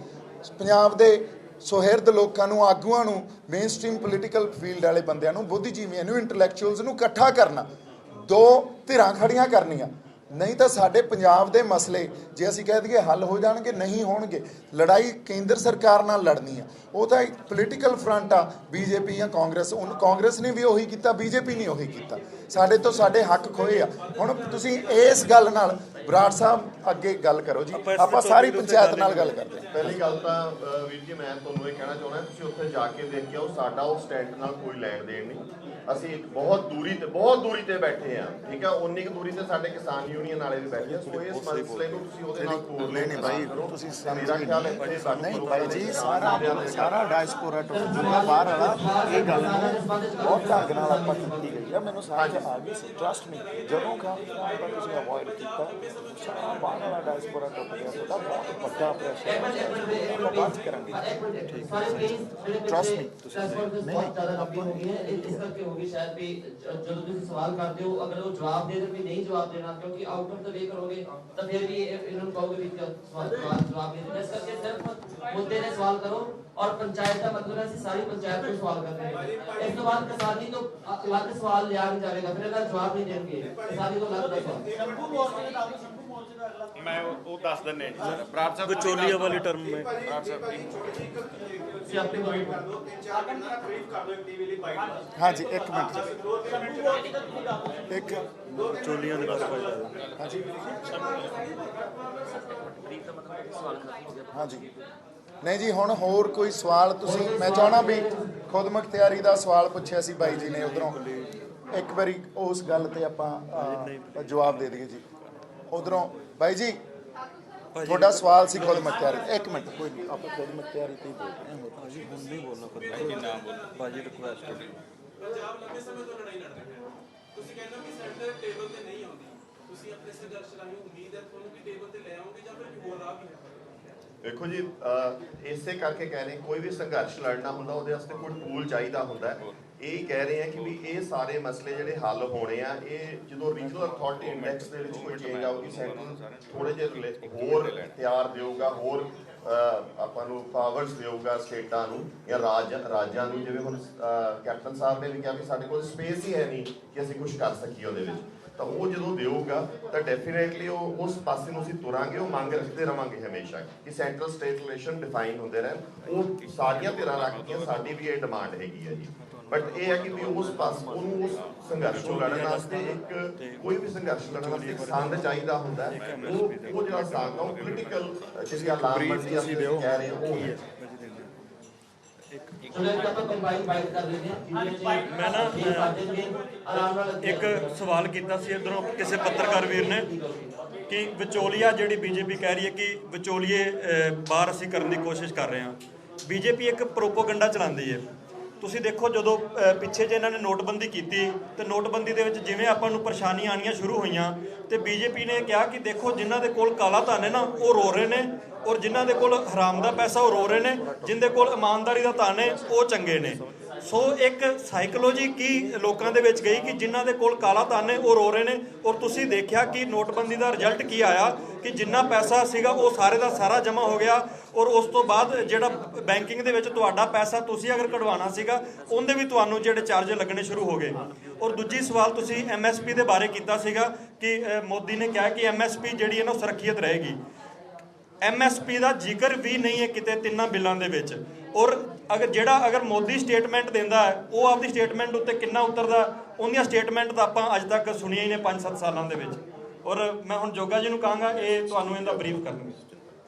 ਪੰਜਾਬ ਦੇ ਸੁਹਿਰਦ ਲੋਕਾਂ ਨੂੰ, ਆਗੂਆਂ ਨੂੰ, ਮੇਨ ਸਟ੍ਰੀਮ ਪੋਲੀਟੀਕਲ ਫੀਲਡ ਵਾਲੇ ਬੰਦਿਆਂ ਨੂੰ, ਬੁੱਧੀਜੀਵੀਆਂ ਨੂੰ, ਇੰਟੈਲੈਕਚੁਅਲਸ ਨੂੰ ਇਕੱਠਾ ਕਰਨਾ, ਦੋ ਧਿਰਾਂ ਖੜੀਆਂ ਕਰਨੀਆਂ। ਨਹੀਂ ਤਾਂ ਸਾਡੇ ਪੰਜਾਬ ਦੇ ਮਸਲੇ ਜੇ ਅਸੀਂ ਕਹਿ ਦਈਏ ਹੱਲ ਹੋ ਜਾਣਗੇ, ਨਹੀਂ ਹੋਣਗੇ। ਲੜਾਈ ਕੇਂਦਰ ਸਰਕਾਰ ਨਾਲ ਲੜਨੀ ਆ, ਉਹ ਤਾਂ ਪੋਲੀਟੀਕਲ ਫਰੰਟ ਆ, ਬੀਜੇਪੀ ਜਾਂ ਕਾਂਗਰਸ ਨੇ ਵੀ ਉਹੀ ਕੀਤਾ, ਬੀਜੇਪੀ ਨੇ ਉਹੀ ਕੀਤਾ। ਸਾਡੇ ਹੱਕ ਖੋਏ ਆ। ਹੁਣ ਤੁਸੀਂ ਇਸ ਗੱਲ ਨਾਲ ਬਰਾੜ ਸਾਹਿਬ ਅੱਗੇ ਗੱਲ ਕਰੋ ਜੀ, ਆਪਾਂ ਸਾਰੀ ਪੰਚਾਇਤ ਨਾਲ ਗੱਲ ਕਰਦੇ ਹਾਂ।
ਪਹਿਲੀ ਗੱਲ ਤਾਂ ਵੀਰ ਜੀ ਮੈਂ ਤੁਹਾਨੂੰ ਇਹ ਕਹਿਣਾ ਚਾਹੁੰਦਾ, ਤੁਸੀਂ ਉੱਥੇ ਜਾ ਕੇ ਦੇਖ ਕੇ ਆਓ, ਸਾਡਾ ਉਸ ਸਟੈਂਡ ਨਾਲ ਕੋਈ ਲੈਣ ਦੇਣ ਨਹੀਂ। ਅਸੀਂ ਇੱਕ ਬਹੁਤ ਦੂਰੀ ਤੇ ਬੈਠੇ ਆ, ਠੀਕ ਆ, ਉਨੀ ਕੁ ਦੂਰੀ ਤੇ ਸਾਡੇ ਕਿਸਾਨ ਯੂਨੀਅਨ ਵਾਲੇ ਵੀ ਬੈਠੇ ਆ। ਸੋ ਇਸ ਮਸਲੇ ਨੂੰ ਤੁਸੀਂ ਉਹਦੇ ਨਾਲ ਕੋਲ ਨਹੀਂ ਬਾਈ, ਤੁਸੀਂ ਮੇਰਾ ਖਿਆਲ ਹੈ ਨਹੀਂ ਬਾਈ ਜੀ, ਸਾਰਾ ਡਾਇਸਪੋਰਾ ਟੋਟਲ ਬਾਹਰ ਵਾਲਾ ਇਹ ਗੱਲ ਬਹੁਤ ਢੰਗ ਨਾਲ ਆਪਾਂ ਕੀਤੀ ਗਈ ਆ, ਮੈਨੂੰ ਸਮਝ ਆ ਗਈ ਸੀ। ਟਰਸਟ ਮੀ, ਜਦੋਂ ਖਾਲਿਸਤਾਨ ਦਾ ਤੁਸੀਂ ਅਵੋਇਡ ਕੀਤਾ, ਸਾਰਾ ਬਾਹਰ ਵਾਲਾ ਡਾਇਸਪੋਰਾ ਟੁੱਟ ਗਿਆ। ਤੁਹਾਡਾ ਬਹੁਤ ਵੱਡਾ ਪ੍ਰੈਸ਼ਰ ਆਪਾਂ ਬਾਤ ਕਰਾਂਗੇ।
ਟਰਸਟ ਮੀ, शायद भी जो तुम सवाल करते हो, अगर वो जवाब दे भी नहीं जवाब देना, क्योंकि आउटकम तो वे करोगे तो फिर भी इन्होंने कहोगे भी जवाब दे। इस करके सिर्फ मुद्दे ने सवाल करो, और पंचायत का मतलब है सारी पंचायत को सवाल करते हैं। इस बाद किसानी तो अलग सवाल लिया नहीं जाएगा, फिर अगर जवाब नहीं देंगे किसानी तो अलग सवाल।
मैं वो दस दिन नहीं सर बराड़ साहब
विचोलिया वाली टर्म में
हाँ जी एक मिनट एक
विचोलिया
हाँ जी हाँ जी नहीं जी हुण होर कोई सवाल तुसी मैं चाहना भी खुद मुख्तियारी का सवाल पूछा सी बाई जी ने उधरों एक बारी उस गल ते आपां जवाब दे दिए जी उधरों बाई जी थोड़ा सवाल सी खुद मुख्तियारी एक मिनट कोई नहीं आप खुद मुख्तियारी ते बोल रहे हैं भाजी हुण नहीं बोलना कोई ना बोल
भाजी रिक्वेस्ट
पंजाब लंबे समय तो लड़ाई लड़ रहे हैं ਤੁਸੀਂ ਕਹਿੰਦੇ ਹੋ ਕਿ ਸੈਂਟਰ ਟੇਬਲ ਤੇ ਨਹੀਂ ਆਉਂਦੀ ਤੁਸੀਂ ਆਪਣੇ ਸੰਘਰਸ਼ ਰਾਹੀਂ ਉਮੀਦ ਹੈ ਤੁਹਾਨੂੰ ਕਿ ਟੇਬਲ ਤੇ ਲੈ ਆਉਂਗੇ ਜਾਂ ਫਿਰ ਹੋਰ ਰਾਹ ਵੀ ਹੈ।
ਦੇਖੋ ਜੀ ਇਸੇ ਕਰਕੇ ਕਹਿ ਰਹੇ ਕੋਈ ਵੀ ਸੰਘਰਸ਼ ਲੜਨਾ ਹੁੰਦਾ ਉਹਦੇ ਵਾਸਤੇ ਕੋਈ ਟੂਲ ਚਾਹੀਦਾ ਹੁੰਦਾ ਇਹ ਕਹਿ ਰਹੇ ਆ ਕਿ ਵੀ ਇਹ ਸਾਰੇ ਮਸਲੇ ਜਿਹੜੇ ਹੱਲ ਹੋਣੇ ਆ ਇਹ ਜਦੋਂ ਰੀਜਨਲ ਅਥਾਰਟੀ ਇੰਡੈਕਸ ਦੇ ਵਿੱਚ ਕੋਈ ਚੇਂਜ ਆਊਗੀ ਸੈਂਟਰ ਥੋੜੇ ਜਿਹੇ ਹੋਰ ਤਿਆਰ ਦੇਊਗਾ ਹੋਰ ਆਪਾਂ ਨੂੰ ਪਾਵਰਸ ਦੇਊਗਾ ਸਟੇਟਾਂ ਨੂੰ ਜਾਂ ਰਾਜਾਂ ਨੂੰ ਜਿਵੇਂ ਹੁਣ ਕੈਪਟਨ ਸਾਹਿਬ ਨੇ ਵੀ ਕਿਹਾ ਵੀ ਸਾਡੇ ਕੋਲ ਸਪੇਸ ਹੀ ਹੈ ਨਹੀਂ ਕਿ ਅਸੀਂ ਕੁਝ ਕਰ ਸਕੀਏ ਉਹਦੇ ਵਿੱਚ ਤਾਂ ਉਹ ਜਦੋਂ ਦੇਊਗਾ ਤਾਂ ਡੈਫੀਨੇਟਲੀ ਉਹ ਉਸ ਪਾਸੇ ਨੂੰ ਅਸੀਂ ਤੁਰਾਂਗੇ ਉਹ ਮੰਗ ਰੱਖਦੇ ਰਵਾਂਗੇ ਹਮੇਸ਼ਾ ਕਿ ਸੈਂਟਰਲ ਸਟੇਟ ਰਿਲੇਸ਼ਨ ਡਿਫਾਈਨ ਹੁੰਦੇ ਰਹਿਣ ਉਹ ਸਾਰੀਆਂ ਧਿਰਾਂ ਰੱਖਦੀਆਂ ਸਾਡੀ ਵੀ ਇਹ ਡਿਮਾਂਡ ਹੈਗੀ ਹੈ ਜੀ ਬਟ ਇਹ ਹੈ ਕਿ ਵੀ ਉਸ ਪਾਸ ਉਹਨੂੰ ਉਸ ਸੰਘਰਸ਼ ਨੂੰ ਲੜਨ ਵਾਸਤੇ ਇੱਕ ਕੋਈ ਵੀ ਸੰਘਰਸ਼ ਲੜਨ ਵਾਸਤੇ ਇੱਕ ਸੰਦ ਚਾਹੀਦਾ ਹੁੰਦਾ ਉਹ ਜਿਹੜਾ ਸੰਦ ਉਹ ਪੋਲੀਟੀਕਲ ਜਿਹੜੀ ਲਾਮਬੰਦੀ ਅਸੀਂ ਕਹਿ ਰਹੇ ਉਹ ਹੈ
ਮੈਂ ਨਾ ਇੱਕ ਸਵਾਲ ਕੀਤਾ ਸੀ ਇੱਧਰੋਂ ਕਿਸੇ ਪੱਤਰਕਾਰ ਵੀਰ ਨੇ ਕਿ ਵਿਚੋਲੀਆ ਜਿਹੜੀ ਬੀਜੇਪੀ ਕਹਿ ਰਹੀ ਹੈ ਕਿ ਵਿਚੋਲੀਏ ਬਾਹਰ ਅਸੀਂ ਕਰਨ ਦੀ ਕੋਸ਼ਿਸ਼ ਕਰ ਰਹੇ ਹਾਂ ਬੀਜੇਪੀ ਇੱਕ ਪ੍ਰੋਪੋਗੰਡਾ ਚਲਾਉਂਦੀ ਹੈ ਤੁਸੀਂ ਦੇਖੋ ਜਦੋਂ ਪਿੱਛੇ ਜੇ ਇਹਨਾਂ ਨੇ ਨੋਟਬੰਦੀ ਕੀਤੀ ਤੇ ਨੋਟਬੰਦੀ ਦੇ ਵਿੱਚ ਜਿਵੇਂ ਆਪਾਂ ਨੂੰ ਪਰੇਸ਼ਾਨੀਆਂ ਆਉਣੀਆਂ ਸ਼ੁਰੂ ਹੋਈਆਂ ਤੇ ਬੀਜੇਪੀ ਨੇ ਕਿਹਾ ਕਿ ਦੇਖੋ ਜਿਨ੍ਹਾਂ ਦੇ ਕੋਲ ਕਾਲਾ ਧਨ ਹੈ ਨਾ ਉਹ ਰੋ ਰਹੇ ਨੇ ਔਰ ਜਿਨ੍ਹਾਂ ਦੇ ਕੋਲ ਹਰਾਮ ਦਾ ਪੈਸਾ ਉਹ ਰੋ ਰਹੇ ਨੇ ਜਿਨ੍ਹਾਂ ਦੇ ਕੋਲ ਇਮਾਨਦਾਰੀ ਦਾ ਧਨ ਹੈ ਉਹ ਚੰਗੇ ਨੇ ਸੋ ਇੱਕ ਸਾਈਕੋਲੋਜੀ ਕੀ ਲੋਕਾਂ ਦੇ ਵਿੱਚ ਗਈ ਕਿ ਜਿਨ੍ਹਾਂ ਦੇ ਕੋਲ ਕਾਲਾ ਧਨ ਹੈ ਉਹ ਰੋ ਰਹੇ ਨੇ। ਔਰ ਤੁਸੀਂ ਦੇਖਿਆ ਕਿ ਨੋਟਬੰਦੀ ਦਾ ਰਿਜ਼ਲਟ ਕੀ ਆਇਆ ਕਿ ਜਿੰਨਾ ਪੈਸਾ ਸੀਗਾ ਉਹ ਸਾਰੇ ਦਾ ਸਾਰਾ ਜਮ੍ਹਾਂ ਹੋ ਗਿਆ। ਔਰ ਉਸ ਤੋਂ ਬਾਅਦ ਜਿਹੜਾ ਬੈਂਕਿੰਗ ਦੇ ਵਿੱਚ ਤੁਹਾਡਾ ਪੈਸਾ ਤੁਸੀਂ ਅਗਰ ਕਢਵਾਉਣਾ ਸੀਗਾ ਉਹਦੇ ਵੀ ਤੁਹਾਨੂੰ ਜਿਹੜੇ ਚਾਰਜ ਲੱਗਣੇ ਸ਼ੁਰੂ ਹੋ ਗਏ। ਔਰ ਦੂਜੀ ਸਵਾਲ ਤੁਸੀਂ MSP ਦੇ ਬਾਰੇ ਕੀਤਾ ਸੀਗਾ ਕਿ ਮੋਦੀ ਨੇ ਕਿਹਾ ਕਿ MSP ਜਿਹੜੀ ਹੈ ਨਾ ਉਹ ਸੁਰੱਖਿਅਤ ਰਹੇਗੀ। MSP ਦਾ ਜ਼ਿਕਰ ਵੀ ਨਹੀਂ ਹੈ ਕਿਤੇ ਤਿੰਨਾਂ ਬਿੱਲਾਂ ਦੇ ਵਿੱਚ। ਔਰ ਅਗਰ ਮੋਦੀ ਸਟੇਟਮੈਂਟ ਦਿੰਦਾ ਹੈ ਉਹ ਆਪਦੀ ਸਟੇਟਮੈਂਟ ਉੱਤੇ ਕਿੰਨਾ ਉਤਰਦਾ, ਉਹਦੀਆਂ ਸਟੇਟਮੈਂਟ ਤਾਂ ਆਪਾਂ ਅੱਜ ਤੱਕ ਸੁਣੀਆਂ ਹੀ ਨੇ 5-7 ਸਾਲਾਂ ਦੇ ਵਿੱਚ। ਔਰ ਮੈਂ ਹੁਣ ਜੋਗਾ ਜੀ ਨੂੰ ਕਹਾਂਗਾ ਇਹ ਤੁਹਾਨੂੰ ਇਹਦਾ ਬਰੀਫ ਕਰਨਗੇ।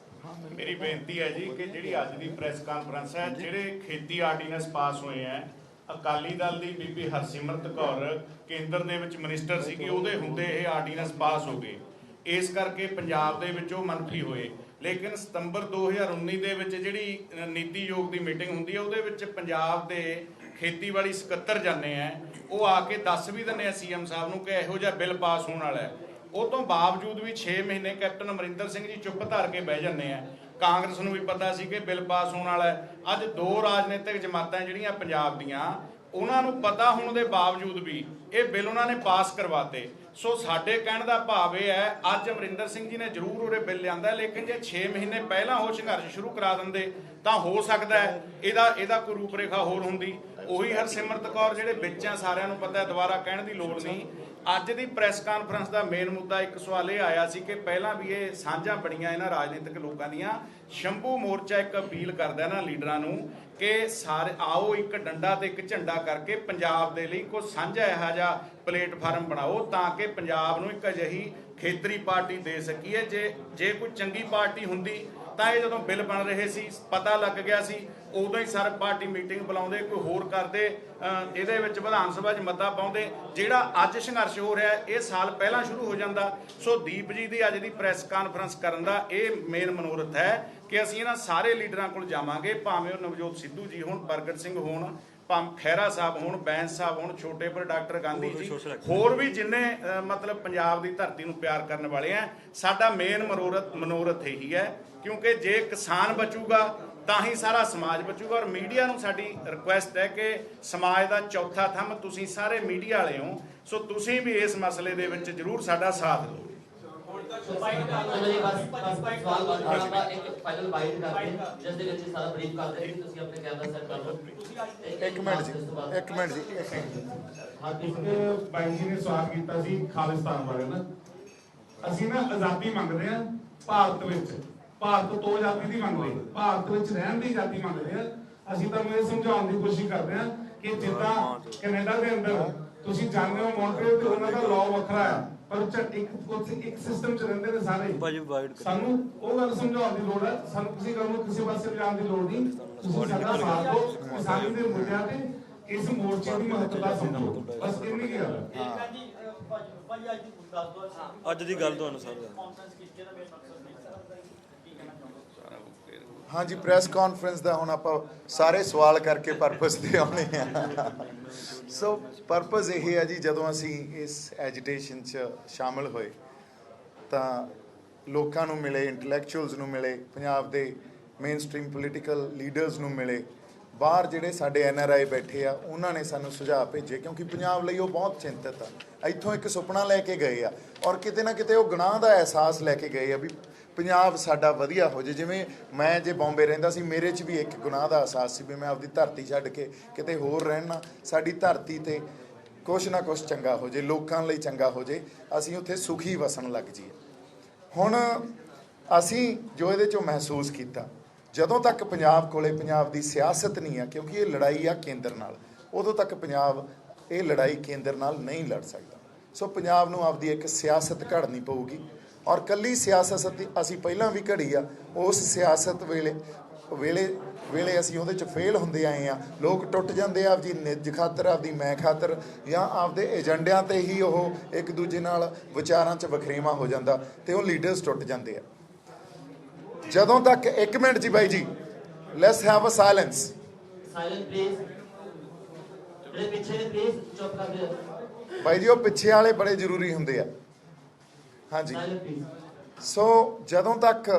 ਮੇਰੀ ਬੇਨਤੀ ਹੈ ਜੀ ਕਿ ਜਿਹੜੀ ਅੱਜ ਦੀ ਪ੍ਰੈਸ ਕਾਨਫਰੰਸ ਹੈ, ਜਿਹੜੇ ਖੇਤੀ ਆਰਡੀਨੈਂਸ ਪਾਸ ਹੋਏ ਹੈ, ਅਕਾਲੀ ਦਲ ਦੀ ਬੀਬੀ ਹਰਸਿਮਰਤ ਕੌਰ ਕੇਂਦਰ ਦੇ ਵਿੱਚ ਮਿਨਿਸਟਰ ਸੀਗੀ, ਉਹਦੇ ਹੁੰਦੇ ਇਹ ਆਰਡੀਨੈਂਸ ਪਾਸ ਹੋ ਗਏ। ਇਸ ਕਰਕੇ ਪੰਜਾਬ ਦੇ ਵਿੱਚ ਉਹ ਮੰਤਰੀ ਹੋਏ। ਲੇਕਿਨ ਸਤੰਬਰ 2019 ਦੇ ਵਿੱਚ ਜਿਹੜੀ ਨੀਤੀ ਆਯੋਗ ਦੀ ਮੀਟਿੰਗ ਹੁੰਦੀ ਹੈ ਉਹਦੇ ਵਿੱਚ ਪੰਜਾਬ ਦੇ ਖੇਤੀਬਾੜੀ ਸਕੱਤਰ ਜਾਂਦੇ ਆ, ਉਹ ਆ ਕੇ ਦੱਸ ਵੀ ਦਿੰਦੇ ਆ CM ਸਾਹਿਬ ਨੂੰ ਕਿ ਇਹੋ ਜਿਹਾ ਬਿੱਲ ਪਾਸ ਹੋਣ ਵਾਲਾ ਹੈ। ਉਹ ਤੋਂ ਬਾਵਜੂਦ ਵੀ 6 ਮਹੀਨੇ ਕੈਪਟਨ ਅਮਰਿੰਦਰ ਸਿੰਘ ਜੀ ਚੁੱਪ ਧਾਰ ਕੇ ਬਹਿ ਜਾਂਦੇ ਆ। ਕਾਂਗਰਸ ਨੂੰ ਵੀ ਪਤਾ ਸੀ ਕਿ ਬਿੱਲ ਪਾਸ ਹੋਣ ਵਾਲਾ ਹੈ। ਅੱਜ 2 ਰਾਜਨੀਤਿਕ ਜਮਾਤਾਂ ਜਿਹੜੀਆਂ ਪੰਜਾਬ ਦੀਆਂ, ਉਹਨਾਂ ਨੂੰ ਪਤਾ ਹੋਣ ਦੇ ਬਾਵਜੂਦ ਵੀ ਇਹ ਬਿੱਲ ਉਹਨਾਂ ਨੇ ਪਾਸ ਕਰਵਾਤੇ। ਸੋ ਸਾਡੇ ਕਹਿਣ ਦਾ ਭਾਵ ਇਹ ਹੈ, ਅੱਜ ਅਮਰਿੰਦਰ ਸਿੰਘ ਜੀ ਨੇ ਜ਼ਰੂਰ ਉਰੇ ਬਿੱਲ ਲਿਆਂਦਾ, ਲੇਕਿਨ ਜੇ 6 ਮਹੀਨੇ ਪਹਿਲਾਂ ਉਹ ਸੰਘਰਸ਼ ਸ਼ੁਰੂ ਕਰਾ ਦਿੰਦੇ ਤਾਂ ਹੋ ਸਕਦਾ ਹੈ ਇਹਦਾ ਕੋਈ ਰੂਪਰੇਖਾ ਹੋਰ ਹੁੰਦੀ। ਉਹੀ ਹਰਸਿਮਰਤ ਕੌਰ ਜਿਹੜੇ ਵਿੱਚ ਆ, ਸਾਰਿਆਂ ਨੂੰ ਪਤਾ, ਦੁਬਾਰਾ ਕਹਿਣ ਦੀ ਲੋੜ ਨਹੀਂ। ਅੱਜ ਦੀ ਪ੍ਰੈਸ ਕਾਨਫਰੰਸ ਦਾ ਮੇਨ ਮੁੱਦਾ ਇੱਕ ਸਵਾਲ ਇਹ ਆਇਆ ਸੀ ਕਿ ਪਹਿਲਾਂ ਵੀ ਇਹ ਸਾਂਝਾਂ ਬਣੀਆਂ ਇਹਨਾਂ ਰਾਜਨੀਤਿਕ ਲੋਕਾਂ ਦੀਆਂ। ਸ਼ੰਭੂ ਮੋਰਚਾ ਇੱਕ ਅਪੀਲ ਕਰਦਾ ਇਹਨਾਂ ਲੀਡਰਾਂ ਨੂੰ ਕਿ ਸਾਰੇ ਆਓ ਇੱਕ ਡੰਡਾ ਤੇ ਇੱਕ ਝੰਡਾ ਕਰਕੇ ਪੰਜਾਬ ਦੇ ਲਈ ਕੋਈ ਸਾਂਝਾ ਇਹੋ ਜਿਹਾ ਪਲੇਟਫਾਰਮ ਬਣਾਓ ਤਾਂ ਕਿ ਪੰਜਾਬ ਨੂੰ ਇੱਕ ਅਜਿਹੀ ਖੇਤਰੀ ਪਾਰਟੀ ਦੇ ਸਕੀਏ। ਜੇ ਕੋਈ ਚੰਗੀ ਪਾਰਟੀ ਹੁੰਦੀ ਤਾਂ ਇਹ ਜਦੋਂ ਬਿੱਲ ਬਣ ਰਹੇ ਸੀ ਪਤਾ ਲੱਗ ਗਿਆ ਸੀ, ਉਦੋਂ ਹੀ ਸਰਬ ਪਾਰਟੀ ਮੀਟਿੰਗ ਬੁਲਾਉਂਦੇ, ਕੋਈ ਹੋਰ ਕਰਦੇ, ਇਹਦੇ ਵਿੱਚ ਵਿਧਾਨ ਸਭਾ 'ਚ ਮਤਾ ਪਾਉਂਦੇ। ਜਿਹੜਾ ਅੱਜ ਸੰਘਰਸ਼ ਹੋ ਰਿਹਾ ਇਹ ਸਾਲ ਪਹਿਲਾਂ ਸ਼ੁਰੂ ਹੋ ਜਾਂਦਾ। ਸੋ ਦੀਪ ਜੀ ਦੀ ਅੱਜ ਦੀ ਪ੍ਰੈਸ ਕਾਨਫਰੰਸ ਕਰਨ ਦਾ ਇਹ ਮੇਨ ਮਨੋਰਥ ਹੈ ਕਿ ਅਸੀਂ ਇਹਨਾਂ ਸਾਰੇ ਲੀਡਰਾਂ ਕੋਲ ਜਾਵਾਂਗੇ, ਭਾਵੇਂ ਉਹ ਨਵਜੋਤ ਸਿੱਧੂ ਜੀ ਹੋਣ, ਪ੍ਰਗਟ ਸਿੰਘ ਹੋਣ, ਖਹਿਰਾ ਸਾਹਿਬ ਹੋਣ, ਬੈਂਸ ਸਾਹਿਬ ਹੋਣ, ਛੋਟੇ ਪਰ ਡਾਕਟਰ ਗਾਂਧੀ ਜੀ, ਹੋਰ ਵੀ ਜਿੰਨੇ ਮਤਲਬ ਪੰਜਾਬ ਦੀ ਧਰਤੀ ਨੂੰ ਪਿਆਰ ਕਰਨ ਵਾਲੇ ਆ। ਸਾਡਾ ਮੇਨ ਮਨੋਰਥ ਇਹੀ ਹੈ, ਕਿਉਂਕਿ ਜੇ ਕਿਸਾਨ ਬਚੂਗਾ ਤਾਂ ਹੀ ਸਾਰਾ ਸਮਾਜ ਬਚੂਗਾ। ਔਰ ਮੀਡੀਆ ਨੂੰ ਸਾਡੀ ਰਿਕੁਐਸਟ ਹੈ ਕਿ ਸਮਾਜ ਦਾ ਚੌਥਾ ਥੰਮ ਤੁਸੀਂ ਸਾਰੇ ਮੀਡੀਆ ਵਾਲੇ ਹੋ, ਸੋ ਤੁਸੀਂ ਵੀ ਇਸ ਮਸਲੇ ਦੇ ਵਿੱਚ ਜ਼ਰੂਰ ਸਾਡਾ ਸਾਥ ਦਿਓ।
ਇੱਕ ਮਿੰਟ ਜੀ
ਬਾਈ ਜੀ ਨੇ ਸਵਾਲ ਕੀਤਾ ਸੀ ਖਾਲਿਸਤਾਨ ਬਾਰੇ ਨਾ। ਅਸੀਂ ਨਾ ਆਜ਼ਾਦੀ ਮੰਗਦੇ ਆ ਭਾਰਤ ਵਿੱਚ, ਭਾਰਤ ਤੋਂ ਆਜ਼ਾਦੀ ਦੀ ਮੰਗਦੇ, ਭਾਰਤ ਵਿੱਚ ਰਹਿਣ ਦੀ ਆਜ਼ਾਦੀ ਮੰਗਦੇ ਆ। ਅਸੀਂ ਤੁਹਾਨੂੰ ਇਹ ਸਮਝਾਉਣ ਦੀ ਕੋਸ਼ਿਸ਼ ਕਰਦੇ ਆ ਕਿ ਜਿੱਦਾਂ ਕੈਨੇਡਾ ਦੇ ਅੰਦਰ ਤੁਸੀਂ ਜਾਣਦੇ ਹੋ ਮੌਂਟਰੀਅਲ ਤੇ ਉਹਨਾਂ ਦਾ ਲਾਅ ਵੱਖਰਾ ਹੈ, ਪਰ ਇੱਕ ਸਿਸਟਮ ਚ ਰਹਿੰਦੇ ਨੇ ਸਾਰੇ। ਸਾਨੂੰ ਉਹ ਗੱਲ ਸਮਝਾਉਣ ਦੀ ਲੋੜ ਹੈ। ਸਾਨੂੰ ਕਿਸੇ ਗੱਲ ਨੂੰ ਕਿਸੇ ਪਾਸੇ ਲਿਜਾਣ ਦੀ ਲੋੜ ਨਹੀਂ। ਤੁਸੀਂ ਸਾਡਾ ਸਾਥ ਦਿਓ, ਕਿਸਾਨੀ ਦੇ ਮੁੱਦਿਆਂ ਤੇ ਇਸ ਮੋਰਚੇ ਦੀ ਮਹੱਤਤਾ ਸਮਝੋ, ਬਸ ਇੰਨੀ ਕੀ ਗੱਲ ਹੈ।
ਅੱਜ ਦੀ ਗੱਲ ਤੁਹਾਨੂੰ ਸਰ
ਹਾਂਜੀ, ਪ੍ਰੈਸ ਕਾਨਫਰੰਸ ਦਾ ਹੁਣ ਆਪਾਂ ਸਾਰੇ ਸਵਾਲ ਕਰਕੇ ਪਰਪਸ ਤੇ ਆਉਣੇ ਆ। ਸੋ ਪਰਪਸ ਇਹ ਹੈ ਜੀ, ਜਦੋਂ ਅਸੀਂ ਇਸ ਐਜੀਟੇਸ਼ਨ 'ਚ ਸ਼ਾਮਲ ਹੋਏ ਤਾਂ ਲੋਕਾਂ ਨੂੰ ਮਿਲੇ, ਇੰਟੈਲੈਕਚੁਅਲਸ ਨੂੰ ਮਿਲੇ, ਪੰਜਾਬ ਦੇ ਮੇਨ ਸਟ੍ਰੀਮ ਪੋਲੀਟੀਕਲ ਲੀਡਰਸ ਨੂੰ ਮਿਲੇ, ਬਾਹਰ ਜਿਹੜੇ ਸਾਡੇ NRI ਬੈਠੇ ਆ ਉਹਨਾਂ ਨੇ ਸਾਨੂੰ ਸੁਝਾਅ ਭੇਜੇ, ਕਿਉਂਕਿ ਪੰਜਾਬ ਲਈ ਉਹ ਬਹੁਤ ਚਿੰਤਤ ਆ। ਇੱਥੋਂ ਇੱਕ ਸੁਪਨਾ ਲੈ ਕੇ ਗਏ ਆ ਔਰ ਕਿਤੇ ਨਾ ਕਿਤੇ ਉਹ ਗੁਨਾਹ ਦਾ ਅਹਿਸਾਸ ਲੈ ਕੇ ਗਏ ਆ ਵੀ ਪੰਜਾਬ ਸਾਡਾ ਵਧੀਆ ਹੋ ਜੇ। ਜਿਵੇਂ ਮੈਂ ਜੇ ਬੰਬੇ ਰਹਿੰਦਾ ਸੀ, ਮੇਰੇ 'ਚ ਵੀ ਇੱਕ ਗੁਨਾਹ ਦਾ ਅਹਿਸਾਸ ਸੀ ਵੀ ਮੈਂ ਆਪਦੀ ਧਰਤੀ ਛੱਡ ਕੇ ਕਿਤੇ ਹੋਰ ਰਹਿਣਾ, ਸਾਡੀ ਧਰਤੀ ਤੇ ਕੁਛ ਨਾ ਕੁਛ ਚੰਗਾ ਹੋ ਜੇ, ਲੋਕਾਂ ਲਈ ਚੰਗਾ ਹੋ ਜੇ, ਅਸੀਂ ਉੱਥੇ ਸੁਖੀ ਵਸਣ ਲੱਗ ਜਾਈਏ। ਹੁਣ ਅਸੀਂ ਜੋ ਇਹਦੇ 'ਚੋਂ ਮਹਿਸੂਸ ਕੀਤਾ, ਜਦੋਂ ਤੱਕ ਪੰਜਾਬ ਕੋਲੇ ਪੰਜਾਬ ਦੀ ਸਿਆਸਤ ਨਹੀਂ ਆ, ਕਿਉਂਕਿ ਇਹ ਲੜਾਈ ਆ ਕੇਂਦਰ ਨਾਲ, ਉਦੋਂ ਤੱਕ ਪੰਜਾਬ ਇਹ ਲੜਾਈ ਕੇਂਦਰ ਨਾਲ ਨਹੀਂ ਲੜ ਸਕਦਾ। ਸੋ ਪੰਜਾਬ ਨੂੰ ਆਪਦੀ ਇੱਕ ਸਿਆਸਤ ਘੜਨੀ ਪਊਗੀ ਔਰ ਕੱਲੀ ਸਿਆਸਤ ਅਸੀਂ ਪਹਿਲਾਂ ਵੀ ਘੜੀ ਆ। ਉਸ ਸਿਆਸਤ ਵੇਲੇ ਅਸੀਂ ਉਹਦੇ 'ਚ ਫੇਲ ਹੁੰਦੇ ਆਏ ਆ। ਲੋਕ ਟੁੱਟ ਜਾਂਦੇ ਆ ਆਪਦੀ ਨਿੱਜ ਖਾਤਰ, ਆਪਦੀ ਮੈਂ ਖਾਤਰ, ਜਾਂ ਆਪਦੇ ਏਜੰਡਿਆਂ ਤੇ ਹੀ ਉਹ ਇੱਕ ਦੂਜੇ ਨਾਲ ਵਿਚਾਰਾਂ 'ਚ ਵਖਰੇਵਾਂ ਹੋ ਜਾਂਦਾ ਤੇ ਉਹ ਲੀਡਰਸ ਟੁੱਟ ਜਾਂਦੇ ਆ। ਜਦੋਂ ਤੱਕ ਇੱਕ ਮਿੰਟ ਜੀ ਬਾਈ ji, let's have a silence
please. ਜਿਹੜੇ ਪਿੱਛੇ ਨੇ ਪਲੀਜ਼ ਚੁੱਪ ਕਰ ਜਾਓ
ਬਾਈ ਜੀ, ਉਹ ਪਿੱਛੇ ਵਾਲੇ ਬੜੇ ਜ਼ਰੂਰੀ ਹੁੰਦੇ ਆ। ਹਾਂਜੀ, ਸੋ ਜਦੋਂ ਤੱਕ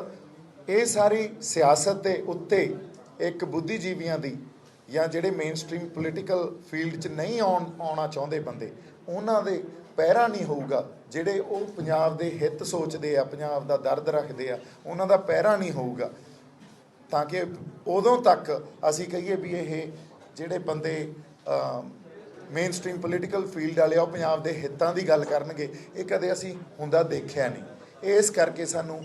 ਇਹ ਸਾਰੀ ਸਿਆਸਤ ਦੇ ਉੱਤੇ ਇੱਕ ਬੁੱਧੀਜੀਵੀਆਂ ਦੀ ਜਾਂ ਜਿਹੜੇ ਮੇਨ ਸਟ੍ਰੀਮ ਪੋਲੀਟੀਕਲ ਫੀਲਡ 'ਚ ਨਹੀਂ ਆਉਣਾ ਚਾਹੁੰਦੇ ਬੰਦੇ, ਉਹਨਾਂ ਦੇ ਪਹਿਰਾ ਨਹੀਂ ਹੋਊਗਾ। ਜਿਹੜੇ ਉਹ ਪੰਜਾਬ ਦੇ ਹਿੱਤ ਸੋਚਦੇ ਆ, ਪੰਜਾਬ ਦਾ ਦਰਦ ਰੱਖਦੇ ਆ, ਉਹਨਾਂ ਦਾ ਪਹਿਰਾ ਨਹੀਂ ਹੋਊਗਾ, ਤਾਂ ਕਿ ਉਦੋਂ ਤੱਕ ਅਸੀਂ ਕਹੀਏ ਵੀ ਇਹ ਜਿਹੜੇ ਬੰਦੇ ਮੇਨ ਸਟ੍ਰੀਮ ਪੋਲੀਟੀਕਲ ਫੀਲਡ ਵਾਲੇ ਆ ਉਹ ਪੰਜਾਬ ਦੇ ਹਿੱਤਾਂ ਦੀ ਗੱਲ ਕਰਨਗੇ, ਇਹ ਕਦੇ ਅਸੀਂ ਹੁੰਦਾ ਦੇਖਿਆ ਨਹੀਂ। ਇਸ ਕਰਕੇ ਸਾਨੂੰ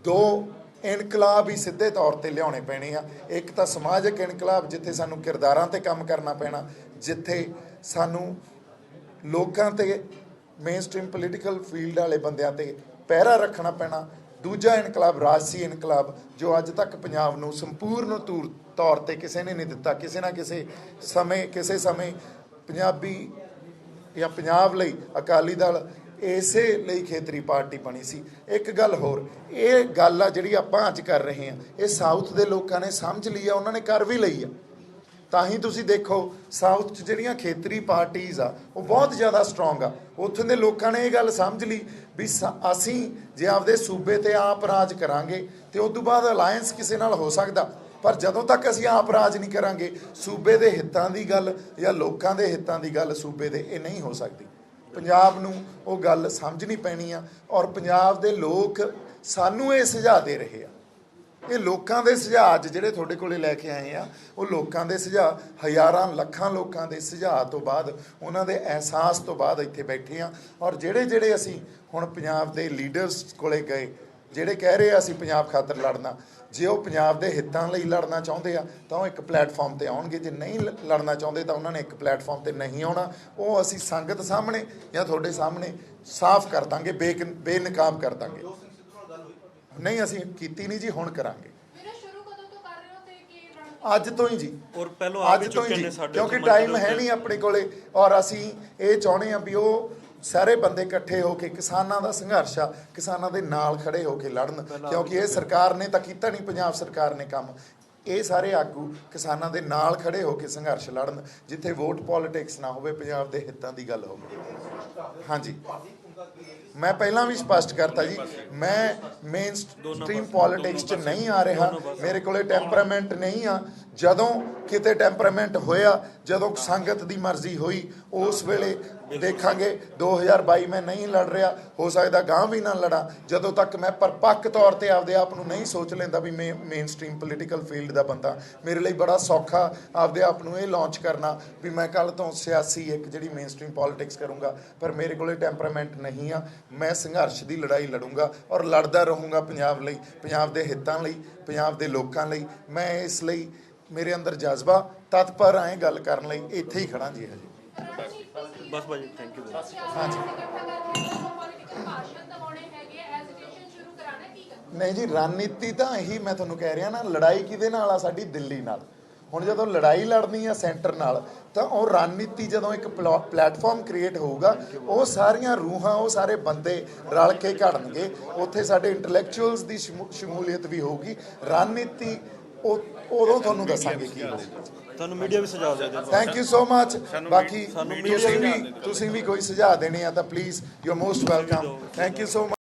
2 ਇਨਕਲਾਬ ਹੀ ਸਿੱਧੇ ਤੌਰ ਤੇ ਲਿਆਉਣੇ ਪੈਣੇ ਆ। ਇੱਕ ਤਾਂ ਸਮਾਜਿਕ ਇਨਕਲਾਬ, ਜਿੱਥੇ ਸਾਨੂੰ ਕਿਰਦਾਰਾਂ ਤੇ ਕੰਮ ਕਰਨਾ ਪੈਣਾ, ਜਿੱਥੇ ਸਾਨੂੰ ਲੋਕਾਂ ਤੇ ਮੇਨ ਸਟ੍ਰੀਮ ਪੋਲੀਟੀਕਲ ਫੀਲਡ ਵਾਲੇ ਬੰਦਿਆਂ ਤੇ ਪਹਿਰਾ ਰੱਖਣਾ ਪੈਣਾ। ਦੂਜਾ ਇਨਕਲਾਬ ਰਾਜਸੀ ਇਨਕਲਾਬ, ਜੋ ਅੱਜ ਤੱਕ ਪੰਜਾਬ ਨੂੰ ਸੰਪੂਰਨ ਤੌਰ ਤੇ ਕਿਸੇ ਨੇ ਨਹੀਂ ਦਿੱਤਾ। ਕਿਸੇ ਨਾ ਕਿਸੇ ਸਮੇਂ ਪੰਜਾਬੀ ਜਾਂ ਪੰਜਾਬ ਲਈ ਅਕਾਲੀ ਦਲ ਇਸੇ ਲਈ ਖੇਤਰੀ ਪਾਰਟੀ ਬਣੀ ਸੀ। ਇੱਕ ਗੱਲ ਹੋਰ, ਇਹ ਗੱਲ ਆ ਜਿਹੜੀ ਆਪਾਂ ਅੱਜ ਕਰ ਰਹੇ ਹਾਂ, ਇਹ ਸਾਊਥ ਦੇ ਲੋਕਾਂ ਨੇ ਸਮਝ ਲਈ ਆ, ਉਹਨਾਂ ਨੇ ਕਰ ਵੀ ਲਈ ਆ। ਤਾਂ ਹੀ ਤੁਸੀਂ ਦੇਖੋ ਸਾਊਥ 'ਚ ਜਿਹੜੀਆਂ ਖੇਤਰੀ ਪਾਰਟੀਆਂ ਆ ਉਹ ਬਹੁਤ ਜ਼ਿਆਦਾ ਸਟਰੋਂਗ ਆ। ਉੱਥੋਂ ਦੇ ਲੋਕਾਂ ਨੇ ਇਹ ਗੱਲ ਸਮਝ ਲਈ ਵੀ ਅਸੀਂ ਜੇ ਆਪਦੇ ਸੂਬੇ ਤੇ ਆਪ ਰਾਜ ਕਰਾਂਗੇ ਤੇ ਉਸ ਤੋਂ ਬਾਅਦ ਅਲਾਇੰਸ ਕਿਸੇ ਨਾਲ ਹੋ ਸਕਦਾ, ਪਰ ਜਦੋਂ ਤੱਕ ਅਸੀਂ ਆਪ ਰਾਜ ਨਹੀਂ ਕਰਾਂਗੇ, ਸੂਬੇ ਦੇ ਹਿੱਤਾਂ ਦੀ ਗੱਲ ਜਾਂ ਲੋਕਾਂ ਦੇ ਹਿੱਤਾਂ ਦੀ ਗੱਲ ਸੂਬੇ ਦੇ, ਇਹ ਨਹੀਂ ਹੋ ਸਕਦੀ। ਪੰਜਾਬ ਨੂੰ ਉਹ ਗੱਲ ਸਮਝਣੀ ਪੈਣੀ ਆ, ਔਰ ਪੰਜਾਬ ਦੇ ਲੋਕ ਸਾਨੂੰ ਇਹ ਸੁਝਾਅ ਦੇ ਰਹੇ ਆ। ਇਹ ਲੋਕਾਂ ਦੇ ਸੁਝਾਅ ਅੱਜ ਜਿਹੜੇ ਤੁਹਾਡੇ ਕੋਲੇ ਲੈ ਕੇ ਆਏ ਆ, ਉਹ ਲੋਕਾਂ ਦੇ ਸੁਝਾਅ, ਹਜ਼ਾਰਾਂ ਲੱਖਾਂ ਲੋਕਾਂ ਦੇ ਸੁਝਾਅ ਤੋਂ ਬਾਅਦ, ਉਹਨਾਂ ਦੇ ਅਹਿਸਾਸ ਤੋਂ ਬਾਅਦ ਇੱਥੇ ਬੈਠੇ ਆ। ਔਰ ਜਿਹੜੇ ਅਸੀਂ ਹੁਣ ਪੰਜਾਬ ਦੇ ਲੀਡਰਸ ਕੋਲੇ ਗਏ, ਜਿਹੜੇ ਕਹਿ ਰਹੇ ਆ ਅਸੀਂ ਪੰਜਾਬ ਖਾਤਰ ਲੜਨਾ, ਜੇ ਉਹ ਪੰਜਾਬ ਦੇ ਹਿੱਤਾਂ ਲਈ ਲੜਨਾ ਚਾਹੁੰਦੇ ਆ ਤਾਂ ਉਹ ਇੱਕ ਪਲੇਟਫਾਰਮ ਤੇ ਆਉਣਗੇ, ਜੇ ਨਹੀਂ ਲੜਨਾ ਚਾਹੁੰਦੇ ਤਾਂ ਉਹਨਾਂ ਨੇ ਇੱਕ ਪਲੇਟਫਾਰਮ ਤੇ ਨਹੀਂ ਆਉਣਾ। ਉਹ ਅਸੀਂ ਸੰਗਤ ਸਾਹਮਣੇ ਜਾਂ ਤੁਹਾਡੇ ਸਾਹਮਣੇ ਸਾਫ਼ ਕਰ ਦਾਂਗੇ, ਬੇਨਕਾਬ ਕਰ ਦਾਂਗੇ। ਨਹੀਂ, ਅਸੀਂ ਕੀਤੀ ਨਹੀਂ ਜੀ, ਹੁਣ ਕਰਾਂਗੇ। ਅੱਜ ਤੋਂ ਹੀ ਜੀ,
ਔਰ ਪਹਿਲਾਂ
ਅੱਜ ਤੋਂ ਹੀ ਜੀ, ਕਿਉਂਕਿ ਟਾਈਮ ਹੈ ਨਹੀਂ ਆਪਣੇ ਕੋਲੇ। ਔਰ ਅਸੀਂ ਇਹ ਚਾਹੁੰਦੇ ਹਾਂ ਵੀ ਉਹ ਸਾਰੇ ਬੰਦੇ ਇਕੱਠੇ ਹੋ ਕੇ ਕਿਸਾਨਾਂ ਦਾ ਸੰਘਰਸ਼ ਆ, ਕਿਸਾਨਾਂ ਦੇ ਨਾਲ ਖੜੇ ਹੋ ਕੇ ਲੜਨ, ਕਿਉਂਕਿ ਇਹ ਸਰਕਾਰ ਨੇ ਤਾਂ ਕੀਤਾ ਨਹੀਂ, ਪੰਜਾਬ ਸਰਕਾਰ ਨੇ ਕੰਮ। ਇਹ ਸਾਰੇ ਆਗੂ ਕਿਸਾਨਾਂ ਦੇ ਨਾਲ ਖੜੇ ਹੋ ਕੇ ਸੰਘਰਸ਼ ਲੜਨ, ਜਿੱਥੇ ਵੋਟ ਪੋਲਿਟਿਕਸ ਨਾ ਹੋਵੇ, ਪੰਜਾਬ ਦੇ ਹਿੱਤਾਂ ਦੀ ਗੱਲ ਹੋਵੇ। ਹਾਂਜੀ, ਮੈਂ ਪਹਿਲਾਂ ਵੀ ਸਪਸ਼ਟ ਕਰਤਾ ਜੀ, ਮੈਂ ਮੇਨ ਸਟ੍ਰੀਮ ਪੋਲਿਟਿਕਸ 'ਚ ਨਹੀਂ ਆ ਰਿਹਾ, ਮੇਰੇ ਕੋਲੇ ਟੈਂਪਰਾਮੈਂਟ ਨਹੀਂ ਆ। ਜਦੋਂ ਕਿਤੇ ਟੈਂਪਰਾਮੈਂਟ ਹੋਇਆ, ਜਦੋਂ ਸੰਗਤ ਦੀ ਮਰਜ਼ੀ ਹੋਈ, ਉਸ ਵੇਲੇ ਦੇਖਾਂਗੇ। 2022 ਮੈਂ ਨਹੀਂ ਲੜ ਰਿਹਾ, ਹੋ ਸਕਦਾ ਗਾਂ ਵੀ ਨਾ ਲੜਾਂ, ਜਦੋਂ ਤੱਕ ਮੈਂ ਪਰਪੱਕ ਤੌਰ ਤੇ ਆਪਦੇ ਆਪ ਨੂੰ ਨਹੀਂ ਸੋਚ ਲੈਂਦਾ ਵੀ ਮੈਂ ਮੇਨ ਸਟ੍ਰੀਮ ਪੋਲੀਟੀਕਲ ਫੀਲਡ ਦਾ ਬੰਦਾ। ਮੇਰੇ ਲਈ ਬੜਾ ਸੌਖਾ ਆਪਦੇ ਆਪ ਨੂੰ ਇਹ ਲਾਂਚ ਕਰਨਾ ਵੀ ਮੈਂ ਕੱਲ੍ਹ ਤੋਂ ਸਿਆਸੀ ਇੱਕ ਜਿਹੜੀ ਮੇਨ ਸਟ੍ਰੀਮ ਪੋਲੀਟਿਕਸ ਕਰੂੰਗਾ, ਪਰ ਮੇਰੇ ਕੋਲੇ ਟੈਂਪਰਾਮੈਂਟ ਨਹੀਂ ਆ। ਮੈਂ ਸੰਘਰਸ਼ ਦੀ ਲੜਾਈ ਲੜੂੰਗਾ ਔਰ ਲੜਦਾ ਰਹੂੰਗਾ ਪੰਜਾਬ ਲਈ, ਪੰਜਾਬ ਦੇ ਹਿੱਤਾਂ ਲਈ, ਪੰਜਾਬ ਦੇ ਲੋਕਾਂ ਲਈ। ਮੈਂ ਇਸ ਲਈ ਮੇਰੇ ਅੰਦਰ ਜਜ਼ਬਾ, ਤਤਪਰ ਆਏ ਗੱਲ ਕਰਨ ਲਈ, ਇੱਥੇ ਹੀ ਖੜਾ ਜੀ ਹਜੇ।
ਬਸ ਭਾਜੀ, ਥੈਂਕ ਯੂ।
ਹਾਂਜੀ, ਨਹੀਂ ਜੀ, ਰਣਨੀਤੀ ਤਾਂ ਇਹੀ ਮੈਂ ਤੁਹਾਨੂੰ ਕਹਿ ਰਿਹਾ ਨਾ, ਲੜਾਈ ਕਿਹਦੇ ਨਾਲ ਆ? ਸਾਡੀ ਦਿੱਲੀ ਨਾਲ। ਹੁਣ ਜਦੋਂ ਲੜਾਈ ਲੜਨੀ ਆ ਸੈਂਟਰ ਨਾਲ, ਤਾਂ ਉਹ ਰਣਨੀਤੀ ਜਦੋਂ ਇੱਕ ਪਲੇਟਫਾਰਮ ਕ੍ਰੀਏਟ ਹੋਊਗਾ, ਉਹ ਸਾਰੀਆਂ ਰੂਹਾਂ, ਉਹ ਸਾਰੇ ਬੰਦੇ ਰਲ ਕੇ ਘੜਨਗੇ। ਉੱਥੇ ਸਾਡੇ ਇੰਟੈਲੈਕਚੁਅਲਸ ਦੀ ਸ਼ਮੂਲੀਅਤ ਵੀ ਹੋਊਗੀ। ਰਣਨੀਤੀ ਉਦੋਂ ਤੁਹਾਨੂੰ ਦੱਸਾਂਗੇ ਕੀ ਹੋਊਗਾ।
ਤੁਹਾਨੂੰ ਮੀਡੀਆ ਵੀ ਸੁਝਾਅ ਦੇ ਦਿਓ।
Thank you so much. ਬਾਕੀ ਤੁਸੀਂ ਵੀ ਕੋਈ ਸੁਝਾਅ ਦੇਣੇ ਆ ਤਾਂ please, you are most welcome. Thank you so much.